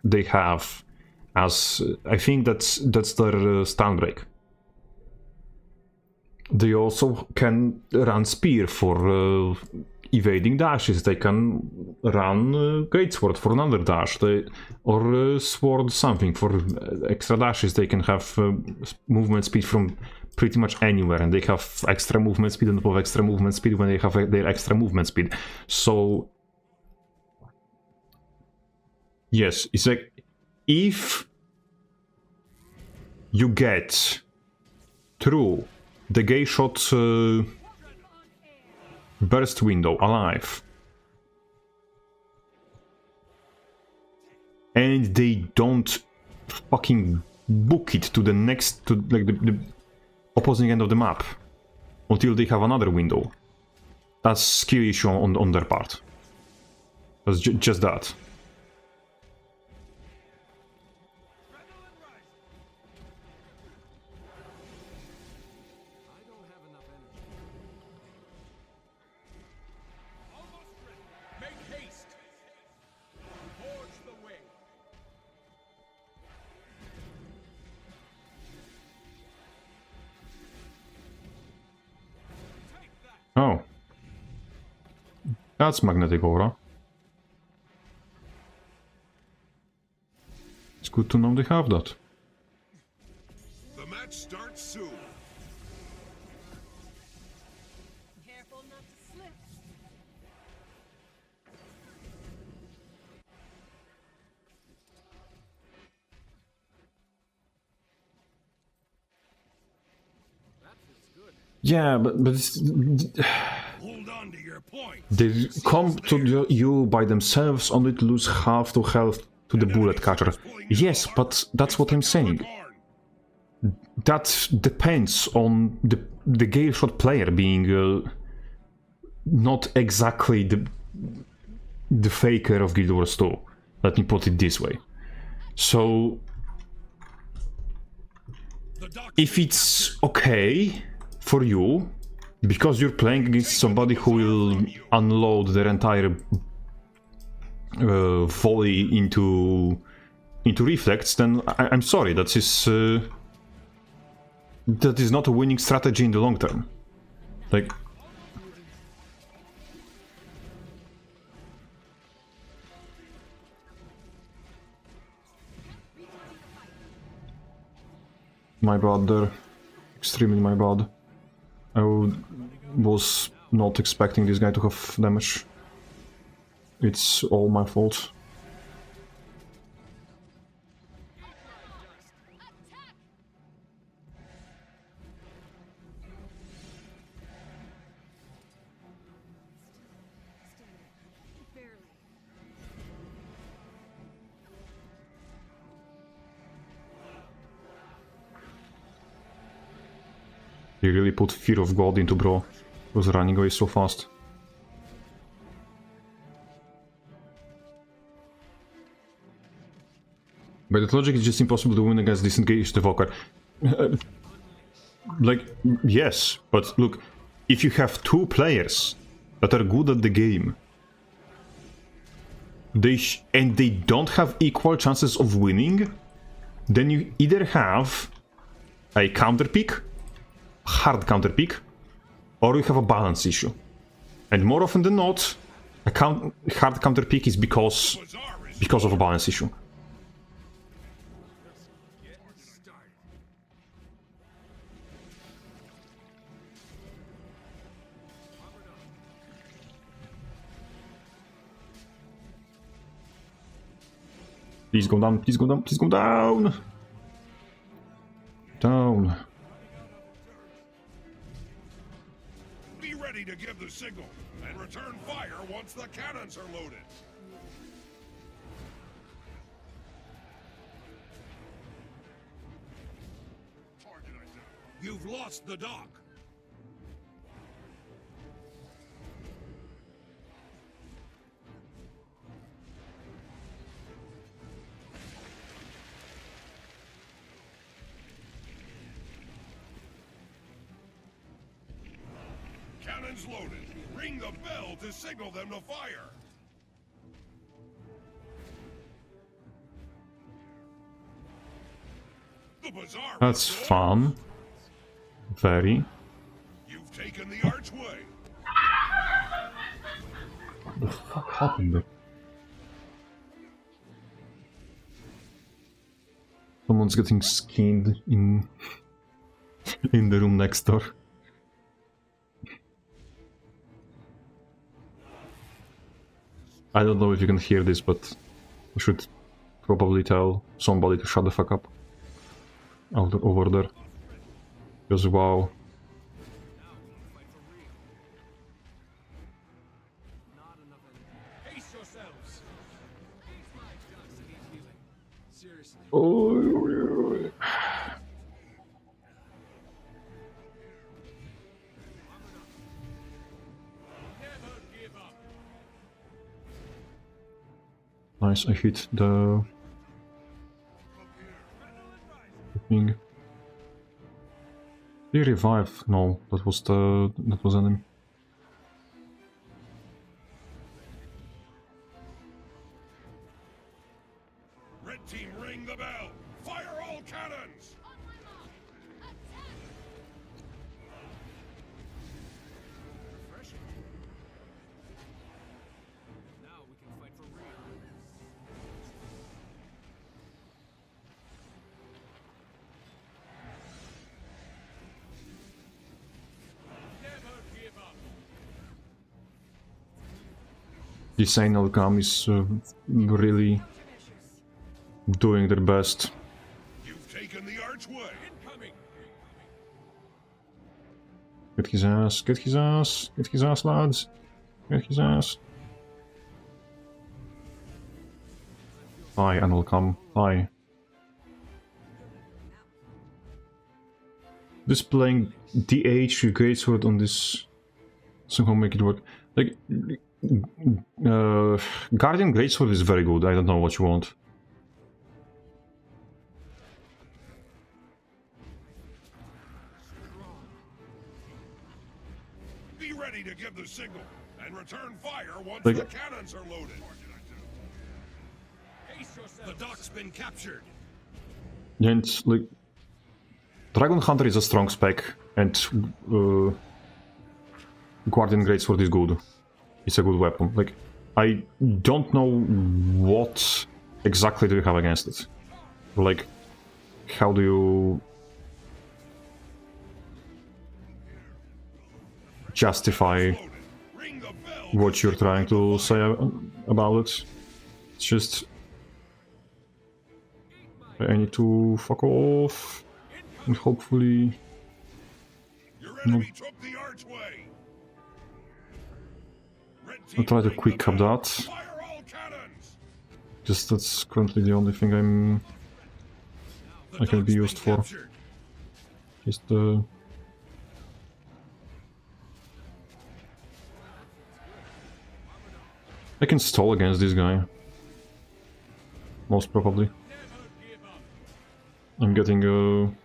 they have as... I think that's their stun break. They also can run spear for evading dashes. They can run greatsword for another dash, or sword something for extra dashes. They can have movement speed from pretty much anywhere, and they have extra movement speed on top of extra movement speed when they have their extra movement speed. So yes, it's like, if you get through the Gale Shot burst window alive, and they don't fucking book it to the next, to like the opposing end of the map until they have another window, that's skill issue on their part. That's just that. Oh. That's magnetic aura. It's good to know they have that. The match starts soon. Careful not to slip. Yeah, but it's, Hold on to your point. they come to you by themselves only to lose half to health to the bullet catcher. Yes, but that's what I'm saying. That depends on the Gale Shot player being not exactly the faker of Guild Wars 2. Let me put it this way. So, if it's okay for you, because you're playing against somebody who will unload their entire volley into reflex, then I'm sorry, that is not a winning strategy in the long term. Like, my bad there. Extremely my bad. I was not expecting this guy to have damage. It's all my fault. Barely. He really put Fear of God into Bro. He was running away so fast. By that logic, it's just impossible to win against disengaged evoker. Like, yes, but look, if you have two players that are good at the game, and they don't have equal chances of winning, then you either have a counter pick, hard counter pick, or you have a balance issue. And more often than not, a hard counter pick is because of a balance issue. Please go down, please go down, please go down! Down. Be ready to give the signal and return fire once the cannons are loaded. You've lost the dock. Cannons loaded. Ring the bell to signal them to fire. The bazaar. That's fun. Very. You've taken the archway. What the fuck happened there? Someone's getting skinned in the room next door. I don't know if you can hear this, but I should probably tell somebody to shut the fuck up over there. Because wow. Pace yourselves. Seriously. Oh, Never give up. nice, I hit the thing. They revive? No, that was enemy. Red team, ring the bell. Fire all cannons. This anal cam is really doing their best. You've taken the archway. Incoming. Get his ass, get his ass, get his ass, lads. Get his ass. Hi, anal cam. Hi. Displaying DH with greatsword on this somehow make it work. Like, Guardian greatsword is very good. I don't know what you want. Be ready to give the signal and return fire once Like- the cannons are loaded. The dock's been captured. And like, Dragon Hunter is a strong spec, and Guardian greatsword is good. It's a good weapon. Like, I don't know what exactly do you have against it. Like, how do you justify Ring the bell. what you're trying to say about it? It's just I need to fuck off, and hopefully Your enemy took the archway. Red I'll team, try to ring quick the cap bell. that. Fire all cannons. Just that's currently the only thing The I can be dock's used been for. captured. Just the I can stall against this guy. Most probably. I'm getting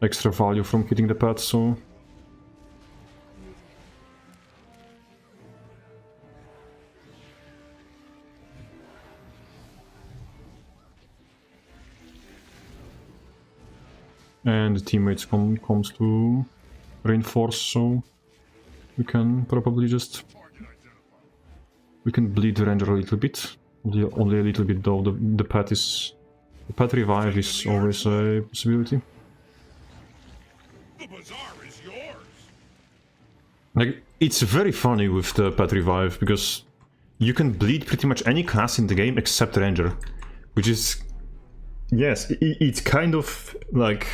extra value from hitting the pad, so and the teammates comes to reinforce, so we can probably just we can bleed the ranger a little bit, only a little bit though. The pet revive is always a possibility. The bazaar is yours. Like, it's very funny with the pet revive because you can bleed pretty much any class in the game except ranger, which is, yes, it's kind of like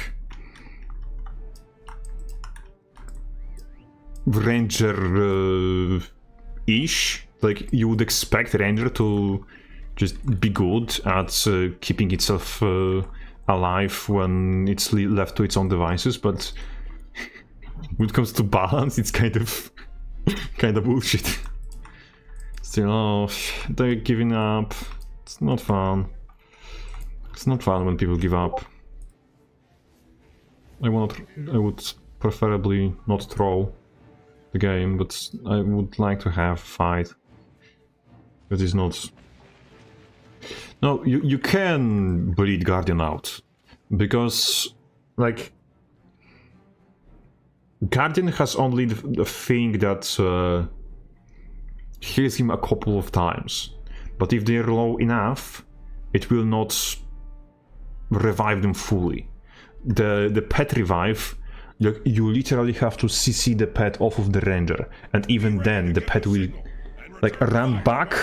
ranger-ish. Like, you would expect ranger to just be good at keeping itself alive when it's left to its own devices, but when it comes to balance, it's kind of bullshit. Still, oh, they're giving up. It's not fun. It's not fun when people give up. I would preferably not throw the game, but I would like to have a fight. That is not. No, you can bleed Guardian out because, like, Guardian has only the thing that heals him a couple of times, but if they're low enough, it will not revive them fully. The pet revive, you literally have to CC the pet off of the ranger, and even then the pet will like run back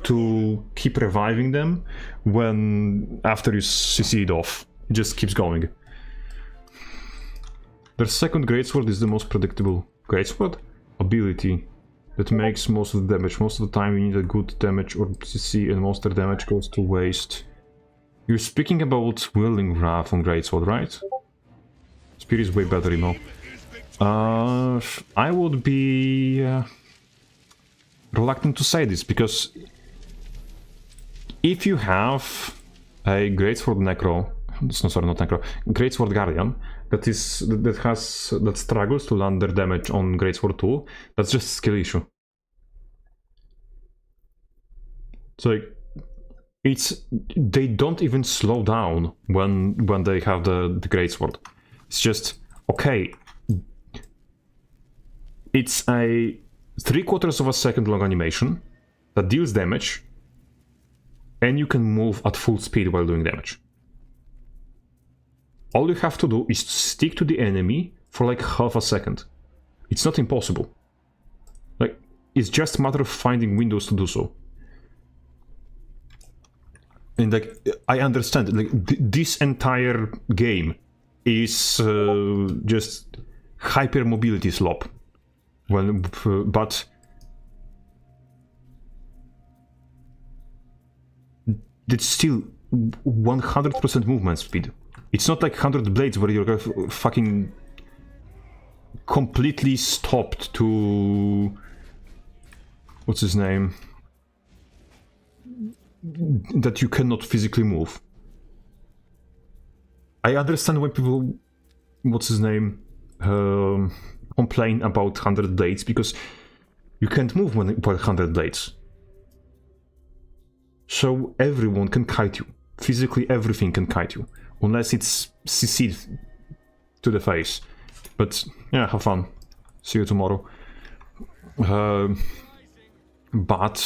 to keep reviving them when after you CC it off. It just keeps going. Their second greatsword is the most predictable. Greatsword? Ability that makes most of the damage. Most of the time you need a good damage or CC, and most of the damage goes to waste. You're speaking about Wielding Wrath on greatsword, right? Spear is way better, you know. I would be reluctant to say this, because if you have a greatsword necro, no, sorry, not necro, greatsword guardian that struggles to land their damage on greatsword 2, that's just a skill issue. So they don't even slow down when they have the greatsword. It's just okay. It's a 3/4 of a second long animation that deals damage, and you can move at full speed while doing damage. All you have to do is stick to the enemy for like half a second. It's not impossible. Like, it's just a matter of finding windows to do so. And like, I understand, like, this entire game is just hypermobility slop. Well, but it's still 100% movement speed. It's not like 100 Blades where you're fucking completely stopped to... what's his name? That you cannot physically move. I understand when people... what's his name? Complain about 100 Blades, because you can't move when 100 Blades. So everyone can kite you. Physically everything can kite you. Unless it's CC'd to the face. But yeah, have fun. See you tomorrow. But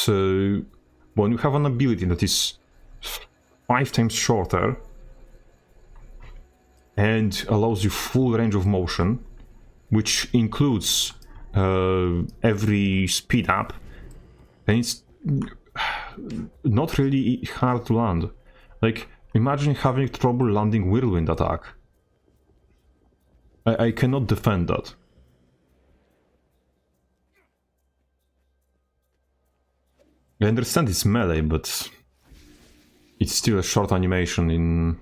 when you have an ability that is 5 times shorter and allows you full range of motion, which includes every speed up, then it's not really hard to land. Like, imagine having trouble landing whirlwind attack. I cannot defend that. I understand it's melee, but it's still a short animation in...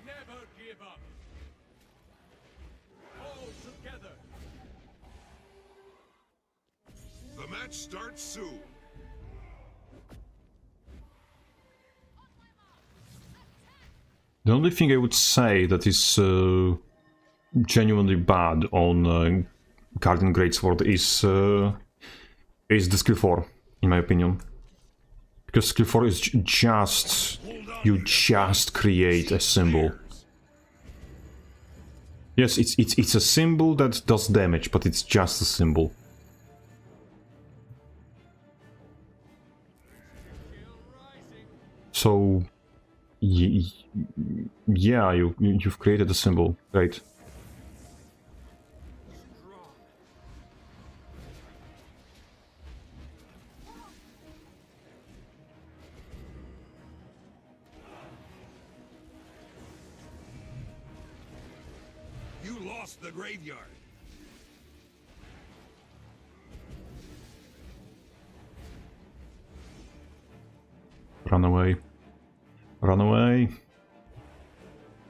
Never give up. All together. The match starts soon. The only thing I would say that is genuinely bad on Guardian Greatsword is the skill 4, in my opinion. Because skill 4 is just... you just create a symbol. Yes, it's a symbol that does damage, but it's just a symbol. So... yeah, you've created a symbol. Great. You lost the graveyard. Run away. Run away.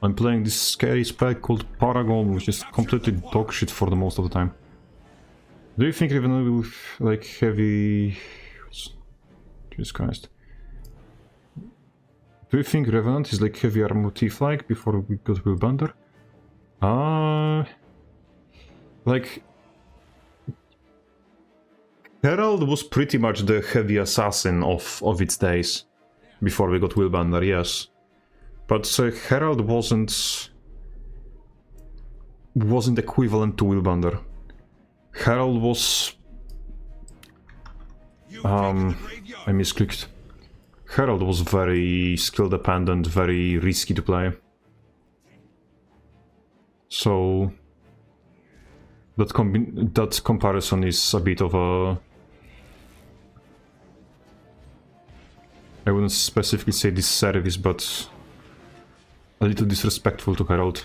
I'm playing this scary spec called Paragon, which is completely dogshit for the most of the time. Do you think Revenant will like heavy... Jesus Christ. Do you think Revenant is like heavy armor motif-like before we got Willbender? Like... Herald was pretty much the heavy assassin of its days. Before we got Willbender, yes. But Herald wasn't equivalent to Willbender. Herald was... I misclicked. Herald was very skill dependent, very risky to play. So... that comparison is a bit of a... I wouldn't specifically say disservice, but a little disrespectful to Herald.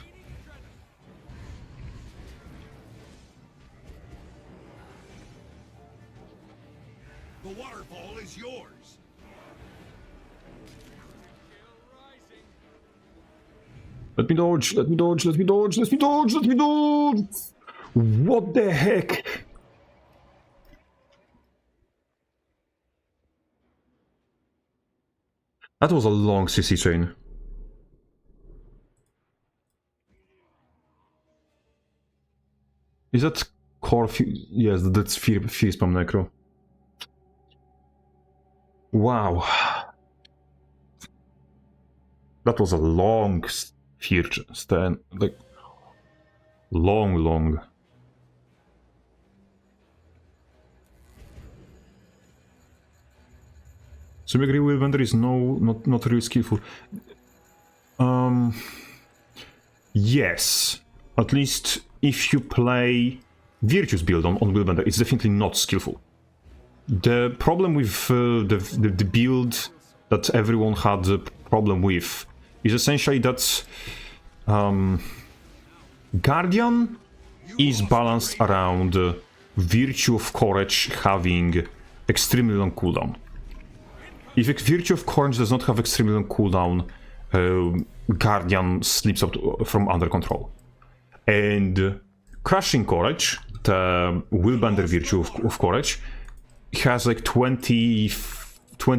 The waterfall is yours. Let me dodge, let me dodge, let me dodge, let me dodge, let me dodge! What the heck? That was a long CC chain. Is that Tor... Yes, that's Fear Spam Necro. Wow. That was a long Fear stand. Like... Long. So you agree Willbender is not really skillful. Yes. At least if you play Virtuous build on Willbender, it's definitely not skillful. The problem with the build that everyone had a problem with is essentially that Guardian is balanced around Virtue of Courage having extremely long cooldown. If a Virtue of Courage does not have extremely long cooldown, Guardian slips out from under control. And Crushing Courage, the Willbender Virtue of Courage, has like 20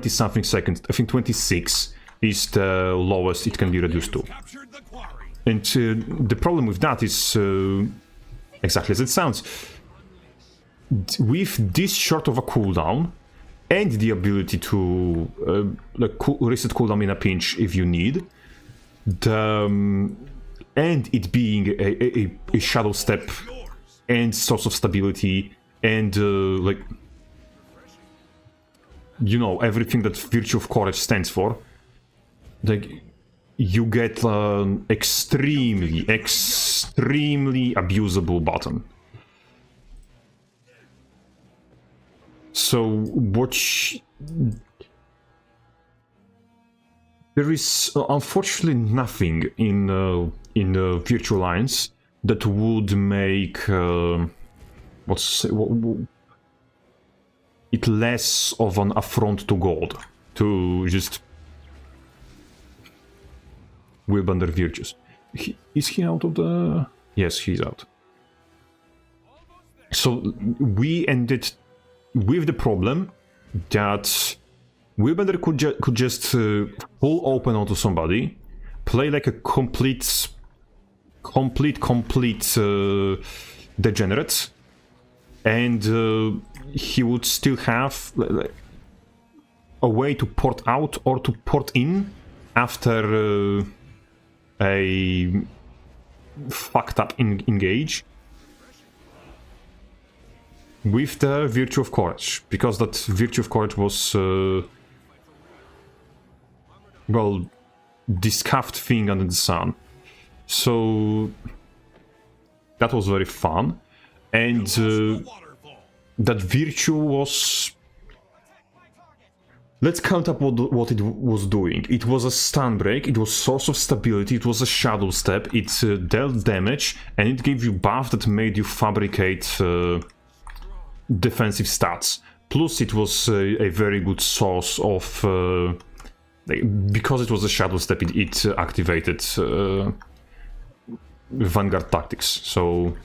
something seconds. I think 26 is the lowest it can be reduced to. Captured the quarry. And the problem with that is exactly as it sounds. With this short of a cooldown and the ability to reset cooldown in a pinch if you need, and it being a shadow step and source of stability and like, you know, everything that Virtue of Courage stands for, like, you get an extremely abusable button. So there is unfortunately nothing in Virtual Lines that would make it less of an affront to God to just Willbender Virtues. Is he out of the... Yes, he's out. So we ended with the problem that Willbender could just pull open onto somebody, play like a complete degenerate, and he would still have a way to port out or to port in after a fucked up engage with the Virtue of Courage, because that Virtue of Courage was well, this scuffed thing under the sun. So that was very fun, and that Virtue was... Let's count up what it was doing. It was a stun break, it was source of stability, it was a shadow step, it dealt damage, and it gave you buff that made you fabricate defensive stats. Plus it was a very good source of... because it was a shadow step, it activated Vanguard Tactics, so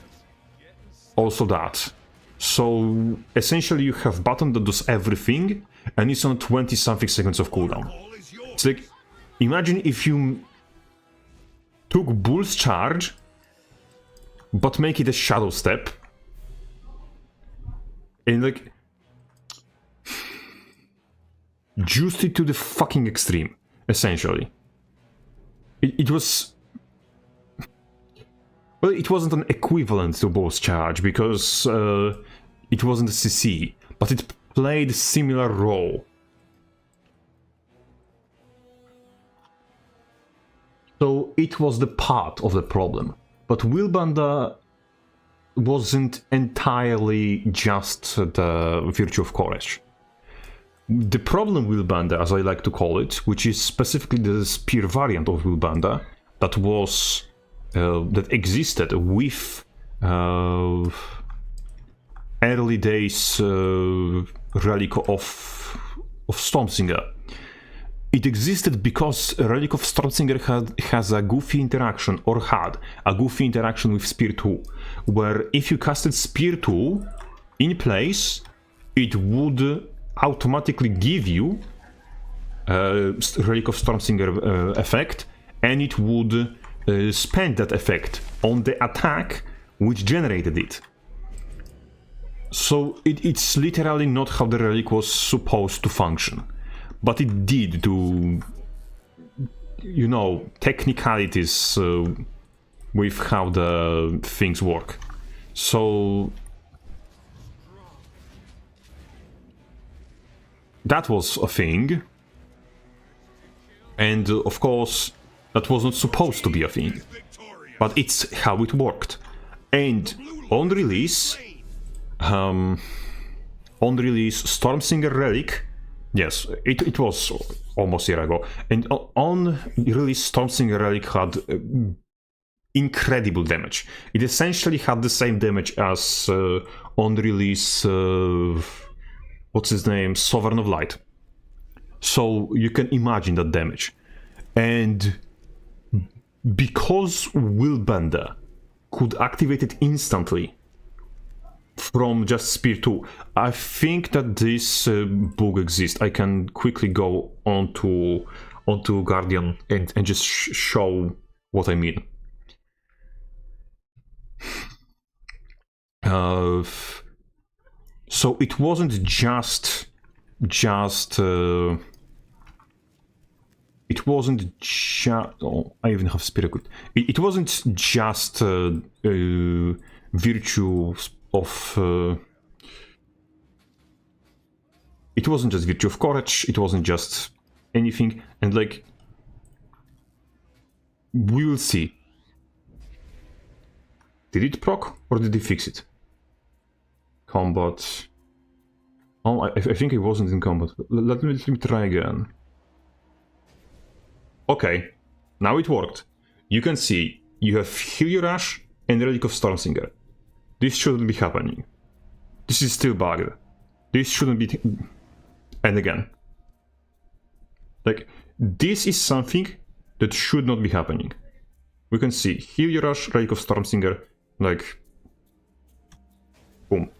also that. So essentially you have button that does everything, and it's on 20 something seconds of cooldown. It's like, imagine if you took Bull's Charge, but make it a shadow step, and like juiced it to the fucking extreme, essentially. It was... Well, it wasn't an equivalent to Bull's Charge, because it wasn't a CC, but it played a similar role. So it was the part of the problem. But Willbender wasn't entirely just the Virtue of Courage. The problem Willbender, as I like to call it, which is specifically the spear variant of Willbender, that was that existed with early days Relic of Stormsinger. It existed because Relic of Stormsinger has a goofy interaction, or had a goofy interaction with Spear 2, where if you casted Spear 2 in place, it would automatically give you Relic of Stormsinger effect, and it would spend that effect on the attack which generated it. So it's literally not how the relic was supposed to function, but it did do, you know, technicalities with how the things work. So that was a thing, and of course that wasn't supposed to be a thing, Victoria. but it's how it worked. And on release, Stormsinger Relic, yes, it was almost a year ago, and on release Stormsinger Relic had incredible damage. It essentially had the same damage as on release, what's his name, Sovereign of Light. So you can imagine that damage. And because Willbender could activate it instantly from just Spear 2, I think that this bug exists. I can quickly go onto Guardian and just show what I mean. So it wasn't just it wasn't just, oh, I even have Spirit Good. It wasn't just virtue of it wasn't just virtue of courage, it wasn't just anything, and like we will see. Did it proc or did they fix it? Combat. Oh, I think it wasn't in combat. Let me try again. Okay, now it worked. You can see you have Heal Rush and Relic of Stormsinger. This shouldn't be happening. This is still bugged. This shouldn't be. And again, like this is something that should not be happening. We can see Heal Rush, Relic of Stormsinger, like boom.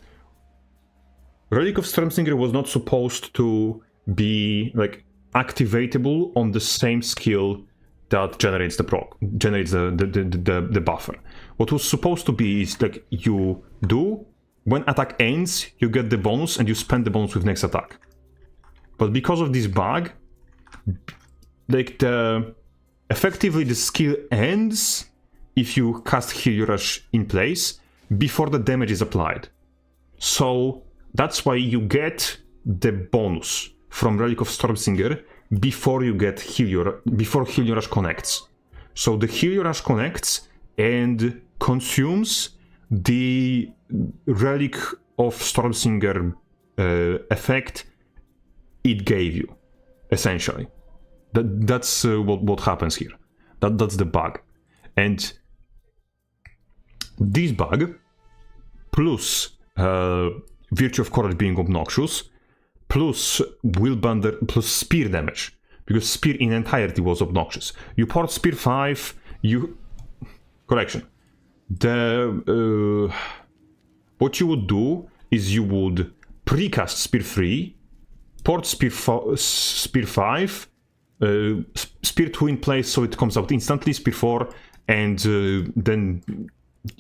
Relic of Stormsinger was not supposed to be like activatable on the same skill that generates the proc, generates the buffer. What was supposed to be is like you do, when attack ends, you get the bonus and you spend the bonus with next attack. But because of this bug, like effectively the skill ends if you cast Heal Rush in place before the damage is applied. So that's why you get the bonus from Relic of Stormsinger before you get before Heal Rush connects. So the Heal Rush connects and consumes the Relic of Stormsinger effect it gave you, essentially. That's what happens here. That's the bug. And this bug, plus Virtue of Courage being obnoxious, plus Willbender, plus Spear damage, because Spear in entirety was obnoxious. You port Spear 5, correction. What you would do is you would precast Spear 3, port Spear 5, Spear 2 in place so it comes out instantly, Spear 4, and then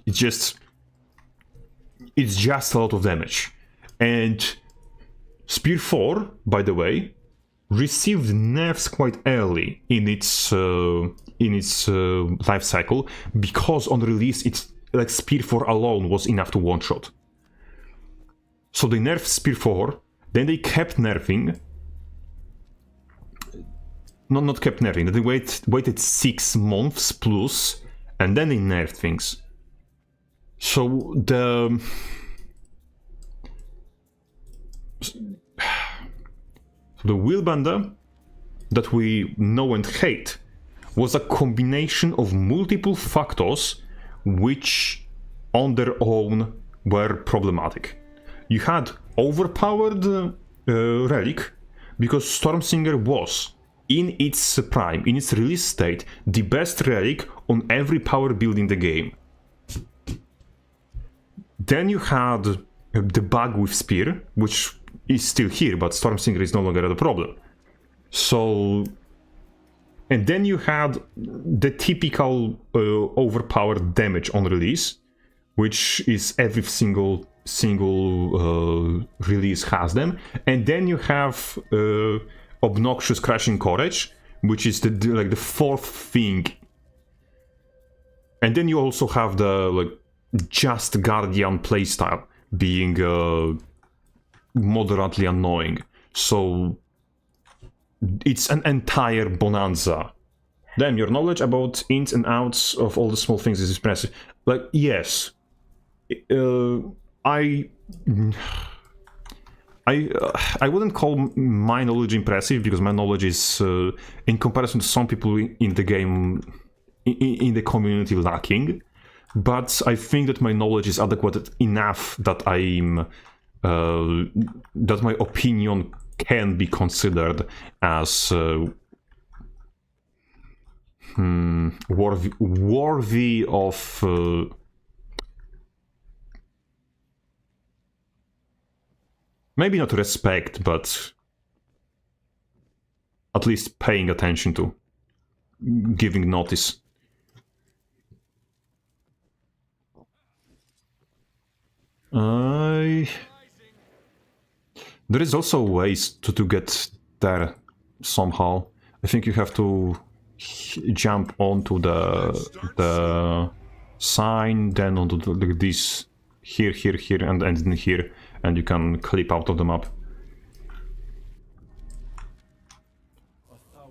it's just a lot of damage. And Spear 4, by the way, received nerfs quite early in its life cycle, because on release it's like Spear 4 alone was enough to one-shot. So they nerfed Spear 4, then they kept nerfing. Not kept nerfing, they waited 6 months plus, and then they nerfed things. So the Willbender that we know and hate was a combination of multiple factors which on their own were problematic. You had overpowered Relic, because Stormsinger was, in its prime, in its release state, the best Relic on every power build in the game. Then you had the bug with Spear, which is still here, but Stormsinger is no longer the problem. So, and then you had the typical overpowered damage on release, which is every single single release has them, and then you have obnoxious crashing courage, which is the fourth thing, and then you also have the just guardian playstyle being moderately annoying. So it's an entire bonanza. Then your knowledge about ins and outs of all the small things is impressive. Yes, I wouldn't call my knowledge impressive, because my knowledge is, in comparison to some people in the game, in the community, lacking. But I think that my knowledge is adequate enough that that my opinion can be considered as worthy of maybe not respect, but at least paying attention to, giving notice. There is also ways to get there somehow. I think you have to jump onto the sign, then onto this here, and then here, and you can clip out of the map.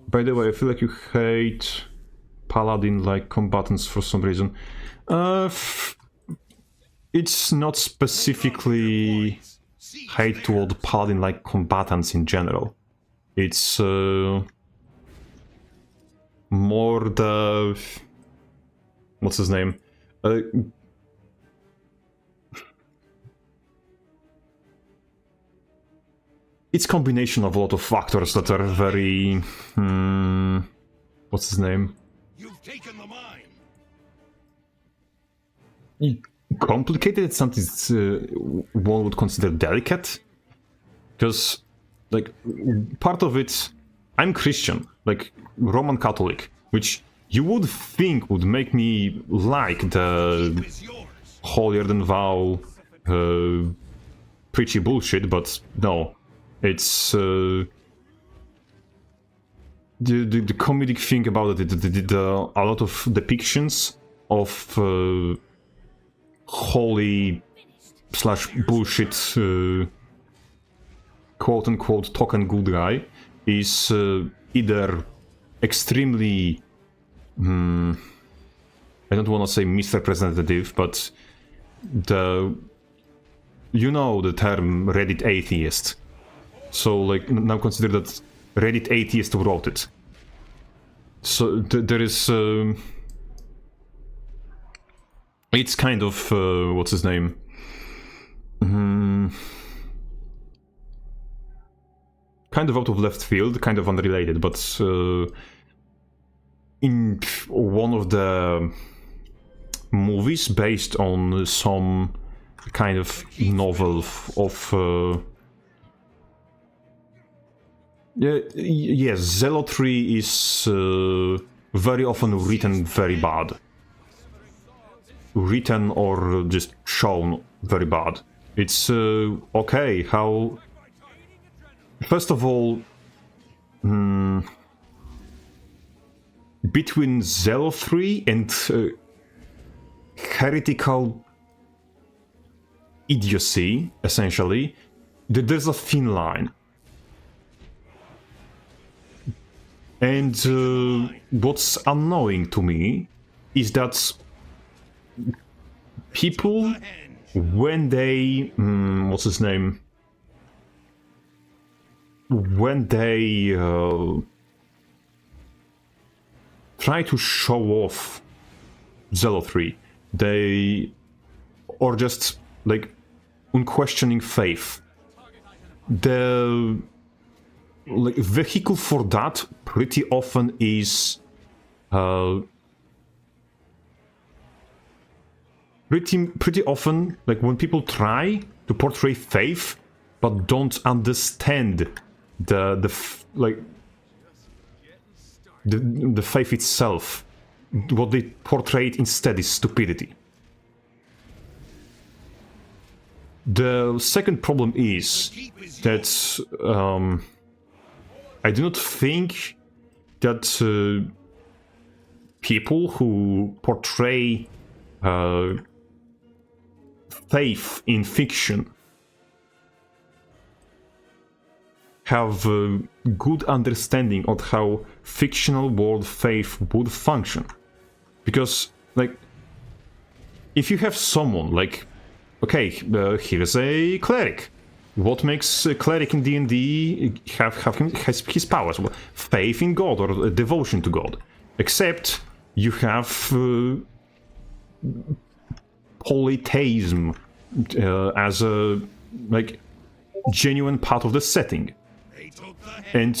By the way, I feel like you hate paladin-like combatants for some reason. It's not specifically hate toward paladin-like combatants in general. It's more the... what's his name? It's combination of a lot of factors that are very... what's his name? You've taken the mine. Complicated. It's something one would consider delicate, because part of it, I'm Christian, Roman Catholic, which you would think would make me like the Is yours. holier than thou preachy bullshit, but no, it's the comedic thing about it. A lot of depictions of holy / bullshit quote unquote token good guy is either extremely I don't want to say misrepresentative, but the term Reddit atheist. So now consider that Reddit atheist wrote it. So there is it's kind of what's his name? Kind of out of left field, kind of unrelated, but in one of the movies based on some kind of novel of yes, zealotry is very often written very bad. Written or just shown very bad. It's okay, how... First of all, between zealotry and heretical idiocy, essentially, there's a thin line. And what's annoying to me is that people, when they... what's his name? When they try to show off zealotry, or just unquestioning faith, the vehicle for that pretty often is pretty often when people try to portray faith but don't understand the faith itself. What they portrayed instead is stupidity. The second problem is that I do not think that people who portray faith in fiction have a good understanding of how fictional world faith would function. Because, like, if you have someone like, okay, here's a cleric. What makes a cleric in D&D has his powers? Well, faith in God or devotion to God. Except you have polytheism as a like genuine part of the setting. And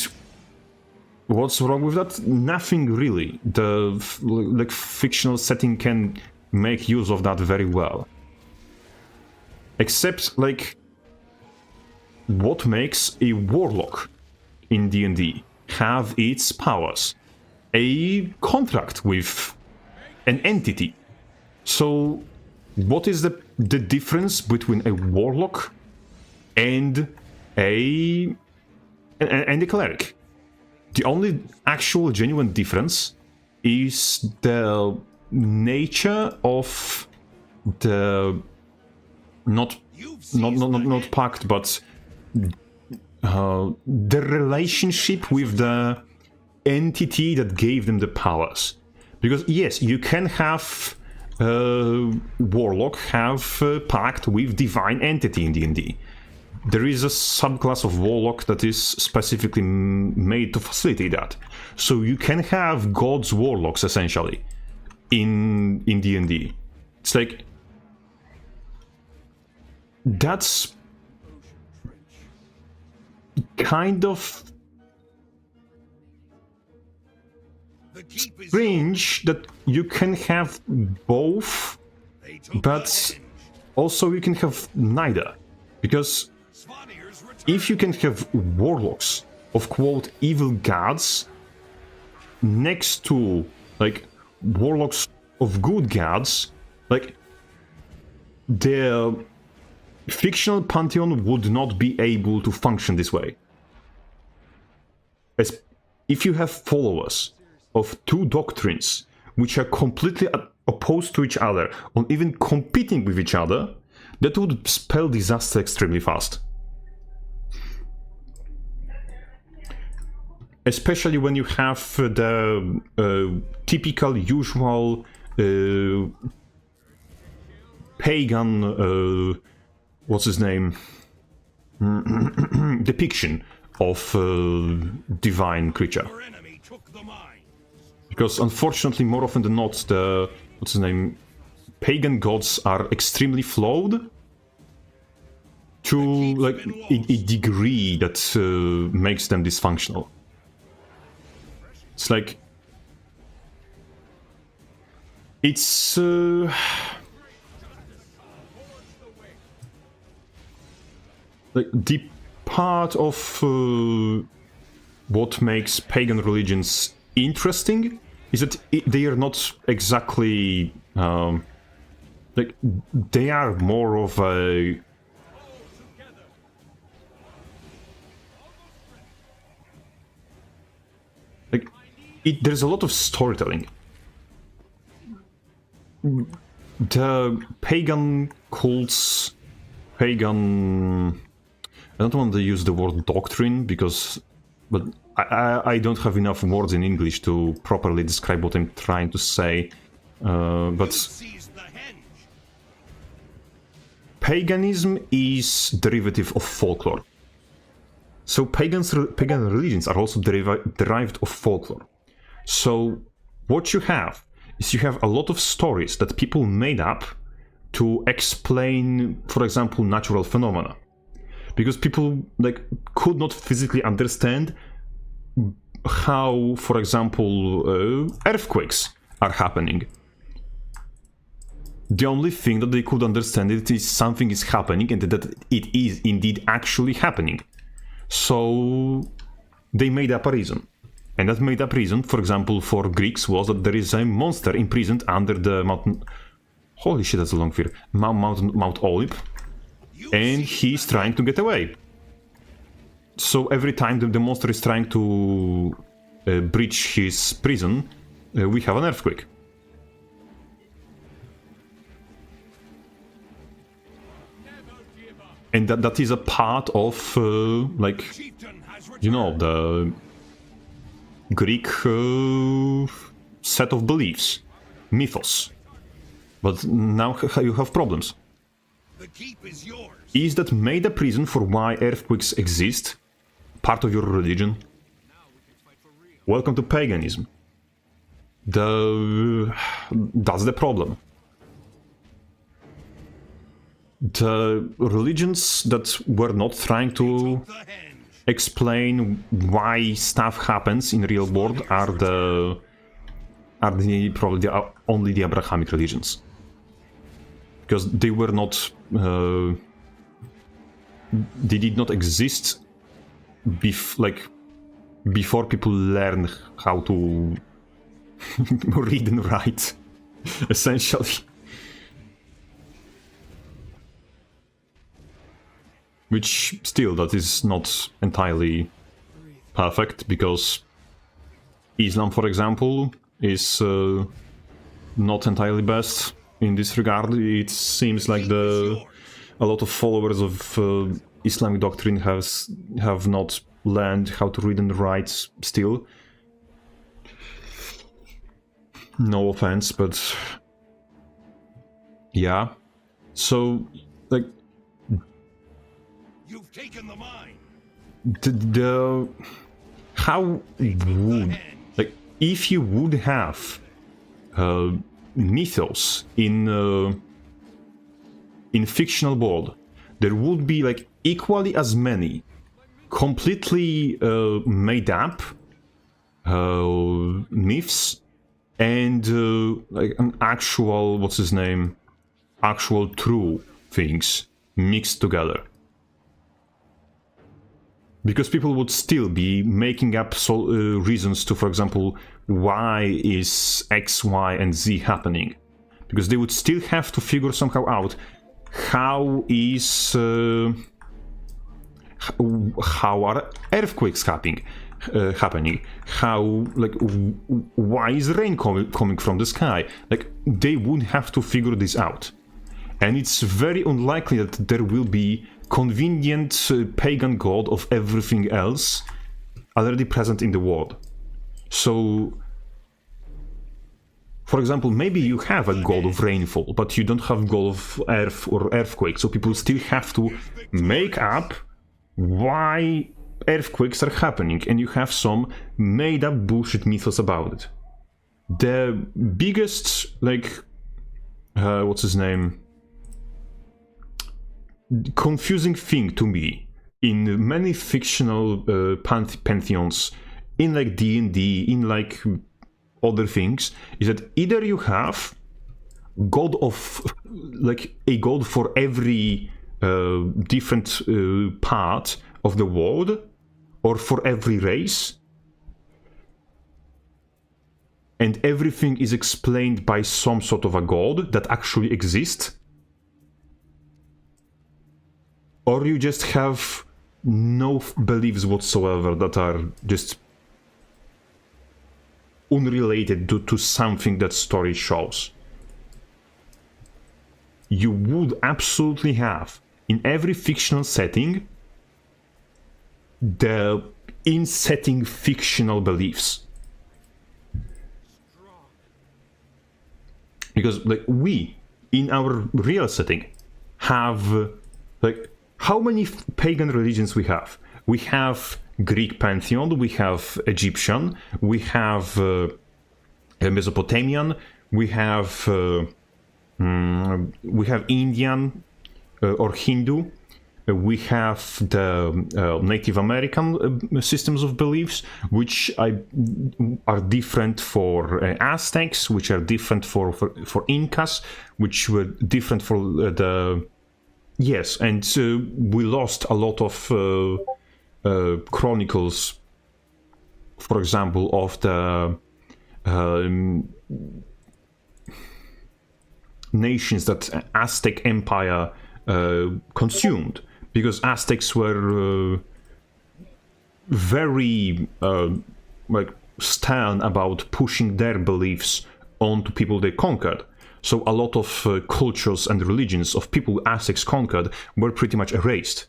what's wrong with that? Nothing really. The like fictional setting can make use of that very well. Except, like, what makes a warlock in D&D have its powers? A contract with an entity. So, what is the difference between a warlock and a cleric? The only actual genuine difference is the nature of the not pact, but the relationship with the entity that gave them the powers. Because yes, you can have warlock have a pact with divine entity in D&D. There is a subclass of warlock that is specifically made to facilitate that. So you can have gods warlocks essentially in D&D. It's like that's kind of strange that you can have both, but also you can have neither. Because if you can have warlocks of quote evil gods next to like warlocks of good gods, like the fictional pantheon would not be able to function this way. As if you have followers of two doctrines which are completely opposed to each other, or even competing with each other, that would spell disaster extremely fast. Especially when you have the typical, usual pagan, what's his name, depiction of divine creature. Because unfortunately, more often than not, the what's his name, pagan gods are extremely flawed to like a degree that makes them dysfunctional. It's like it's like the part of what makes pagan religions interesting is that they are not exactly like they are more of a like there's a lot of storytelling. The pagan cults, pagan, I don't want to use the word doctrine because, but I don't have enough words in English to properly describe what I'm trying to say. But paganism is derivative of folklore. So pagan religions are also derived of folklore. So what you have is you have a lot of stories that people made up to explain, for example, natural phenomena. Because people like could not physically understand how, for example, earthquakes are happening. The only thing that they could understand is something is happening and that it is indeed actually happening. So they made up a reason. And that made up reason, for example, for Greeks was that there is a monster imprisoned under the mountain. Holy shit, that's a long fear. Mount Olymp. and he's trying to get away. So every time the monster is trying to breach his prison, we have an earthquake. And that is a part of, like, Chieftain has you know, returned. the Greek set of beliefs, mythos. But now you have problems. The keep is yours. Is that made a reason for why earthquakes exist? Part of your religion? Welcome to paganism. That's the problem. The religions that were not trying to The henge. explain why stuff happens in real world are probably only the Abrahamic religions, because they were not they did not exist before people learn how to read and write, essentially. Which still, that is not entirely perfect, because Islam, for example, is not entirely best in this regard. It seems like a lot of followers of Islamic doctrine have not learned how to read and write still. No offense, but yeah. So, like, You've taken the mine. how would, like, if you would have mythos in fictional world, there would be like equally as many completely made up myths and like an actual actual true things mixed together. Because people would still be making up reasons to, for example, why is X, Y, and Z happening. Because they would still have to figure somehow out how are earthquakes happening, how, like, why is rain coming from the sky. Like, they would have to figure this out. And it's very unlikely that there will be convenient pagan god of everything else already present in the world. So, for example, maybe you have a god of rainfall, but you don't have god of earth or earthquake, so people still have to make up why earthquakes are happening, and you have some made up bullshit mythos about it. The biggest, like, what's his name? Confusing thing to me in many fictional pantheons, in like D&D, in like other things, is that either you have god of, like, a god for every different part of the world, or for every race, and everything is explained by some sort of a god that actually exists. Or you just have no beliefs whatsoever that are just unrelated to something that story shows. You would absolutely have, in every fictional setting, the in-setting fictional beliefs. Because, like, we, in our real setting, have, like, how many pagan religions we have? We have Greek pantheon, we have Egyptian, we have Mesopotamian, we have Indian or Hindu, we have the Native American systems of beliefs, which are different for Aztecs, which are different for Incas, which were different for the... Yes, and we lost a lot of chronicles, for example, of the nations that Aztec Empire consumed, because Aztecs were very like stern about pushing their beliefs onto people they conquered. So a lot of cultures and religions of people Aztecs conquered were pretty much erased.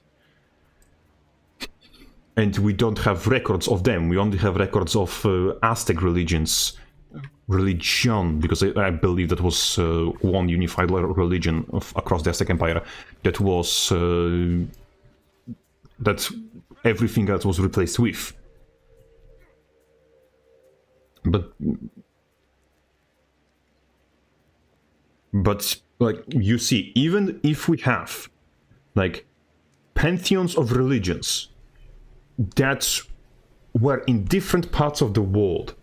And we don't have records of them. We only have records of Aztec religion, because I believe that was one unified religion across the Aztec Empire that was that everything else was replaced with. But like, you see, even if we have like pantheons of religions that were in different parts of the world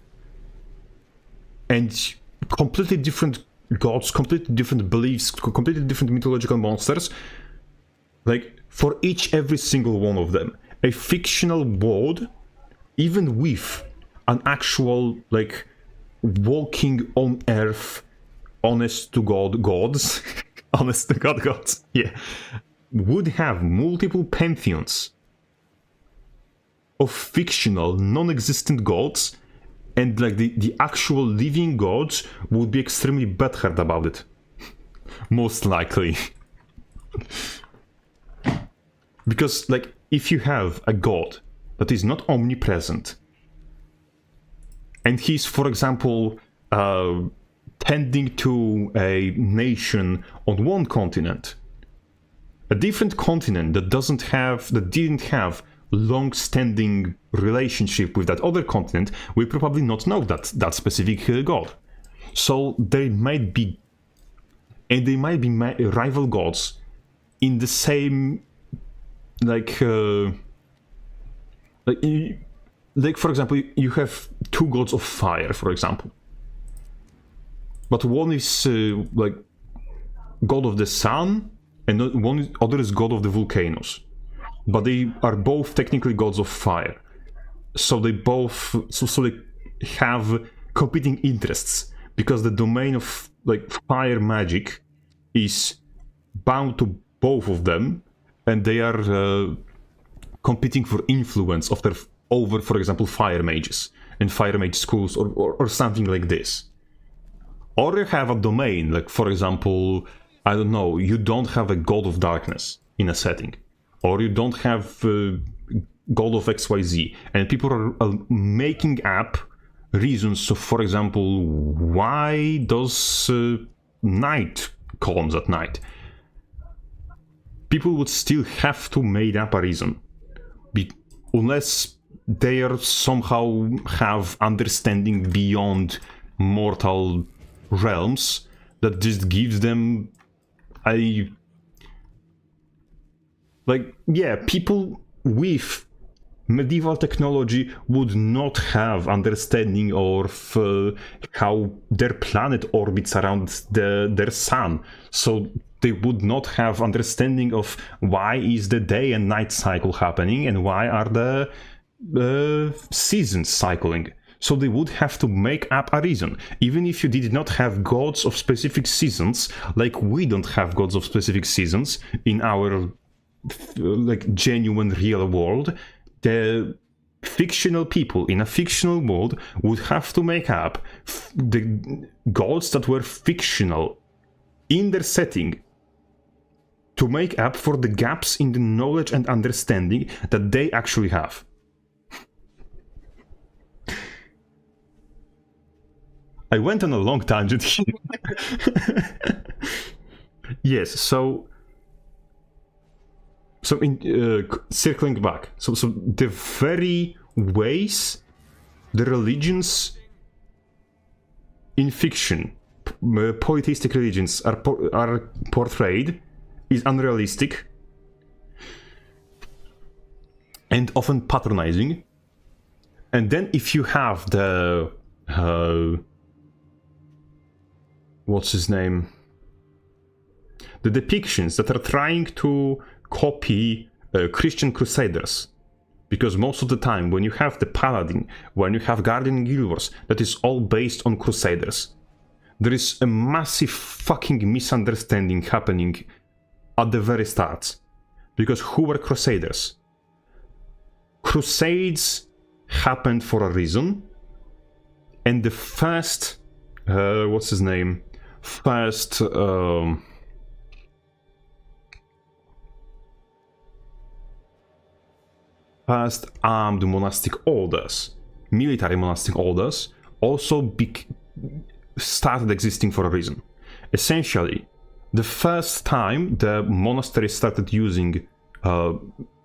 and completely different gods, completely different beliefs, completely different mythological monsters, like for every single one of them, a fictional world, even with an actual like walking on earth, honest to God gods, honest to God gods, yeah, would have multiple pantheons of fictional, non-existent gods, and like the actual living gods would be extremely butthurt about it. Most likely. Because like, if you have a god that is not omnipresent, and he's, for example, tending to a nation on one continent, a different continent that didn't have long-standing relationship with that other continent will probably not know that specific god. So they might be rival gods in the same like for example, you have two gods of fire, for example, but one is like god of the sun, and other is god of the volcanoes. But they are both technically gods of fire, so they both so they have competing interests, because the domain of like fire magic is bound to both of them, and they are competing for influence over, for example, fire mages and fire mage schools, or something like this. Or you have a domain, like for example, I don't know, you don't have a god of darkness in a setting, or you don't have god of XYZ, and people are making up reasons. So, for example, why does night comes at night? People would still have to make up a reason, unless they are somehow have understanding beyond mortal realms that just gives them a people with medieval technology would not have understanding of how their planet orbits around their sun, so they would not have understanding of why is the day and night cycle happening and why are the seasons cycling. So they would have to make up a reason, even if you did not have gods of specific seasons, like we don't have gods of specific seasons in our like genuine real world. The fictional people in a fictional world would have to make up the gods that were fictional in their setting to make up for the gaps in the knowledge and understanding that they actually have. I went on a long tangent here. Yes, so in circling back, so the very ways the religions in fiction, polytheistic religions are portrayed is unrealistic and often patronizing. And then if you have the what's his name, the depictions that are trying to copy Christian crusaders, because most of the time when you have the paladin, when you have guardian guild wars, that is all based on crusaders. There is a massive fucking misunderstanding happening at the very start. Because who were Crusaders? Crusades happened for a reason, and the first, what's his name? First armed monastic orders, military monastic orders, also started existing for a reason. Essentially, the first time the monastery started using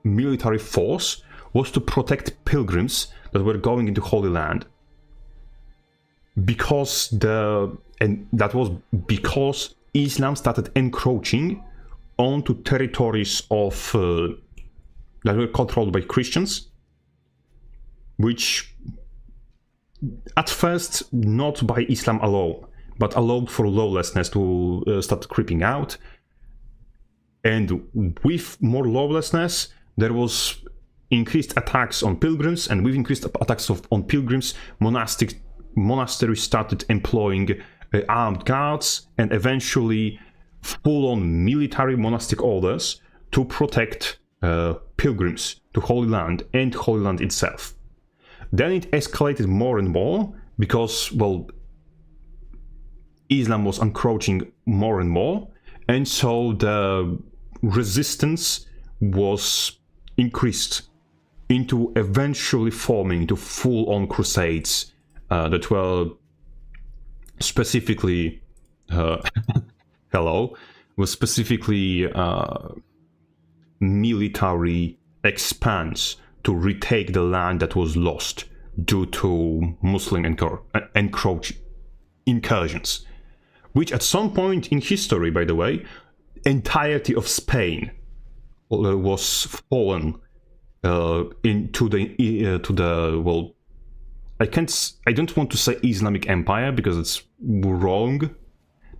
military force was to protect pilgrims that were going into Holy Land. That was because Islam started encroaching onto territories of that were controlled by Christians, which at first not by Islam alone, but allowed for lawlessness to start creeping out. And with more lawlessness, there was increased attacks on pilgrims, and with increased attacks on pilgrims, monasteries started employing armed guards and eventually full-on military monastic orders to protect pilgrims to Holy Land and Holy Land itself. Then it escalated more and more because, well, Islam was encroaching more and more, and so the resistance was increased into eventually forming into full-on crusades that were specifically specifically military expanse to retake the land that was lost due to Muslim incursions, which at some point in history, by the way, entirety of Spain was fallen into the well, I don't want to say Islamic Empire because it's wrong,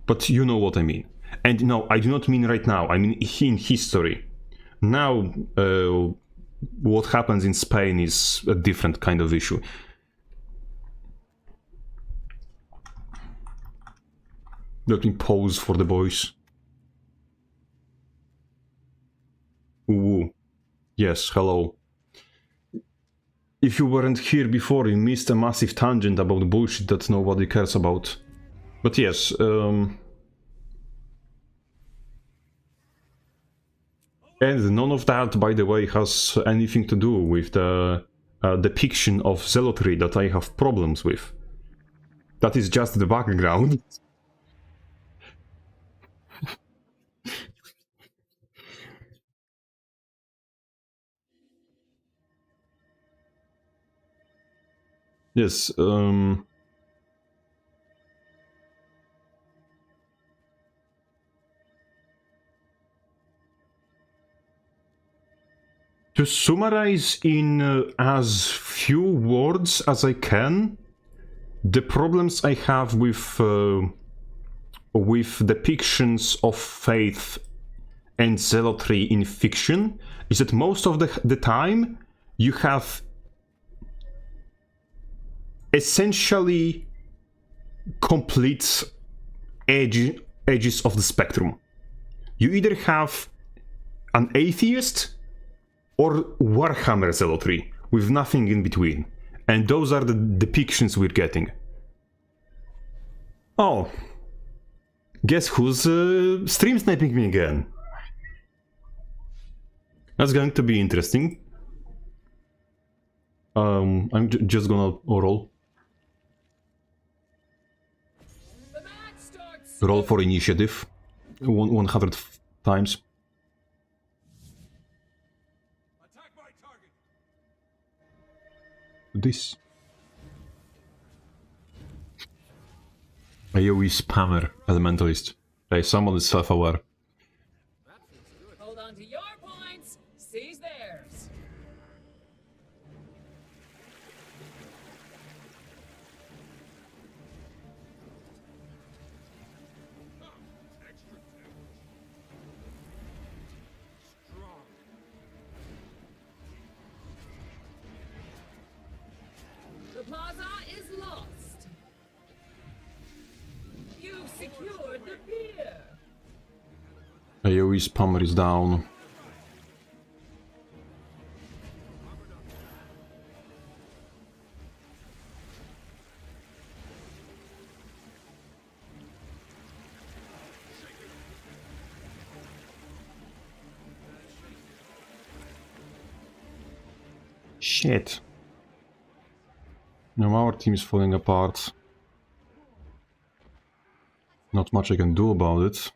but you know what I mean. And no, I do not mean right now, I mean in history. Now, what happens in Spain is a different kind of issue. Let me pause for the boys. Ooh. Yes, hello. If you weren't here before, you missed a massive tangent about bullshit that nobody cares about. But yes, and none of that, by the way, has anything to do with the depiction of zealotry that I have problems with. That is just the background. Yes, to summarize in as few words as I can, the problems I have with depictions of faith and zealotry in fiction is that most of the time you have essentially complete edges of the spectrum. You either have an atheist or Warhammer zealotry with nothing in between, and those are the depictions we're getting. Oh, guess who's stream sniping me again? That's going to be interesting. I'm just gonna roll. Roll for initiative 100 times. Attack my target. This AoE spammer elementalist. Hey, someone is self-aware. Hold on to your points. Seize theirs. Extra damage. Strong. The plaza is lost. You've secured the pier. AoE spammer is down. Shit. Now our team is falling apart. Not much I can do about it.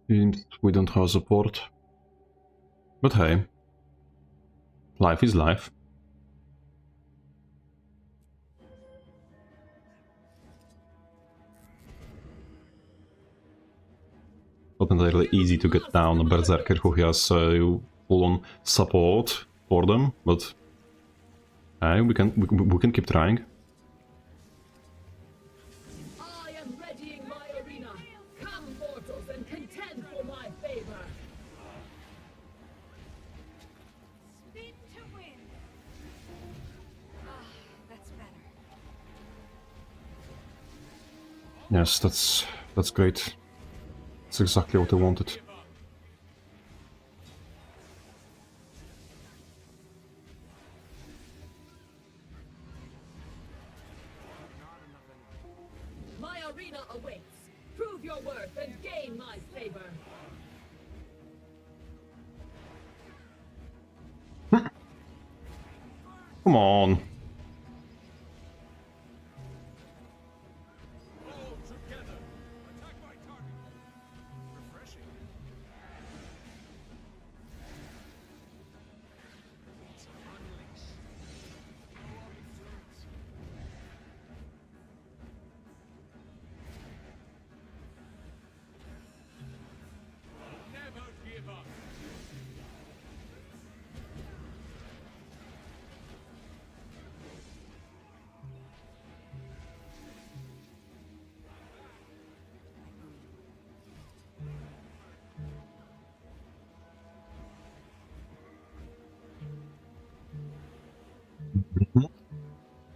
Seems we don't have support. But hey, life is life. Not entirely easy to get down a berserker who has full-on support for them, but hey, we can keep trying. I am readying my arena. Come, mortals, and contend for my favor. Spin to win. Ah, that's better. Yes, that's great. That's exactly what I wanted. My arena awaits. Prove your worth and gain my favor. Come on. All together. Attack my target. Refreshing. Unleash. Never give up.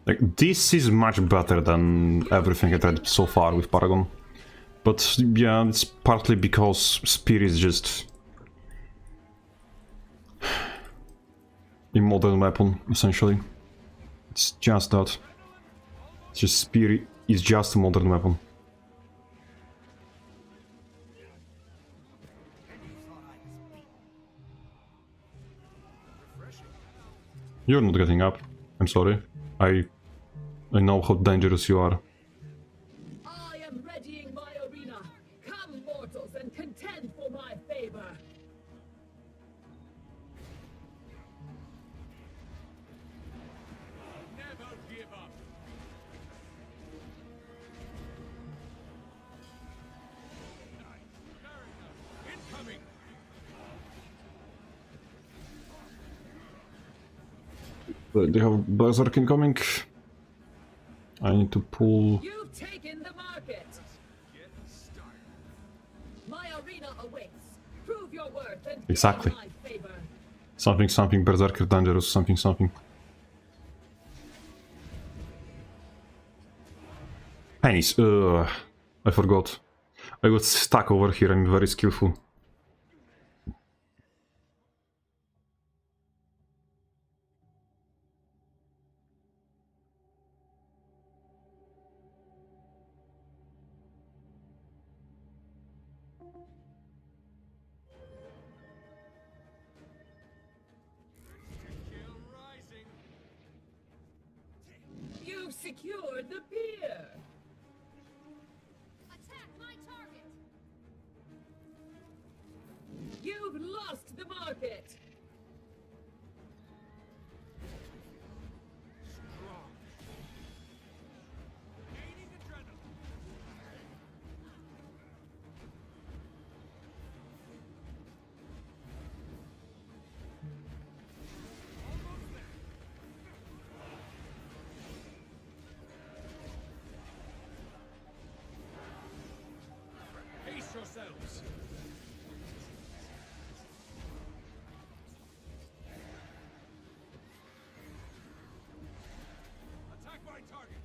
Like, this is much better than everything I tried so far with Paragon. But yeah, it's partly because Spear is just a modern weapon, essentially. It's just that. It's just Spear is just a modern weapon. You're not getting up. I'm sorry. I know how dangerous you are. I am readying my arena. Come, mortals, and contend for my favor. Never give up. Incoming. They have Berserk incoming. I need to pull... You've taken the market. Get started. My arena awaits. Prove your worth and Exactly. gain my favor. Something Berserker dangerous, something. Pennies, I forgot. I got stuck over here, I'm very skillful. Kill rising. You've secured the pier. Attack my target. You've lost the market. Strong. Gaining adrenaline. Almost there. Pace yourselves. Attack my target.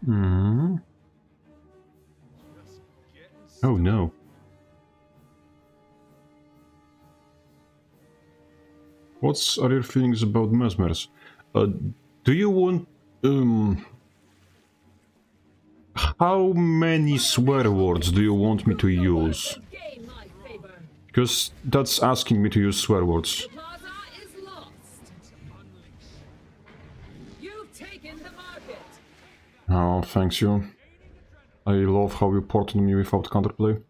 Hmm. Oh no. What are your feelings about mesmers? Do you want... How many swear words do you want me to use? Gain my favor. Because that's asking me to use swear words. The plaza is lost. You've taken the market. Oh, thanks you. I love how you ported me without counterplay.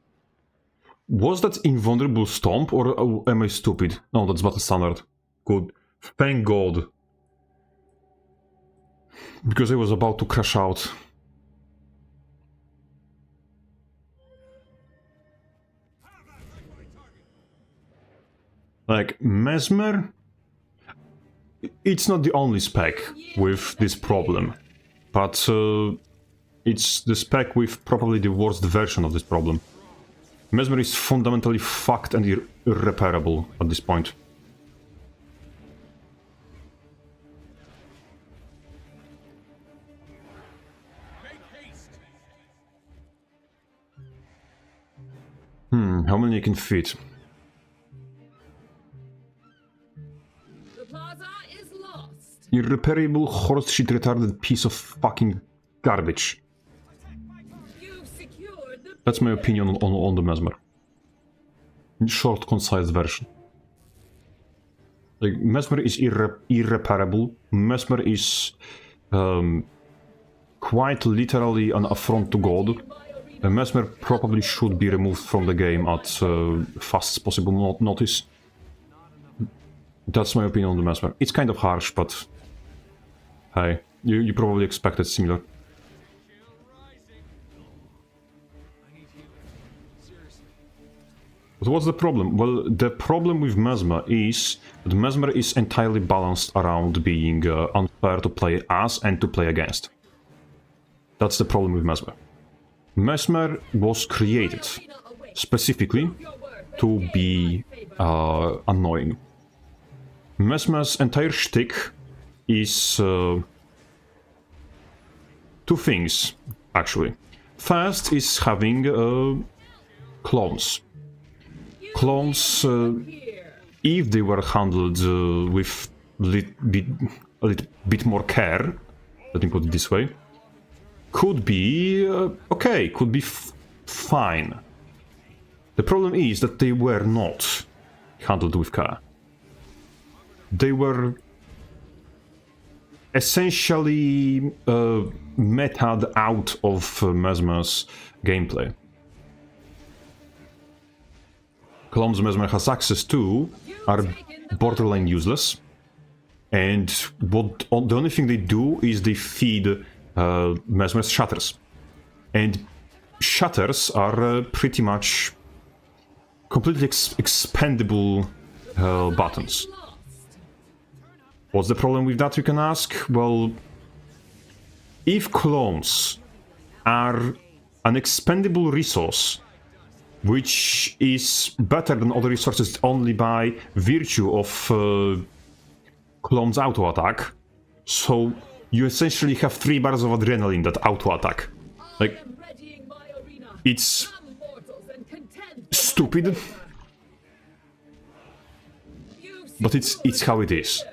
Was that invulnerable stomp, or am I stupid? No, that's battle standard. Good. Thank God. Because I was about to crash out. Like, Mesmer? It's not the only spec with this problem, but it's the spec with probably the worst version of this problem. Mesmer is fundamentally fucked and irreparable at this point. How many I can fit? The plaza is lost. Irreparable horseshit retarded piece of fucking garbage. You've secured the That's my opinion on the Mesmer. Short, concise version. Like, Mesmer is irreparable. Mesmer is quite literally an affront to God. Mesmer probably should be removed from the game at fastest possible notice. That's my opinion on the Mesmer. It's kind of harsh, but hey, you probably expected similar. But what's the problem? Well, the problem with Mesmer is that Mesmer is entirely balanced around being unfair to play as and to play against. That's the problem with Mesmer. Mesmer was created specifically to be annoying. Mesmer's entire shtick is two things, actually. First is having clones. Clones, if they were handled with a little bit more care, let me put it this way, could be okay, could be fine. The problem is that they were not handled with care. They were essentially meta'd out of Mesmer's gameplay. Clones Mesmer has access to are borderline useless, and the only thing they do is they feed Mesmer's shatters. And shatters are pretty much completely expendable buttons. What's the problem with that, you can ask? Well, if clones are an expendable resource, which is better than other resources only by virtue of clone's auto-attack, so you essentially have 3 bars of adrenaline that auto-attack. Like, it's stupid, but it's how it is.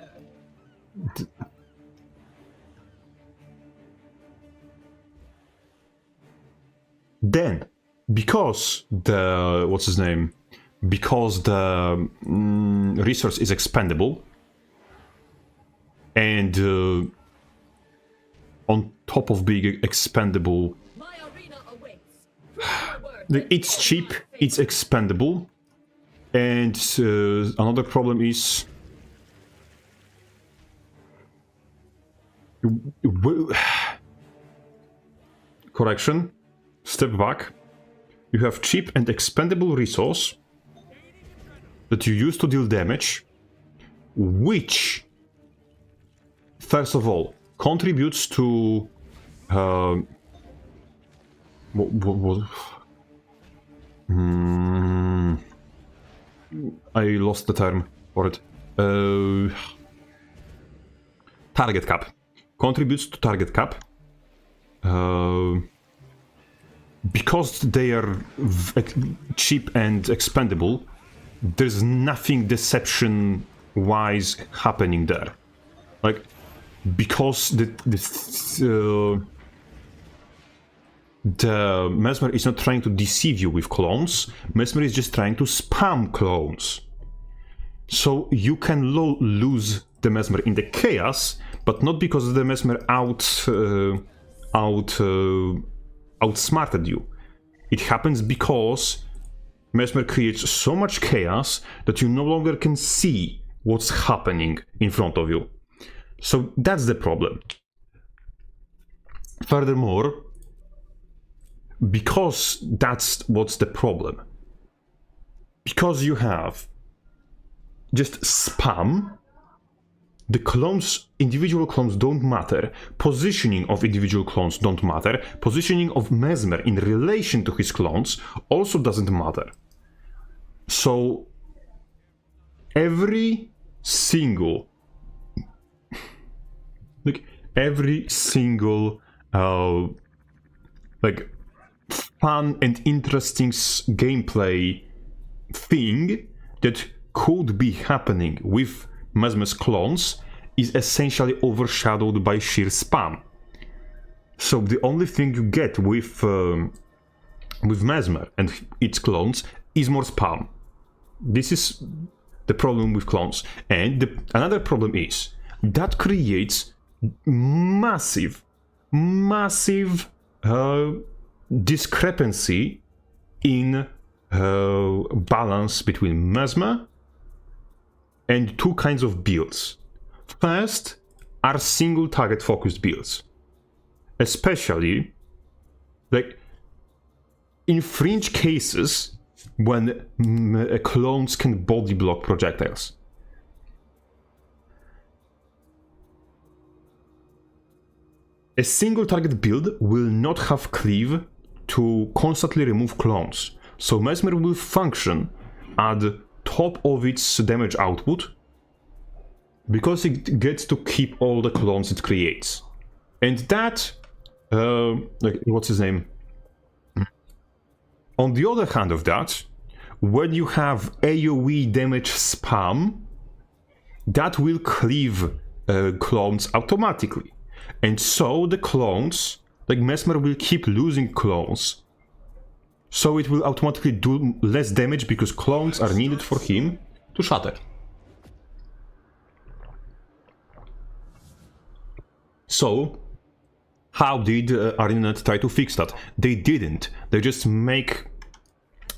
Then, because the because the resource is expendable, and on top of being expendable, it's cheap, it's expendable, and another problem is correction, step back. You have cheap and expendable resource that you use to deal damage, which, first of all, contributes to I lost the term for it. Target cap. Contributes to target cap. because they are cheap and expendable, there's nothing deception-wise happening there. Like, because the Mesmer is not trying to deceive you with clones, Mesmer is just trying to spam clones. So you can lose the Mesmer in the chaos, but not because the Mesmer outsmarted you. It happens because Mesmer creates so much chaos that you no longer can see what's happening in front of you. So that's the problem. Furthermore, because that's what's the problem, because you have just spam, the clones, individual clones don't matter, positioning of individual clones don't matter, positioning of Mesmer in relation to his clones also doesn't matter. So every single fun and interesting gameplay thing that could be happening with Mesmer's clones is essentially overshadowed by sheer spam. So the only thing you get with Mesmer and its clones is more spam. This is the problem with clones. And another problem is that creates massive discrepancy in balance between Mesmer and two kinds of builds. First are single target focused builds, especially like in fringe cases when clones can body block projectiles. A single target build will not have cleave to constantly remove clones, so Mesmer will function at the top of its damage output because it gets to keep all the clones it creates. And that, what's his name? On the other hand of that, when you have AoE damage spam, that will cleave clones automatically. And so the clones, like Mesmer will keep losing clones. So it will automatically do less damage because clones are needed for him to shatter. So, how did ArenaNet try to fix that? They didn't. They just make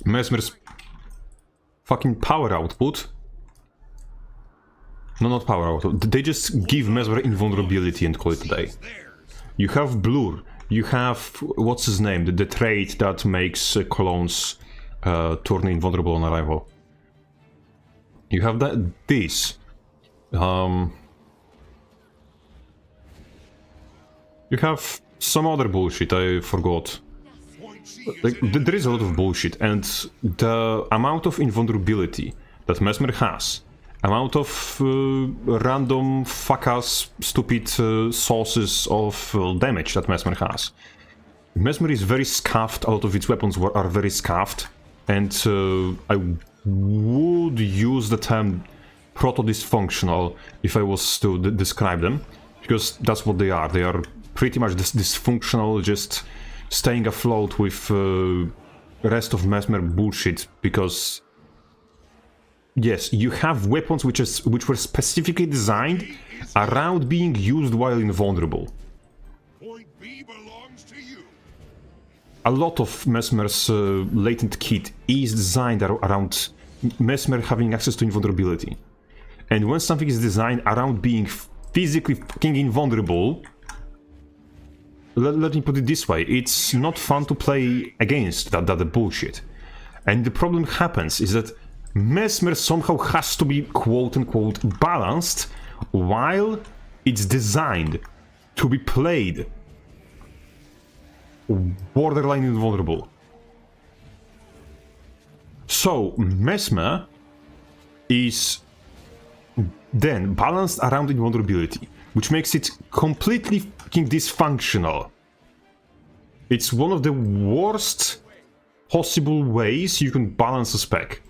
Mesmer's fucking power output. No, not power output. They just give Mesmer invulnerability and call it a day. You have Blur. You have, what's his name? The trait that makes clones turn invulnerable on arrival. You have this. You have some other bullshit, I forgot. Like, there is a lot of bullshit, and the amount of invulnerability that Mesmer has, amount of random fuck-ass stupid sources of damage that Mesmer has. Mesmer is very scuffed, a lot of its weapons are very scuffed, and I would use the term proto-dysfunctional if I was to describe them, because that's what they are. They are pretty much dysfunctional, just staying afloat with rest of Mesmer bullshit, because yes, you have weapons which were specifically designed around being used while invulnerable. Point B belongs to you. A lot of Mesmer's latent kit is designed around Mesmer having access to invulnerability. And when something is designed around being physically fucking invulnerable, let me put it this way, it's not fun to play against that bullshit. And the problem happens is that Mesmer somehow has to be quote-unquote balanced while it's designed to be played borderline invulnerable. So Mesmer is then balanced around invulnerability, which makes it completely fucking dysfunctional. It's one of the worst possible ways you can balance a spec.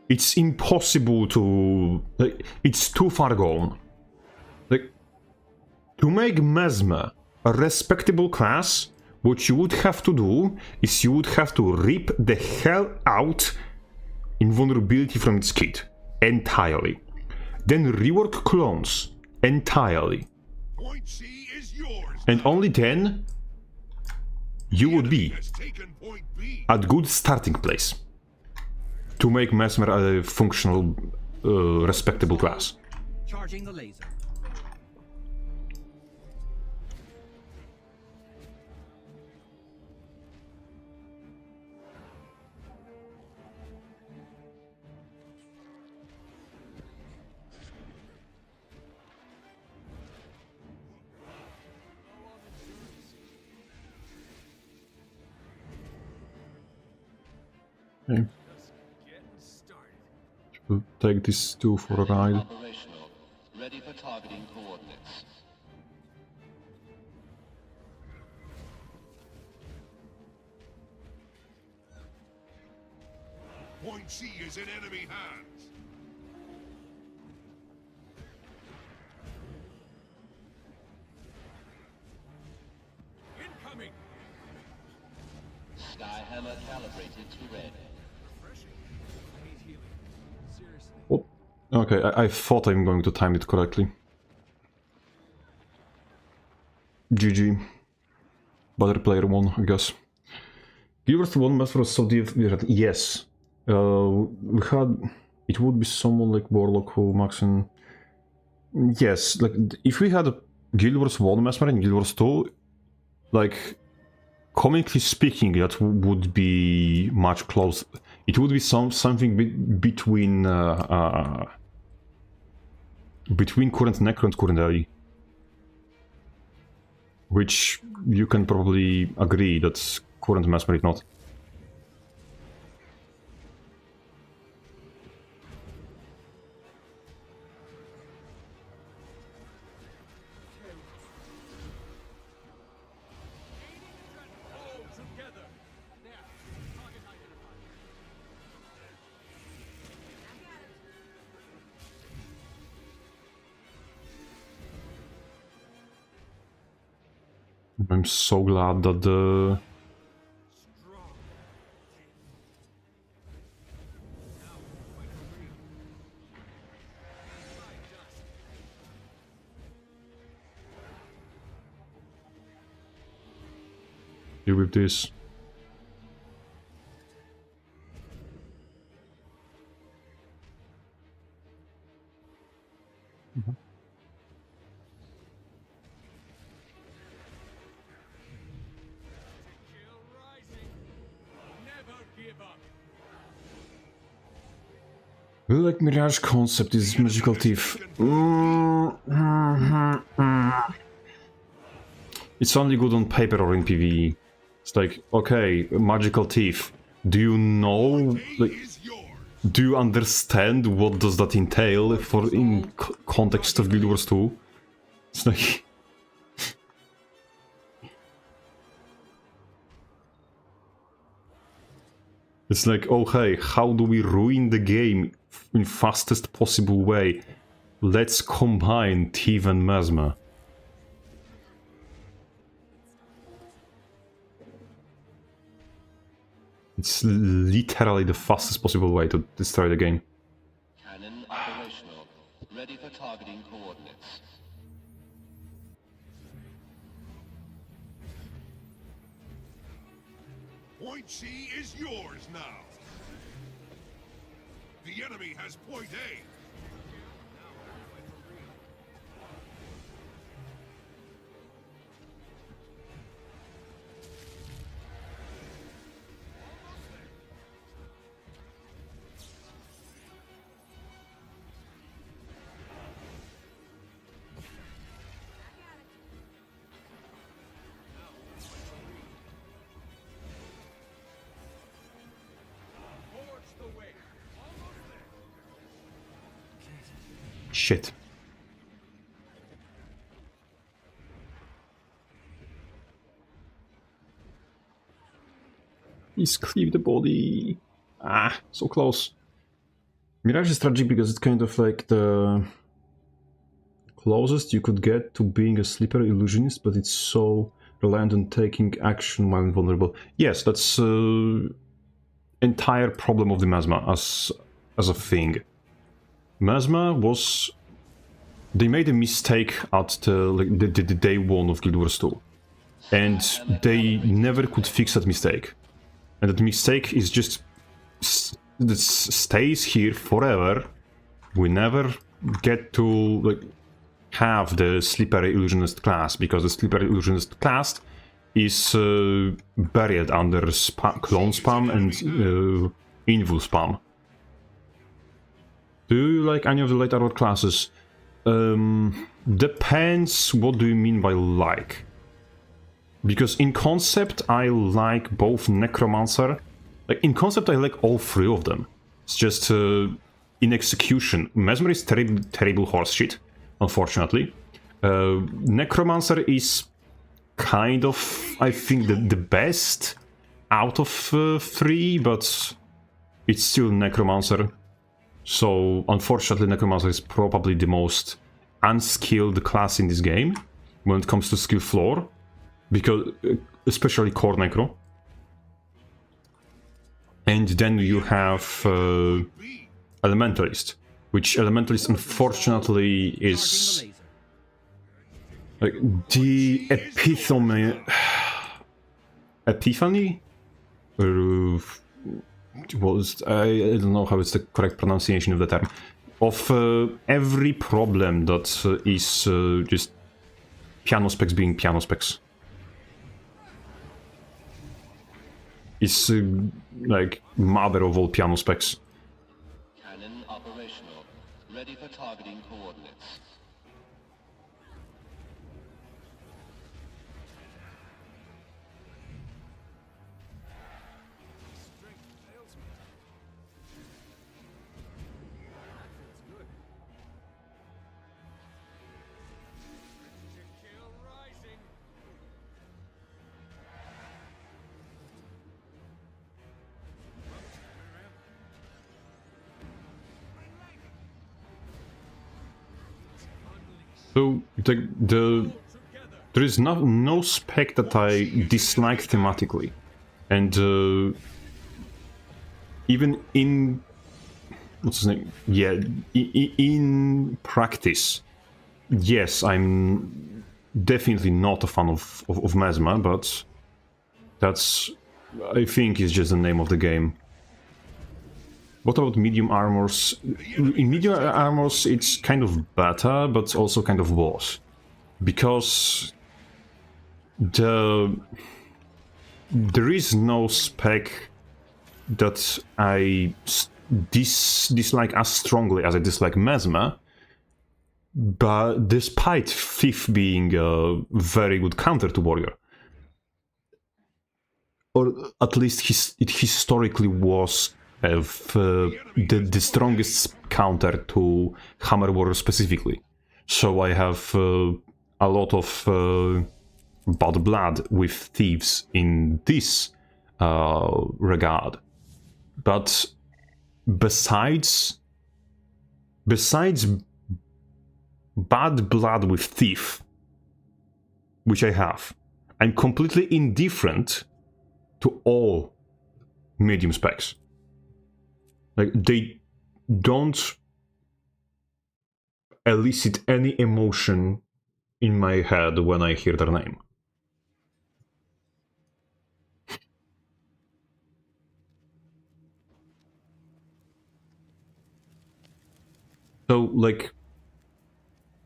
It's impossible to... like, it's too far gone. Like, to make Mesmer a respectable class, what you would have to do is you would have to rip the hell out invulnerability from its kit entirely. Then rework clones entirely. Point C is yours. And only then you would be Has taken point B. at good starting place to make Mesmer a functional, respectable class. Charging the laser. Okay. We'll take these two for a ride. Operational. Ready for targeting coordinates. Point C is in enemy hands. Incoming! Skyhammer calibrated to red. I need healing. Seriously. Oh, okay, I thought I'm going to time it correctly. GG. Better player won, I guess. GW1 Master was so different. Yes. We had... It would be someone like Warlock who Maxen... Yes, like, if we had Guild Wars 1 Mesmer and Guild Wars 2, like, comically speaking, that would be much closer. It would be something between between current Necro and current Ali, which you can probably agree that current Mesmer is not. All together. There. Target identified. I'm so glad that the... Deal with this. Kill rising. Never give up. Like Mirage concept is magical thief. It's only good on paper or in PvE. It's like, okay, magical thief. Do you know, like, Is yours. do you understand what does that entail for in context of Guild Wars 2? It's like... It's like, oh hey, how do we ruin the game in fastest possible way? Let's combine Thief and Mesmer. It's literally the fastest possible way to destroy the game. Cannon operational. Ready for targeting coordinates. Point C is yours now. The enemy has point A. Forge the way. Almost there. Shit. Please cleave the body. Ah, so close. Mirage is tragic because it's kind of like the closest you could get to being a sleeper illusionist, but it's so reliant on taking action while invulnerable. Yes, that's entire problem of the Mesma as a thing. Mesma was... They made a mistake at the day one of Guild Wars 2. And they never could fix that mistake. And that mistake is just... That stays here forever. We never get to like have the Slippery Illusionist class, because the Slippery Illusionist class is buried under clone spam and invul spam. Do you like any of the late armor classes? Depends what do you mean by like. Because in concept I like both Necromancer. Like in concept I like all three of them. It's just in execution, Mesmer is terrible horseshit, unfortunately. Necromancer is kind of, I think, the best out of three, but it's still Necromancer. So, unfortunately, Necromancer is probably the most unskilled class in this game when it comes to skill floor, because especially core Necro. And then you have Elementalist, which Elementalist unfortunately is like the epitome, epiphany? Was I don't know how it's the correct pronunciation of the term, of every problem that is just piano specs being piano specs. Is like mother of all piano specs. Cannon operational. Ready for targeting coordinates. So there is no spec that I dislike thematically, and even in what's his name? Yeah, in practice, yes, I'm definitely not a fan of Mesma, but that's, I think, is just the name of the game. What about medium armors? In medium armors, it's kind of better, but also kind of worse. Because there is no spec that I dislike as strongly as I dislike Mesma, but despite Thief being a very good counter to Warrior. Or at least it historically was the strongest counter to Hammer Warrior specifically. So I have a lot of bad blood with Thieves in this regard. But besides bad blood with Thief, which I have, I'm completely indifferent to all medium specs. Like, they don't elicit any emotion in my head when I hear their name. So, like,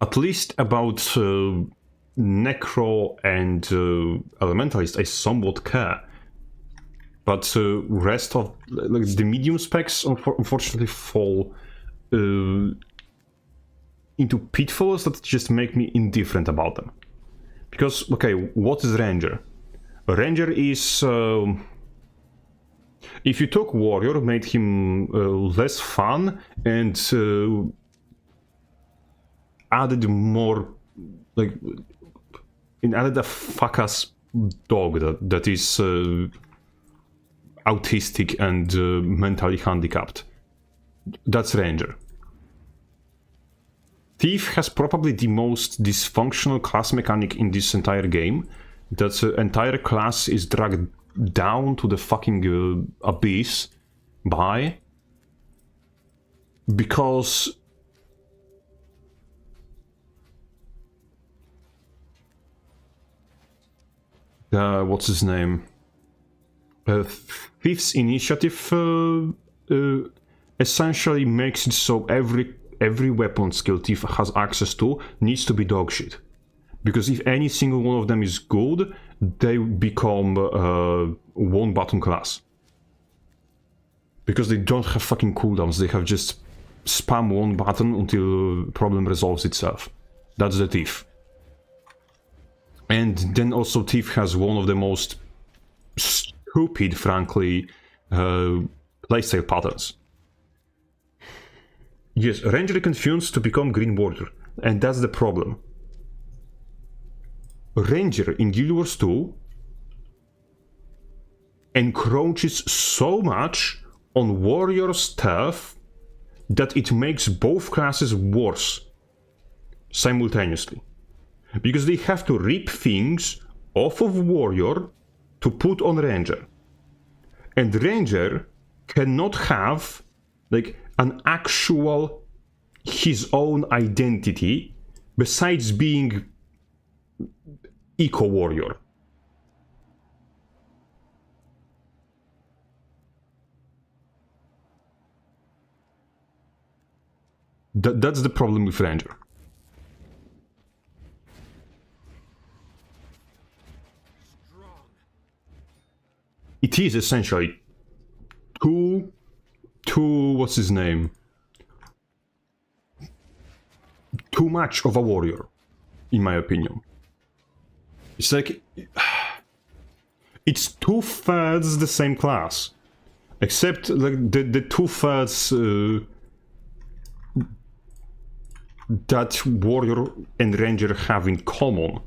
at least about Necro and Elementalist, I somewhat care. But rest of like the medium specs unfortunately fall into pitfalls that just make me indifferent about them. Because, okay, what is Ranger? Ranger is if you took Warrior, made him less fun and added more, like, added a fuck-ass dog that is autistic and mentally handicapped. That's Ranger. Thief has probably the most dysfunctional class mechanic in this entire game. That entire class is dragged down to the fucking abyss by... because... what's his name? Thief's initiative essentially makes it so every weapon skill Thief has access to needs to be dogshit. Because if any single one of them is good, they become one button class. Because they don't have fucking cooldowns, they have just spam one button until problem resolves itself. That's the Thief. And then also Thief has one of the most stupid, frankly, playstyle patterns. Yes, Ranger confused to become Green Warrior, and that's the problem. Ranger in Guild Wars 2 encroaches so much on Warrior stuff that it makes both classes worse simultaneously. Because they have to rip things off of Warrior to put on Ranger. And Ranger cannot have like an actual his own identity besides being eco-warrior. That's the problem with Ranger. It is essentially too what's his name? Too much of a warrior, in my opinion. It's like it's 2/3 the same class, except like the 2/3 that warrior and ranger have in common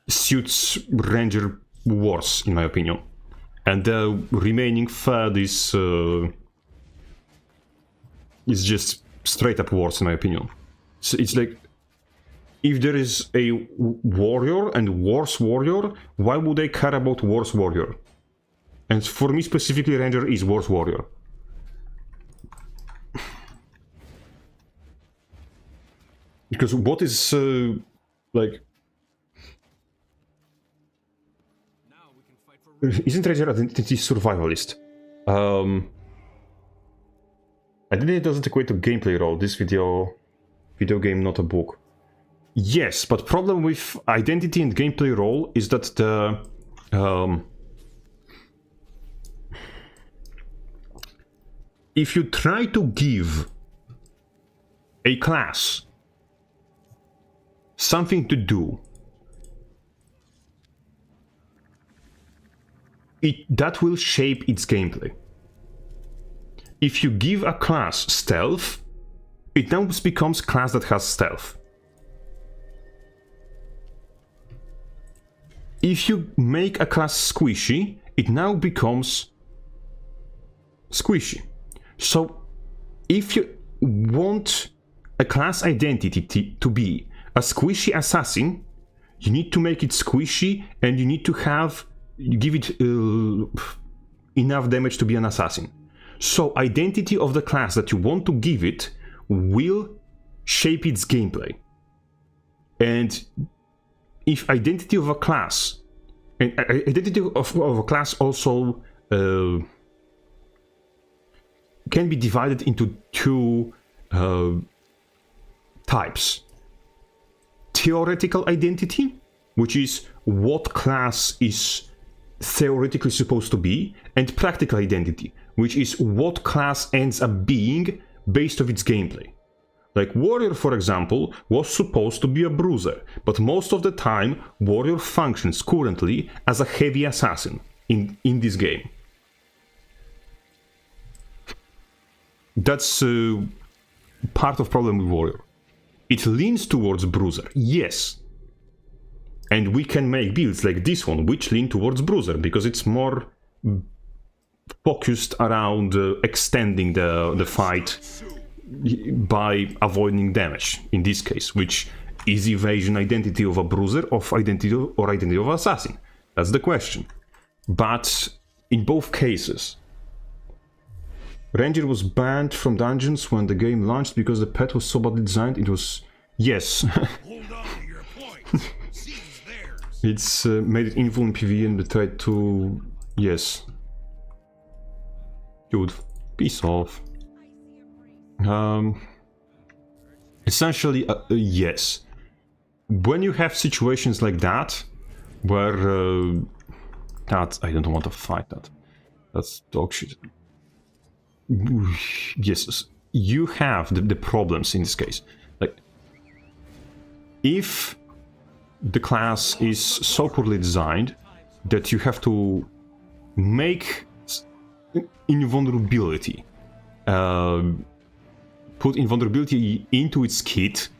suits ranger worse, in my opinion, and the remaining third is just straight up worse, in my opinion. So it's like, if there is a warrior and worse warrior, why would they care about worse warrior? And for me specifically, ranger is worse warrior. Because what is like, isn't ranger identity survivalist? Identity doesn't equate to gameplay role. This video game, not a book. Yes, but problem with identity and gameplay role is that the if you try to give a class something to do, that will shape its gameplay. If you give a class stealth, it now becomes class that has stealth. If you make a class squishy, it now becomes squishy. So if you want a class identity to be a squishy assassin, you need to make it squishy, and you need to give it enough damage to be an assassin. So identity of the class that you want to give it will shape its gameplay. And if identity of a class, and identity of a class also can be divided into two types. Theoretical identity, which is what class is theoretically supposed to be, and practical identity, which is what class ends up being based on its gameplay. Like Warrior, for example, was supposed to be a bruiser, but most of the time Warrior functions currently as a heavy assassin in this game. That's part of problem with Warrior. It leans towards bruiser, yes. And we can make builds like this one, which lean towards bruiser, because it's more focused around extending the fight by avoiding damage, in this case, which is evasion identity of a bruiser of identity or identity of assassin? That's the question. But in both cases, Ranger was banned from dungeons when the game launched because the pet was so badly designed. It was... Yes. Hold on to your points. Seize theirs. It's made it invul in PvE and tried to... Yes. Dude, peace off. Essentially, yes. When you have situations like that, where... I don't want to fight that. That's dog shit. Yes, you have the problems in this case. Like, if the class is so poorly designed that you have to make invulnerability, put invulnerability into its kit,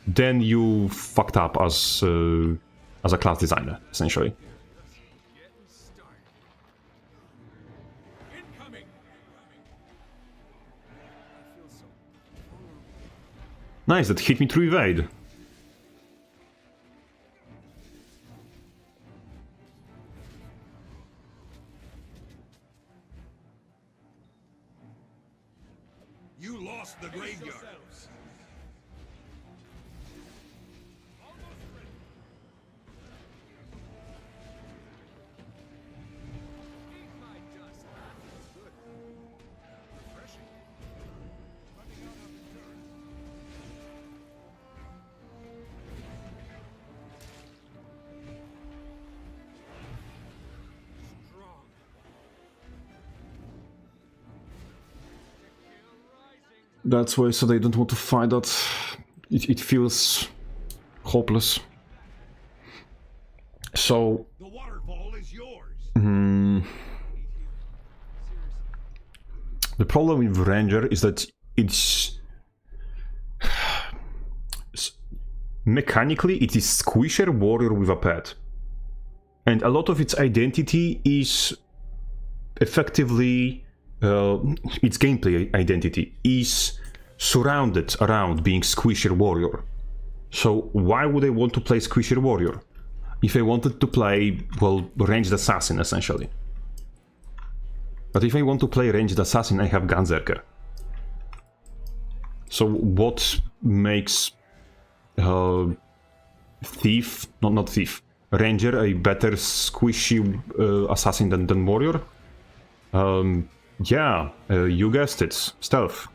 then you fucked up as a class designer, essentially. Nice, that hit me through evade. You lost the graveyard. That's why, so they don't want to fight that. It feels hopeless. So... The waterfall is yours. The problem with Ranger is that it's... Mechanically, it is Squisher Warrior with a pet. And a lot of its identity is effectively... its gameplay identity is surrounded around being Squisher Warrior. So why would I want to play Squisher Warrior? If I wanted to play, well, Ranged Assassin, essentially. But if I want to play Ranged Assassin, I have Gunzerker. So what makes Thief, not Thief, Ranger a better squishy assassin than Warrior? Yeah, you guessed it, stealth.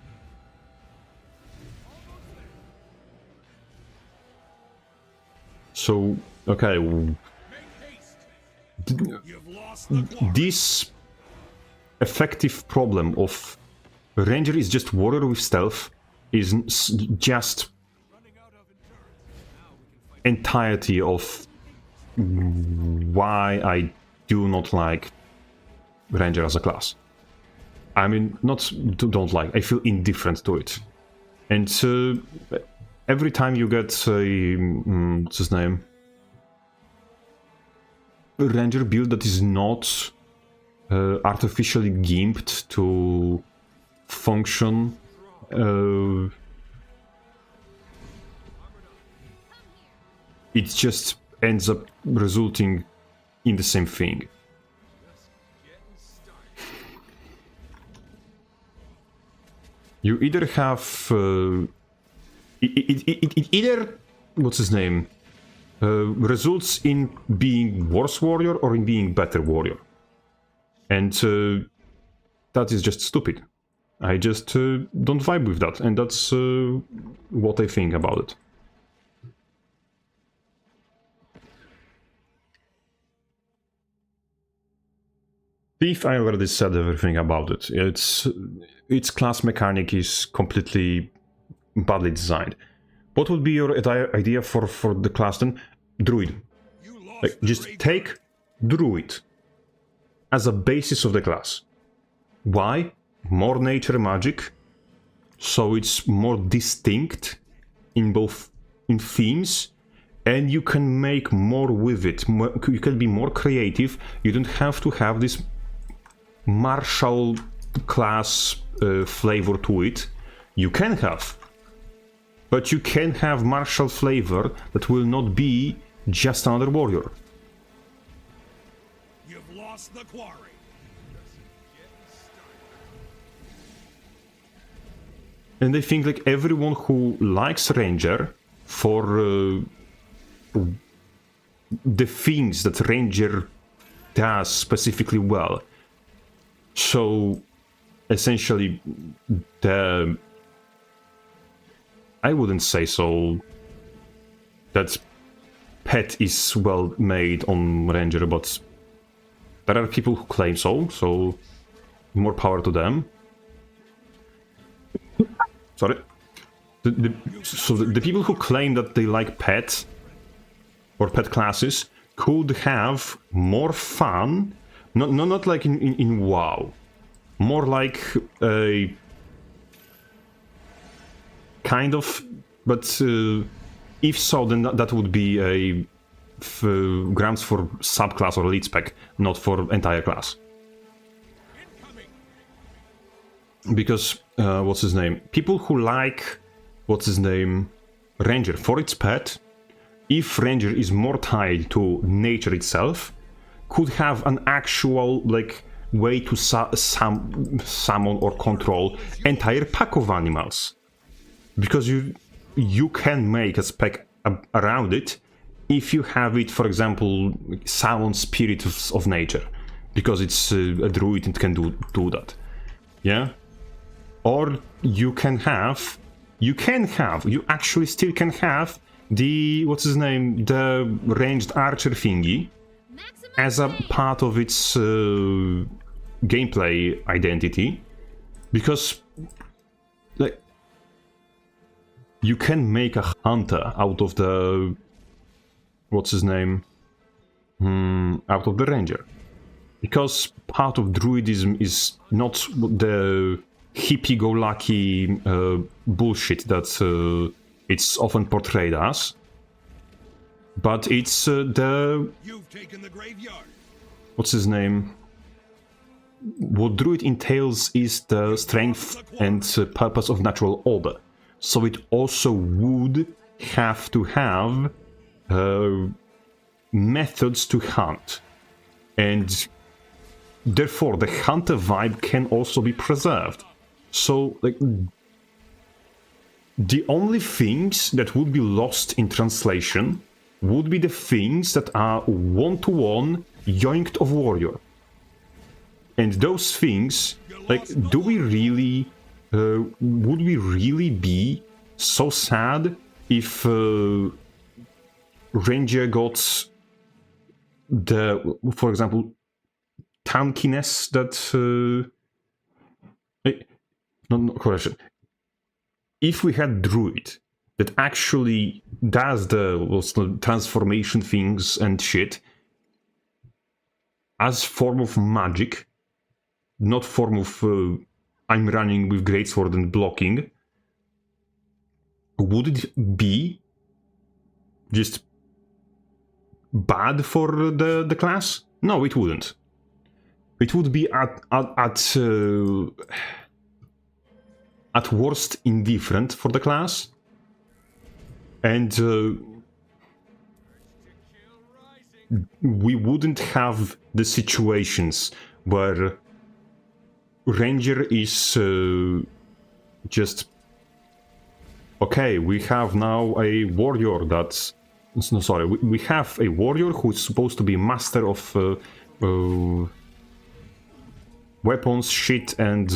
So, okay, You've lost the quarry. this effective problem of Ranger is just Warrior with stealth is just entirety of why I do not like Ranger as a class. I mean, not don't like, I feel indifferent to it. And every time you get a, what's his name? A Ranger build that is not artificially gimped to function, it just ends up resulting in the same thing. You either have it either, what's his name, results in being worse warrior or in being better warrior, and that is just stupid. I just don't vibe with that, and that's what I think about it. Thief, I already said everything about it. Its class mechanic is completely badly designed. What would be your idea for the class then? Druid. Like, just take Druid as a basis of the class. Why? More nature magic, so it's more distinct in both in themes, and you can make more with it. You can be more creative. You don't have to have this martial class flavor to it, you can have. But you can have martial flavor that will not be just another warrior. You've lost the quarry. And I think like everyone who likes Ranger for the things that Ranger does specifically well. So essentially I wouldn't say so that pet is well made on Ranger, but there are people who claim so more power to them. Sorry. So the people who claim that they like pet or pet classes could have more fun, not like in WoW, more like a kind of, but if so, then that would be a grounds for subclass or elite spec, not for entire class. Because what's his name? People who like Ranger for its pet, if Ranger is more tied to nature itself, could have an actual like way to summon or control entire pack of animals. Because you can make a spec around it if you have it, for example, summon spirits of nature, because it's a druid and can do that. Yeah. Or you actually still can have the, the ranged archer thingy as a part of its gameplay identity, because like you can make a hunter out of the out of the ranger, because part of druidism is not the hippie-go-lucky bullshit that it's often portrayed as, but it's You've taken the graveyard. What druid entails is the strength and purpose of natural order, so it also would have to have methods to hunt, and therefore the hunter vibe can also be preserved. So, like, the only things that would be lost in translation would be the things that are one-to-one yoinked of warrior. And those things, like, do we really, would we really be so sad if Ranger got the, for example, tankiness that... No, correction. If we had druid that actually does the transformation things and shit as form of magic, not form of I'm running with greatsword and blocking, would it be just bad for the class? No, it wouldn't. It would be at worst indifferent for the class, and we wouldn't have the situations where Ranger is just okay, we have now a warrior that's no, sorry, we have a warrior who's supposed to be master of weapons, shit, and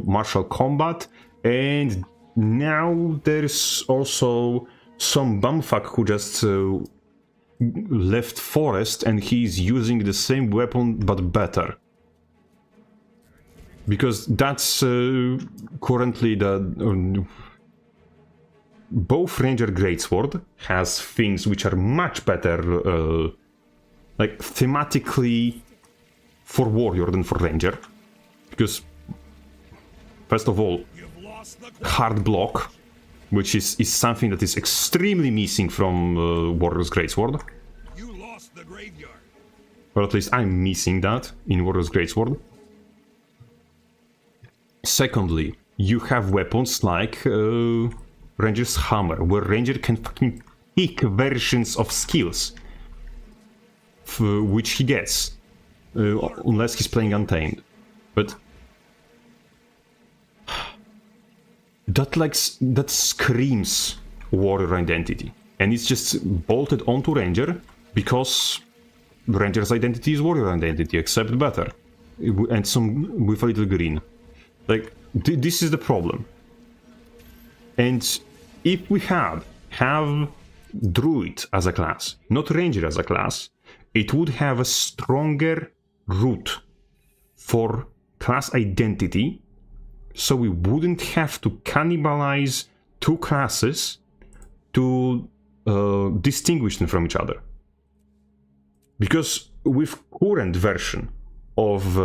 martial combat, and now there's also some bumfuck who just left forest and he's using the same weapon but better. Because that's currently the... both Ranger Greatsword has things which are much better, like thematically, for Warrior than for Ranger. Because, first of all, hard block, which is something that is extremely missing from Warrior's Greatsword. You lost the graveyard. Or at least I'm missing that in Warrior's Greatsword. Secondly, you have weapons like Ranger's Hammer, where Ranger can fucking pick versions of skills which he gets, unless he's playing Untamed. But that screams warrior identity, and it's just bolted onto Ranger because Ranger's identity is warrior identity, except better, and some with a little green. Like this is the problem. And if we have Druid as a class, not Ranger as a class, it would have a stronger root for class identity, so we wouldn't have to cannibalize two classes to distinguish them from each other. Because with current version of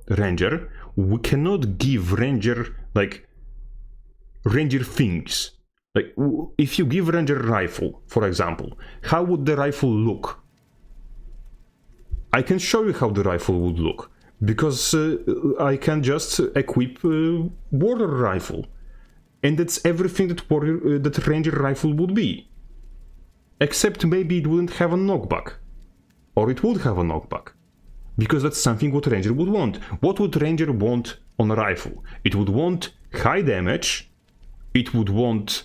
Ranger, we cannot give Ranger like Ranger things. Like if you give Ranger rifle, for example, how would the rifle look? I can show you how the rifle would look, because I can just equip warrior rifle, and that's everything that Ranger rifle would be. Except maybe it wouldn't have a knockback, or it would have a knockback, because that's something what Ranger would want. What would Ranger want on a rifle? It would want high damage, it would want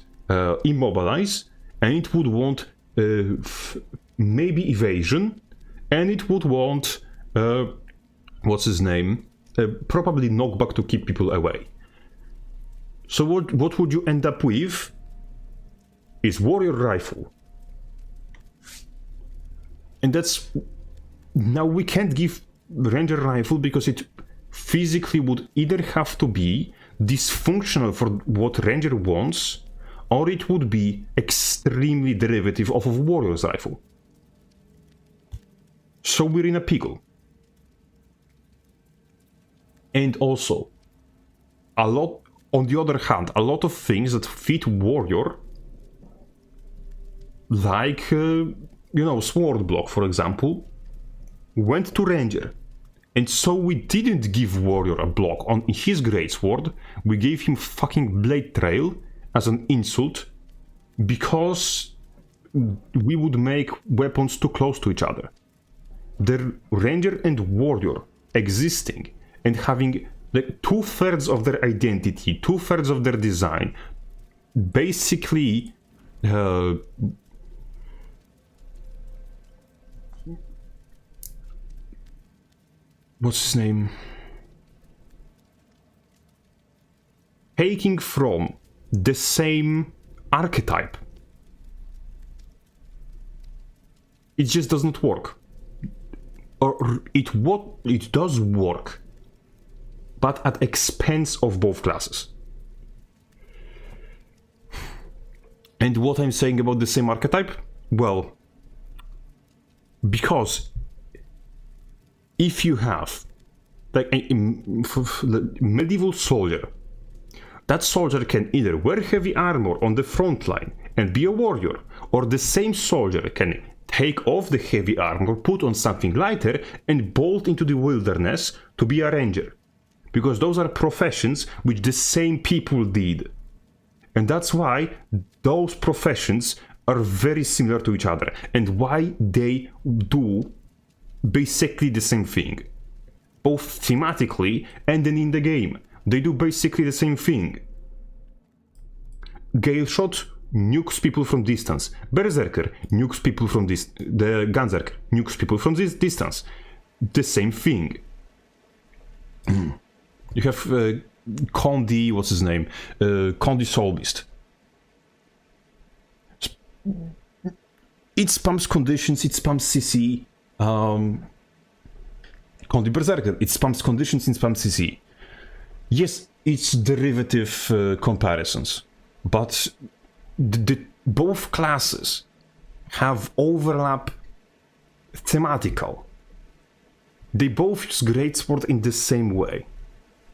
immobilize, and it would want maybe evasion, and it would want what's his name? Probably knockback to keep people away. So what would you end up with? Is warrior rifle. And that's... Now we can't give Ranger rifle because it physically would either have to be dysfunctional for what Ranger wants, or it would be extremely derivative of warrior's rifle. So we're in a pickle. And also, on the other hand, a lot of things that fit warrior, like, sword block, for example, went to Ranger. And so we didn't give warrior a block on his greatsword, we gave him fucking blade trail as an insult, because we would make weapons too close to each other. The Ranger and warrior existing and having like 2/3 of their identity, 2/3 of their design, basically what's his name? Taking from the same archetype. It just doesn't work. Or it does work, but at expense of both classes. And what I'm saying about the same archetype? Well, because if you have like a medieval soldier, that soldier can either wear heavy armor on the front line and be a warrior, or the same soldier can take off the heavy armor, put on something lighter, and bolt into the wilderness to be a ranger. Because those are professions which the same people did. And that's why those professions are very similar to each other, and why they do basically the same thing. Both thematically and then in the game. They do basically the same thing. Gale Shot nukes people from distance. Berserker nukes people from the Gunzerk nukes people from this distance. The same thing. You have Condi, what's his name? Condi Soulbeast. It spams conditions, it spams CC. Condi Berserker, it spams conditions, it spams CC. Yes, it's derivative comparisons, but both classes have overlap thematical. They both use greatsword in the same way.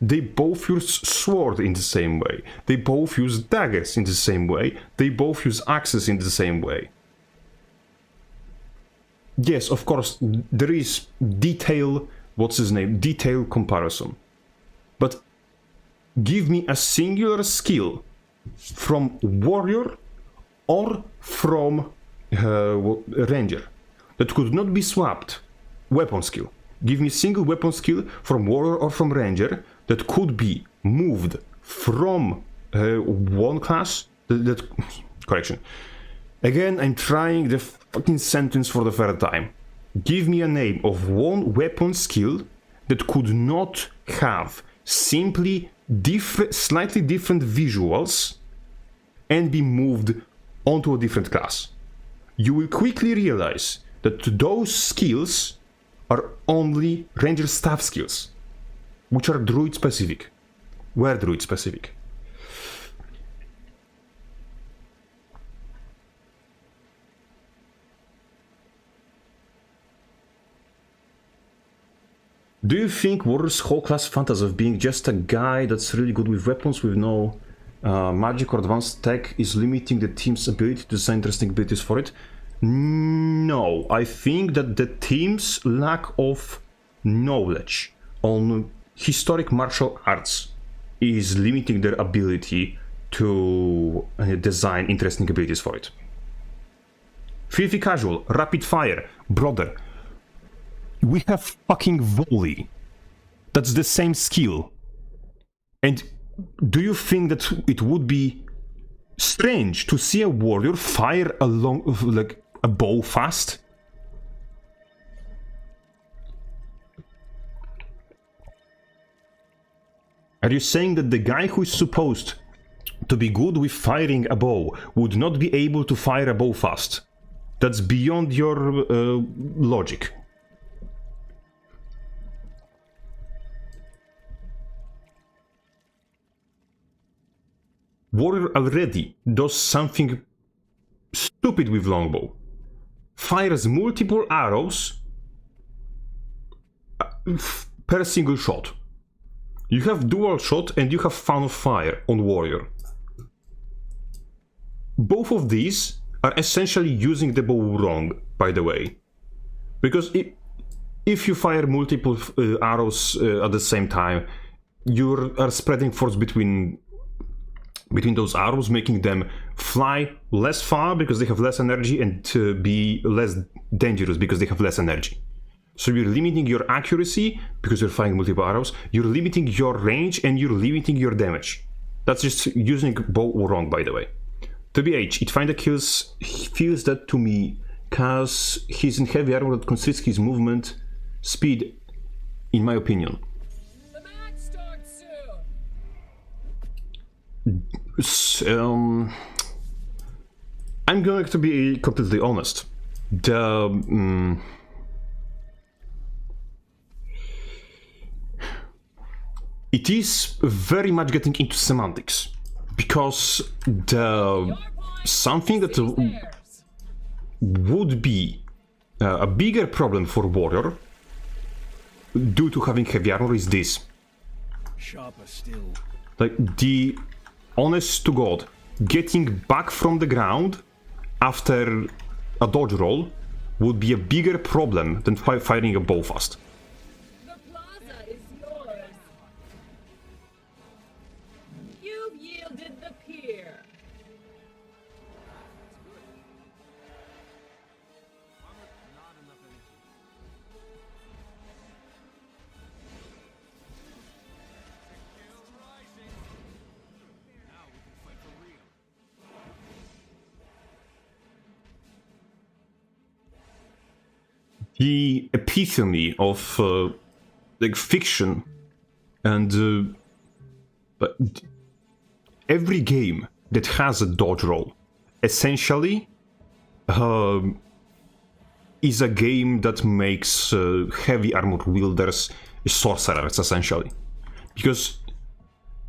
They both use sword in the same way. They both use daggers in the same way. They both use axes in the same way. Yes, of course, there is detail comparison. But give me a singular skill from warrior or from ranger that could not be swapped. Weapon skill. Give me single weapon skill from warrior or from ranger that could be moved from one class. Correction. Again, I'm trying the fucking sentence for the third time. Give me a name of one weapon skill that could not have simply slightly different visuals and be moved onto a different class. You will quickly realize that those skills are only ranger staff skills, which are druid specific. Were druid specific. Do you think Warrior's whole class fantasy of being just a guy that's really good with weapons with no magic or advanced tech is limiting the team's ability to design interesting abilities for it? No, I think that the team's lack of knowledge on historic martial arts is limiting their ability to design interesting abilities for it. Filthy Casual, Rapid Fire, brother. We have fucking volley. That's the same skill. And do you think that it would be strange to see a warrior fire along like a bow fast? Are you saying that the guy who is supposed to be good with firing a bow would not be able to fire a bow fast? That's beyond your logic. Warrior already does something stupid with longbow. Fires multiple arrows per single shot. You have dual shot and you have fan of fire on warrior. Both of these are essentially using the bow wrong, by the way. Because if you fire multiple arrows at the same time, you are spreading force between those arrows, making them fly less far because they have less energy and be less dangerous because they have less energy. So you're limiting your accuracy because you're firing multiple arrows, you're limiting your range and you're limiting your damage. That's just using bow wrong, by the way. TBH, it finda feels that to me because he's in heavy armor that constricts his movement speed, in my opinion. The match starts soon. I'm going to be completely honest. It is very much getting into semantics, because something that would be a bigger problem for warrior due to having heavy armor is this. Sharper still. Like, the honest to god, getting back from the ground after a dodge roll would be a bigger problem than firing a bow fast. The plaza is yours. You've yielded the pier. The epitome of like fiction, and but every game that has a dodge roll essentially is a game that makes heavy armor wielders sorcerers, essentially. Because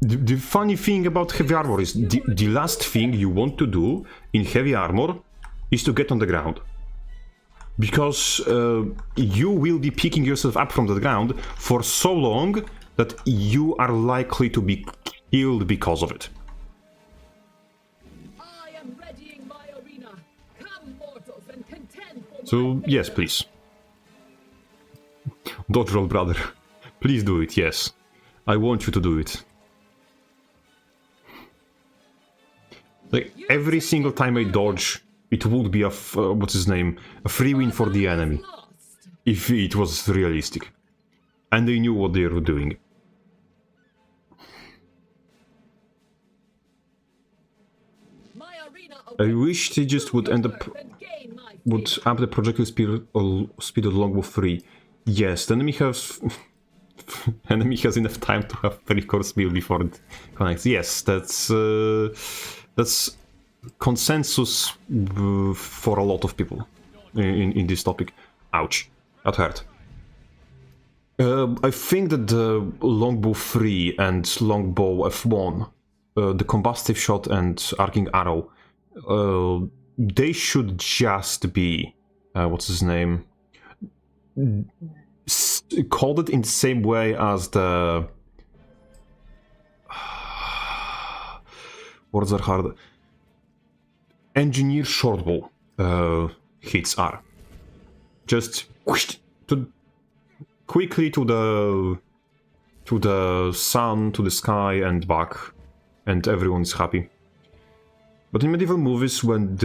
the funny thing about heavy armor is the last thing you want to do in heavy armor is to get on the ground. Because you will be picking yourself up from the ground for so long that you are likely to be killed because of it. I am readying my arena. Come, mortals, and contend for So, yes, please. Dodge roll, brother. Please do it, yes. I want you to do it. Like, every single time I dodge, it would be a what's his name? A free win for the enemy. Lost. If it was realistic. And they knew what they were doing. My arena I awaits. wish they just would end up... And gain my would favor. up the projectile speed of longbow 3. Yes, the enemy has... enemy has enough time to have 3-core speed before it connects. Yes, that's consensus for a lot of people in this topic. Ouch, that hurt. I think that the longbow 3 and longbow F1, the combustive shot and arcing arrow, they should just be what's his name? Coded in the same way as the words are hard. Engineer shortbow hits are just whoosh, quickly to the sun, to the sky, and back, and everyone's happy. But in medieval movies, when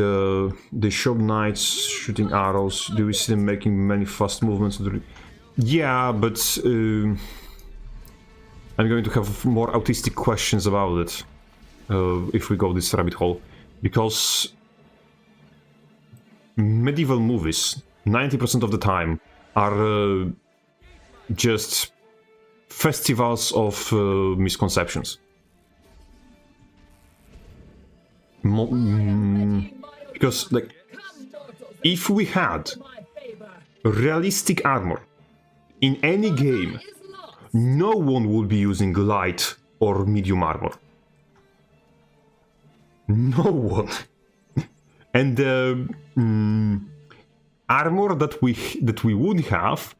they show knights shooting arrows, do we see them making many fast movements? Yeah, but I'm going to have more autistic questions about it if we go this rabbit hole, because medieval movies, 90% of the time, are just festivals of misconceptions. Because, like, if we had realistic armor in any game, no one would be using light or medium armor. No one. And the armor that we would have,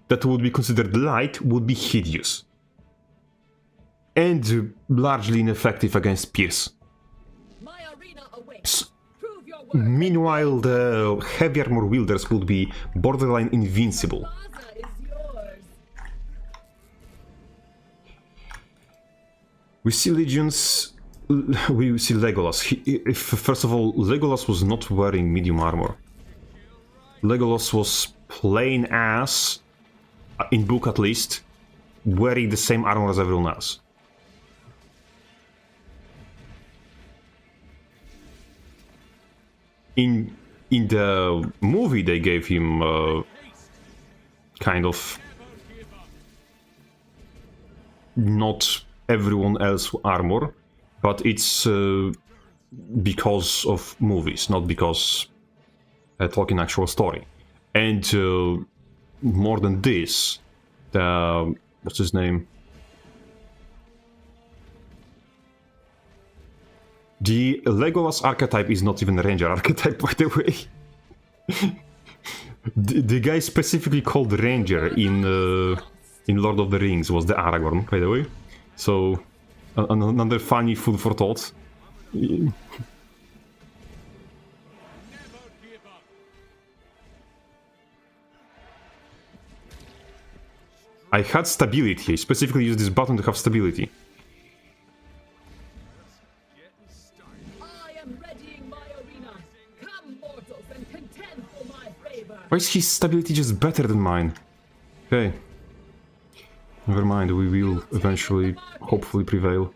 that would be considered light, would be hideous and largely ineffective against Pierce. Meanwhile, the heavy armor wielders would be borderline invincible. We see legions. We see Legolas. First of all, Legolas was not wearing medium armor. Legolas was plain ass, in book at least, wearing the same armor as everyone else. In the movie, they gave him kind of not everyone else armor, but it's because of movies, not because talking actual story. And more than this, the what's his name? The Legolas archetype is not even a ranger archetype, by the way. the guy specifically called ranger in Lord of the Rings was the Aragorn, by the way. So another funny food for thought. I had stability. I specifically used this button to have stability. Why is his stability just better than mine? Okay. Never mind, we will eventually, hopefully, prevail.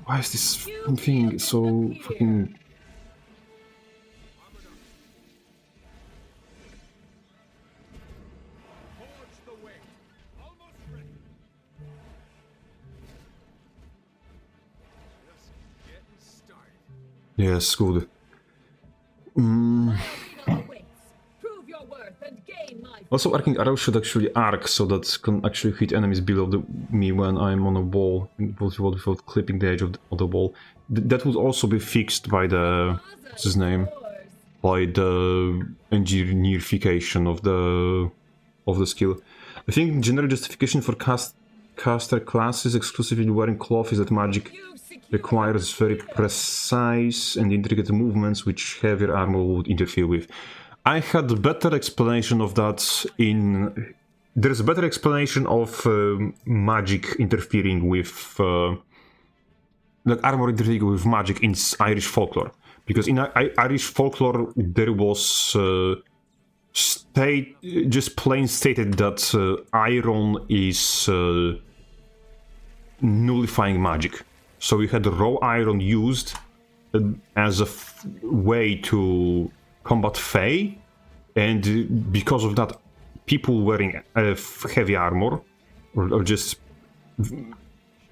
Why is this thing so fucking... Yes, good. Also, arcing arrows should actually arc so that can actually hit enemies below me when I'm on a wall, without clipping the edge of the wall. That would also be fixed by the... what's his name? By the engineerification of the skill. I think general justification for caster classes exclusively wearing cloth is that magic requires very precise and intricate movements which heavier armor would interfere with. I had a better explanation of that in... There's a better explanation of magic interfering with like armor interfering with magic in Irish folklore, because in Irish folklore there was just plain stated that iron is nullifying magic. So you had raw iron used as a way to combat Fae, and because of that, people wearing heavy armor or just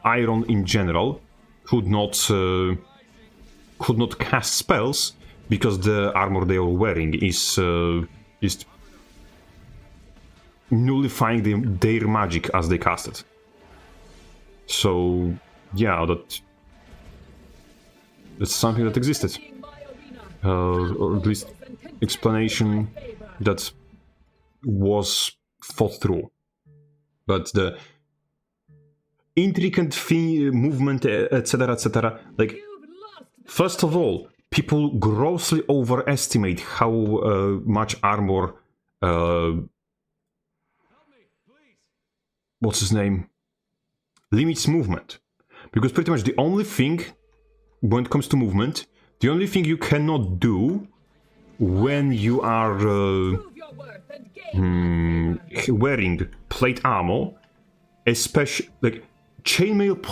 iron in general could not cast spells because the armor they were wearing is nullifying their magic as they cast it. So yeah, that's something that existed, or at least explanation that was thought through. But the intricate movement, etc., like, first of all, people grossly overestimate how much armor what's his name limits movement, because pretty much the only thing when it comes to movement, the only thing you cannot do when you are wearing plate armor, especially like chainmail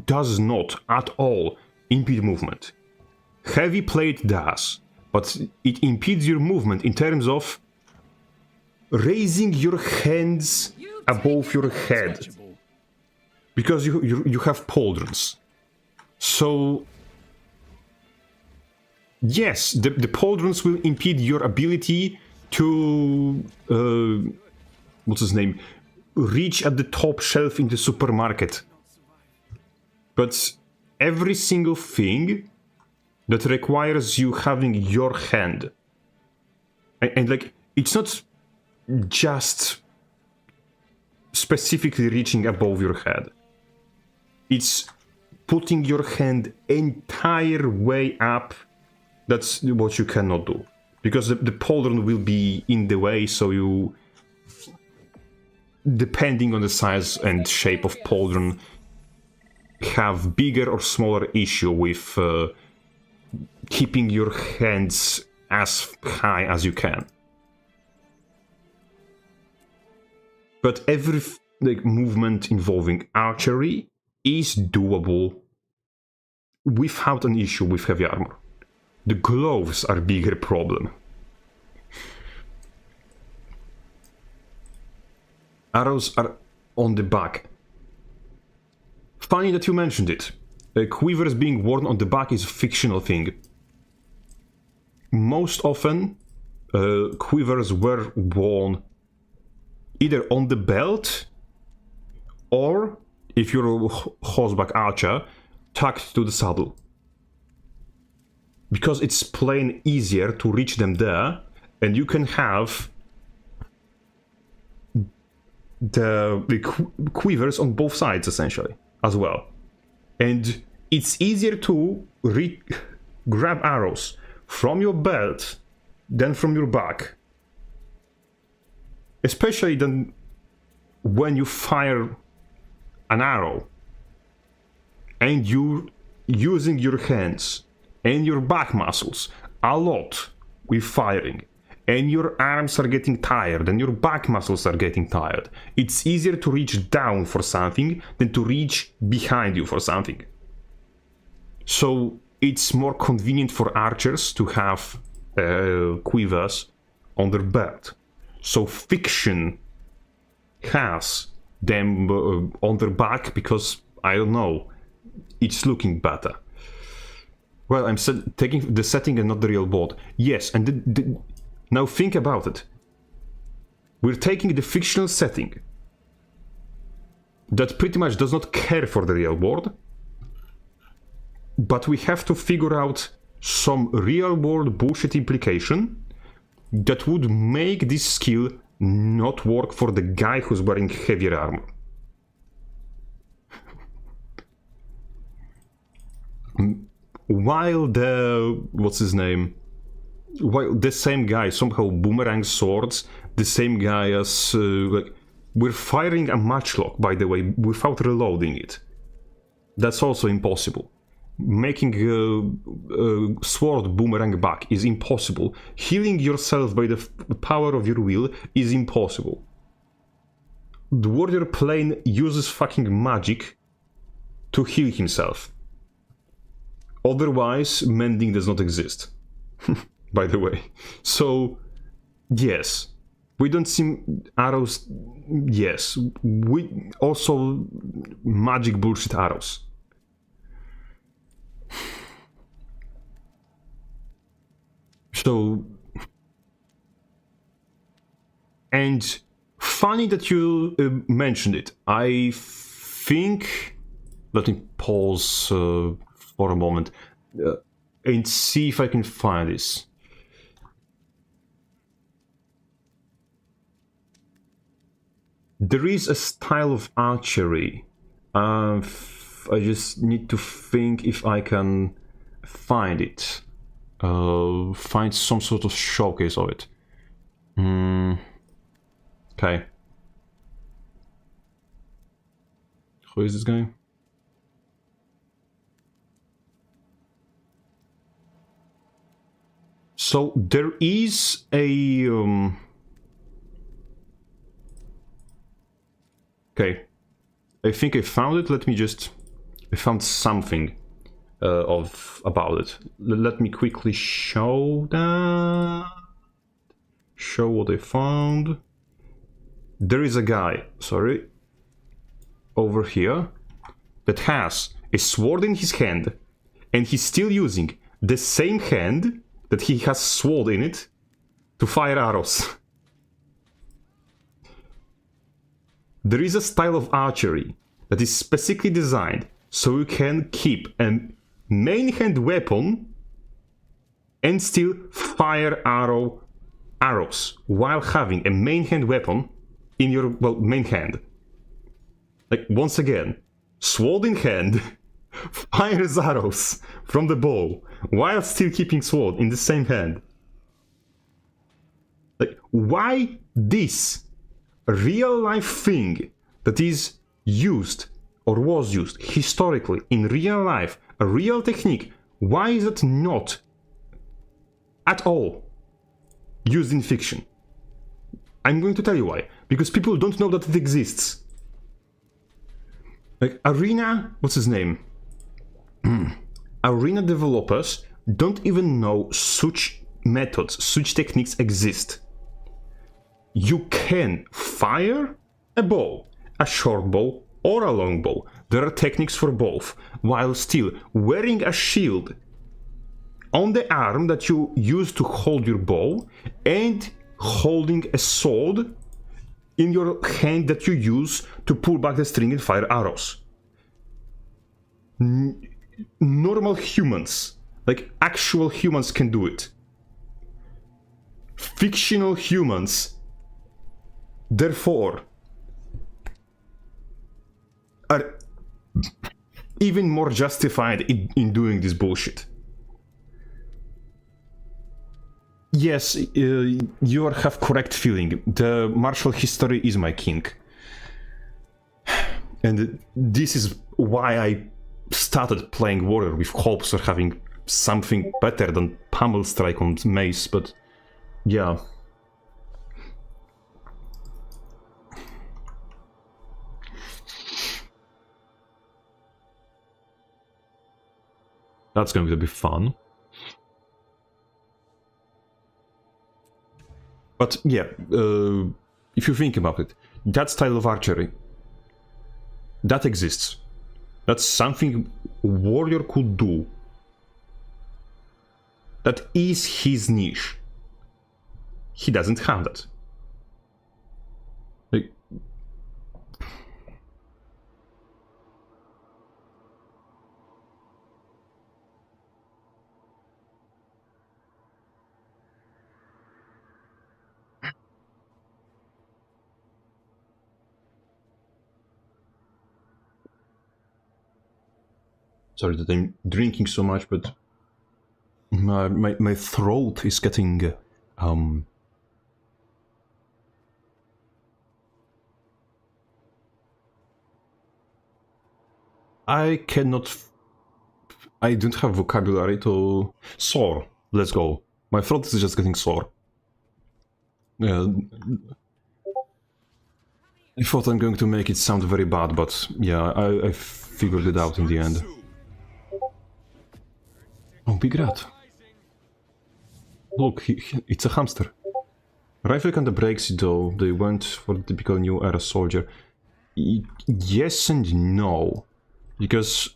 does not at all impede movement. Heavy plate does, but it impedes your movement in terms of raising your hands above your head, because you have pauldrons. So yes, the pauldrons will impede your ability to what's his name, reach at the top shelf in the supermarket. But every single thing that requires you having your hand, and like, it's not just specifically reaching above your head, it's putting your hand entire way up. That's what you cannot do, because the pauldron will be in the way, so you, depending on the size and shape of pauldron, have bigger or smaller issue with keeping your hands as high as you can. But every movement involving archery is doable without an issue with heavy armor. The gloves are a bigger problem. Arrows are on the back. Funny that you mentioned it. Quivers being worn on the back is a fictional thing. Most often, quivers were worn either on the belt, or, if you're a horseback archer, tucked to the saddle. Because it's plain easier to reach them there, and you can have the quivers on both sides, essentially, as well. And it's easier to grab arrows from your belt than from your back. Especially then when you fire an arrow and you're using your hands and your back muscles a lot with firing, and your arms are getting tired and your back muscles are getting tired. It's easier to reach down for something than to reach behind you for something. So it's more convenient for archers to have quivers on their belt. So fiction has them on their back because, I don't know, it's looking better. Well, I'm taking the setting and not the real world. Yes, and now think about it. We're taking the fictional setting that pretty much does not care for the real world, but we have to figure out some real world bullshit implication that would make this skill not work for the guy who's wearing heavier armor. While what's his name? While the same guy somehow boomerang swords, the same guy as we're firing a matchlock, by the way, without reloading it. That's also impossible. Making a sword boomerang back is impossible. Healing yourself by the power of your will is impossible. The warrior plane uses fucking magic to heal himself. Otherwise, mending does not exist. By the way. So, yes. We don't see arrows. Yes. We also magic bullshit arrows. So, and funny that you mentioned it. I think, let me pause for a moment and see if I can find this. There is a style of archery. I just need to think if I can find it. Find some sort of showcase of it. Okay. Who is this guy? So there is a okay. I think I found it. Let me just. I found something about it. Let me quickly show that. Show what I found. There is a guy, sorry, over here that has a sword in his hand, and he's still using the same hand that he has sword in it to fire arrows. There is a style of archery that is specifically designed so you can keep a main hand weapon and still fire arrows while having a main hand weapon in your, well, main hand. Like, once again, sword in hand, fires arrows from the bow while still keeping sword in the same hand. Like, why this real life thing that is used or was used historically in real life, a real technique, why is it not at all used in fiction? I'm going to tell you why. Because people don't know that it exists. Like, Arena, what's his name? Arena developers don't even know such methods, such techniques exist. You can fire a bow, a short bow or a long bow. There are techniques for both, while still wearing a shield on the arm that you use to hold your bow and holding a sword in your hand that you use to pull back the string and fire arrows. Normal humans, like actual humans, can do it. Fictional humans, therefore, are even more justified in doing this bullshit. Yes, you have correct feeling. The martial history is my king. And this is why I started playing Warrior with hopes of having something better than Pummel Strike on Mace, but yeah. That's going to be fun. But yeah, if you think about it, that style of archery, that exists. That's something Warrior could do. That is his niche. He doesn't have that. Like, sorry that I'm drinking so much, but my throat is getting I cannot. I don't have vocabulary to. Sore. Let's go. My throat is just getting sore. Yeah. I thought I'm going to make it sound very bad, but yeah, I figured it out in the end. Oh, big rat. Look, it's a hamster. Rifle kinda breaks it though. They went for the typical new era soldier. Yes and no. Because...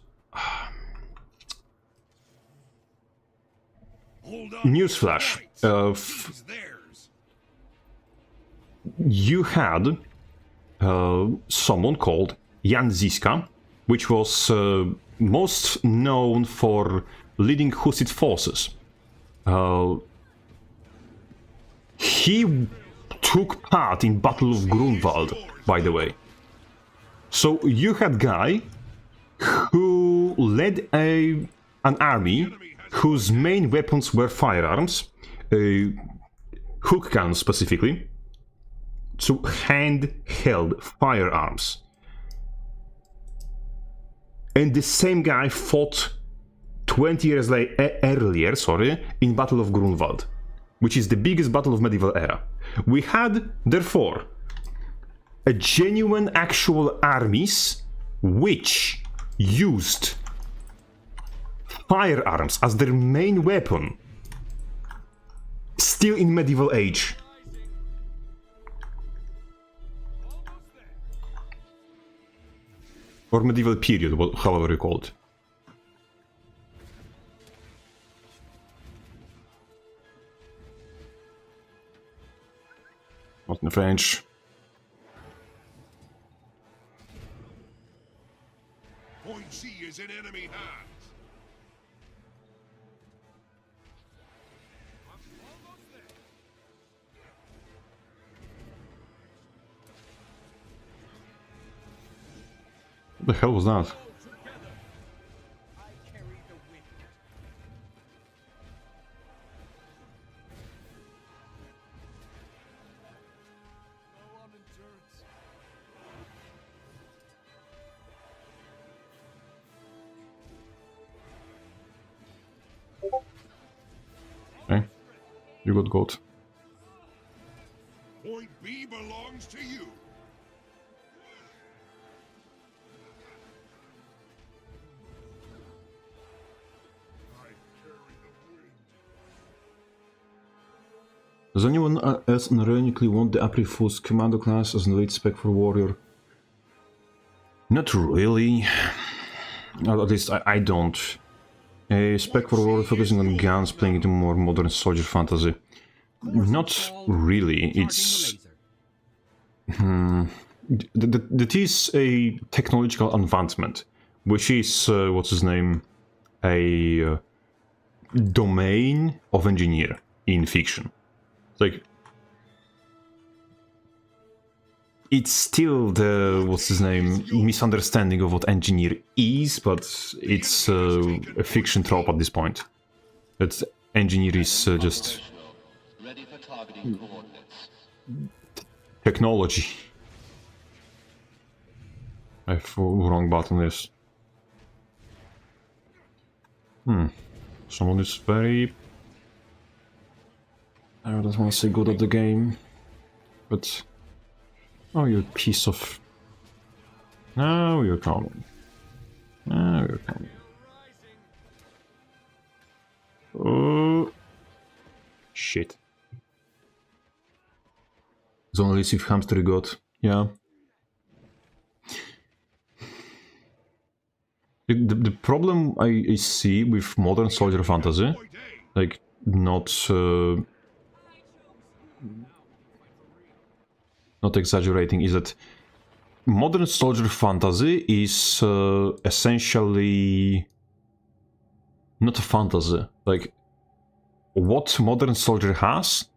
Newsflash. You had someone called Jan Ziska, which was most known for leading Hussite forces. He took part in Battle of Grunwald, by the way. So you had guy who led an army whose main weapons were firearms, hook guns specifically, so handheld firearms. And the same guy fought 20 years earlier, in Battle of Grunwald, which is the biggest battle of medieval era. We had, therefore, a genuine actual armies which used firearms as their main weapon, still in medieval age. Or medieval period, however you call it. Not in French. Point C is in enemy hands. What the hell was that? Okay, you got goat. Point B belongs to you. Does anyone else unironically want the April Fool's Commando class as an elite spec for warrior? Not really. At least I don't. A spec for warrior focusing on guns, playing into more modern soldier fantasy. Not really. It's... That is a technological advancement, which is, what's his name, a domain of engineer in fiction. Like, it's still the, what's his name, misunderstanding of what engineer is, but it's a fiction trope at this point. That engineer is just Ready for targeting coordinates. technology. I have wrong button is. Someone is very... I don't want to say good at the game, but... Oh, you piece of... Now you're coming. Now you're coming. Oh... Shit. It's only if hamster got... Yeah. The problem I see with modern soldier fantasy, like, not exaggerating, is that modern soldier fantasy is essentially not a fantasy. Like, what modern soldier has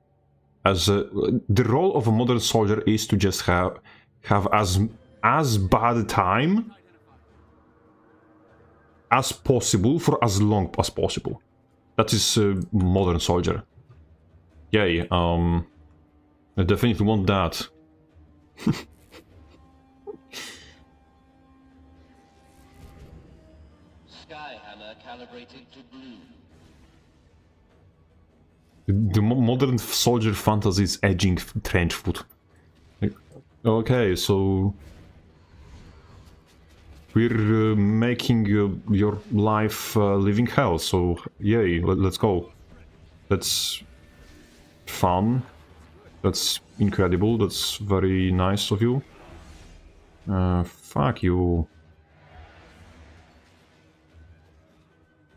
as the role of a modern soldier is to just have as bad a time as possible for as long as possible. That is modern soldier. Yay, I definitely want that. calibrated to blue. The modern soldier fantasy is edging trench foot. Like, okay, so we're making your life living hell. So yay, let's go. That's fun. That's incredible. That's very nice of you. Fuck you.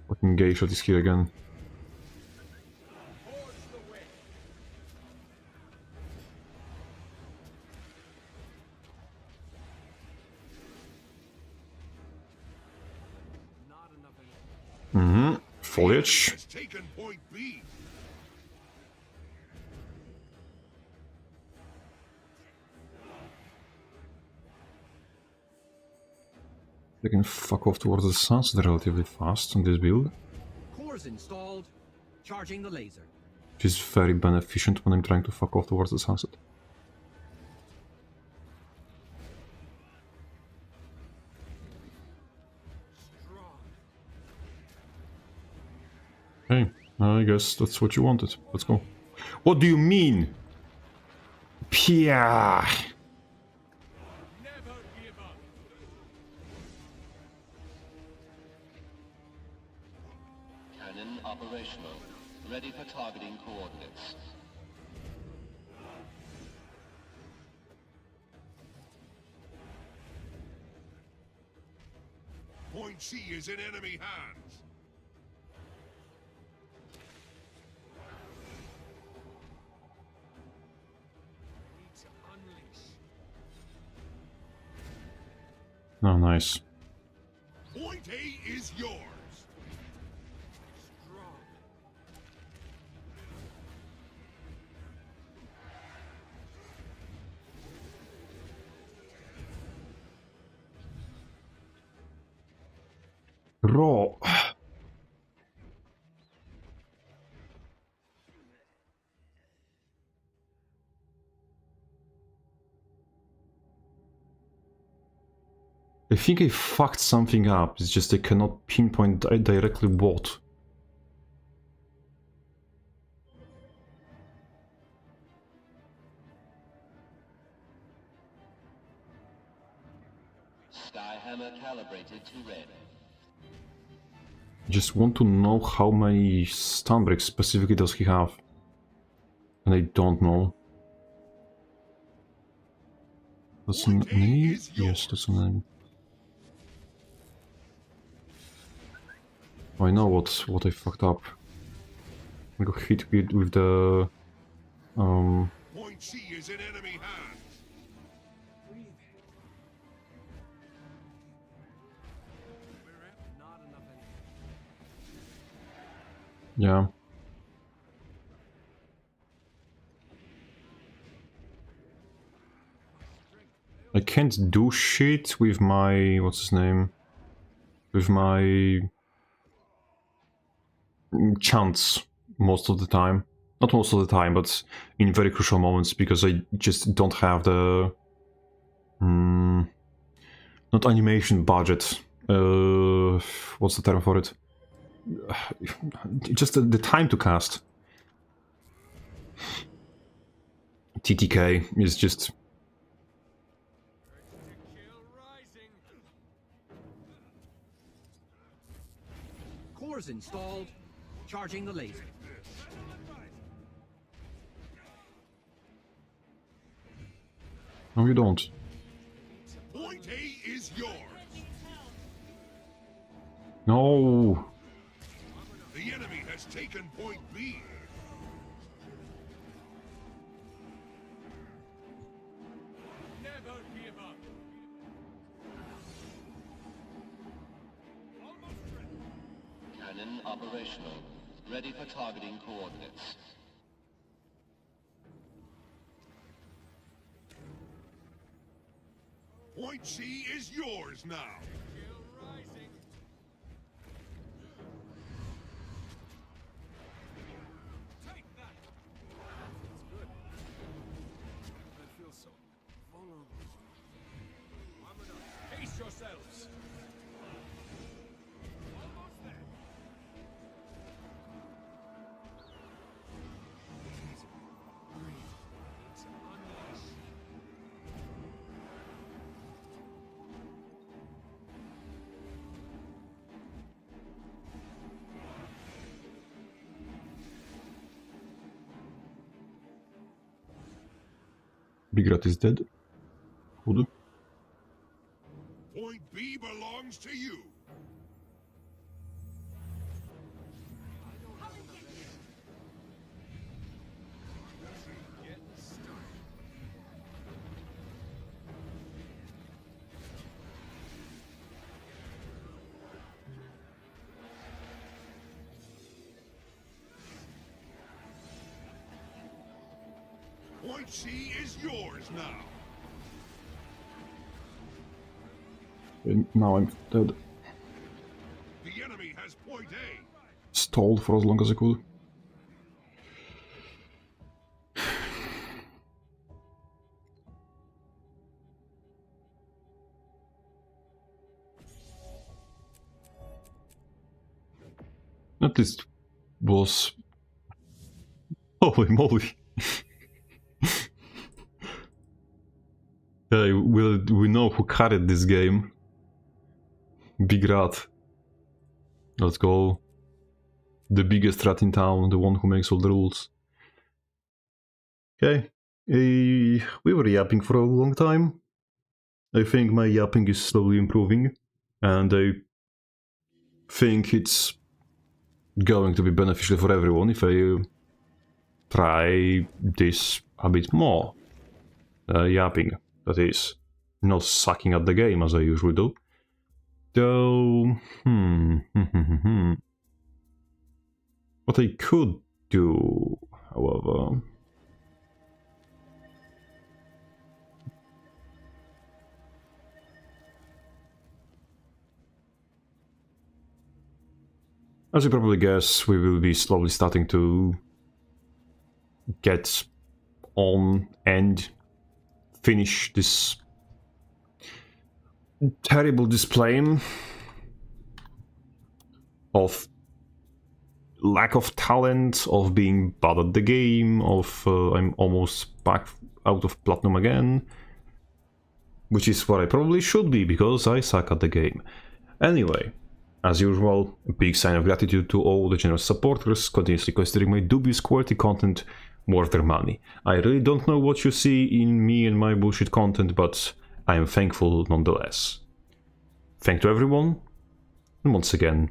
Fucking gay shot is here again. Mm-hmm. Foliage. Has taken point B. They can fuck off towards the sunset relatively fast on this build, Cores installed. Charging the laser. which is very beneficent when I'm trying to fuck off towards the sunset. Hey, I guess that's what you wanted. Let's go. What do you mean? Pia. Never give up. Cannon operational. Ready for targeting coordinates. Point C is in enemy hands. Need to unleash. Oh, nice. Point A is yours. Strong. Raw. I think I fucked something up, it's just I cannot pinpoint directly what. Skyhammer calibrated to red. Just want to know how many stun breaks specifically does he have. And I don't know. That's an enemy? Yes, that's an enemy. Oh, I know what I fucked up. I got hit with the Point C is in enemy hands. Not enough energy. yeah. I can't do shit with my what's his name? With my chants most of the time. Not most of the time, but in very crucial moments because I just don't have the not animation budget. What's the term for it? Just the time to cast. TTK is just Kill rising. Cores installed. Charging the laser. no, you don't. Point A is yours. No. The enemy has taken point B. Never give up. Almost ready. Cannon operational. Ready for targeting coordinates. Point C is yours now. Kill rising. Take that. That's good. I feel so vulnerable. I'm gonna pace yourselves. Almost there. Big Rat is dead. Good. Point B belongs to you. Point C is yours now. And now I'm dead. The enemy has point A. Stalled for as long as I could. At least was... Holy moly! Yeah, we know who carried this game. Big Rat. Let's go. The biggest rat in town, the one who makes all the rules. Okay. We were yapping for a long time. I think my yapping is slowly improving. And I think it's going to be beneficial for everyone if I try this a bit more. Yapping, that is. Not sucking at the game as I usually do. Though, what I could do, however... As you probably guess, we will be slowly starting to get on and finish this terrible display of lack of talent, of being bad at the game, of I'm almost back out of Platinum again, which is what I probably should be, because I suck at the game. Anyway, as usual, a big sign of gratitude to all the generous supporters, continuously considering my dubious quality content worth their money. I really don't know what you see in me and my bullshit content, but I am thankful nonetheless. Thank to everyone, and once again,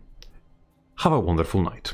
have a wonderful night.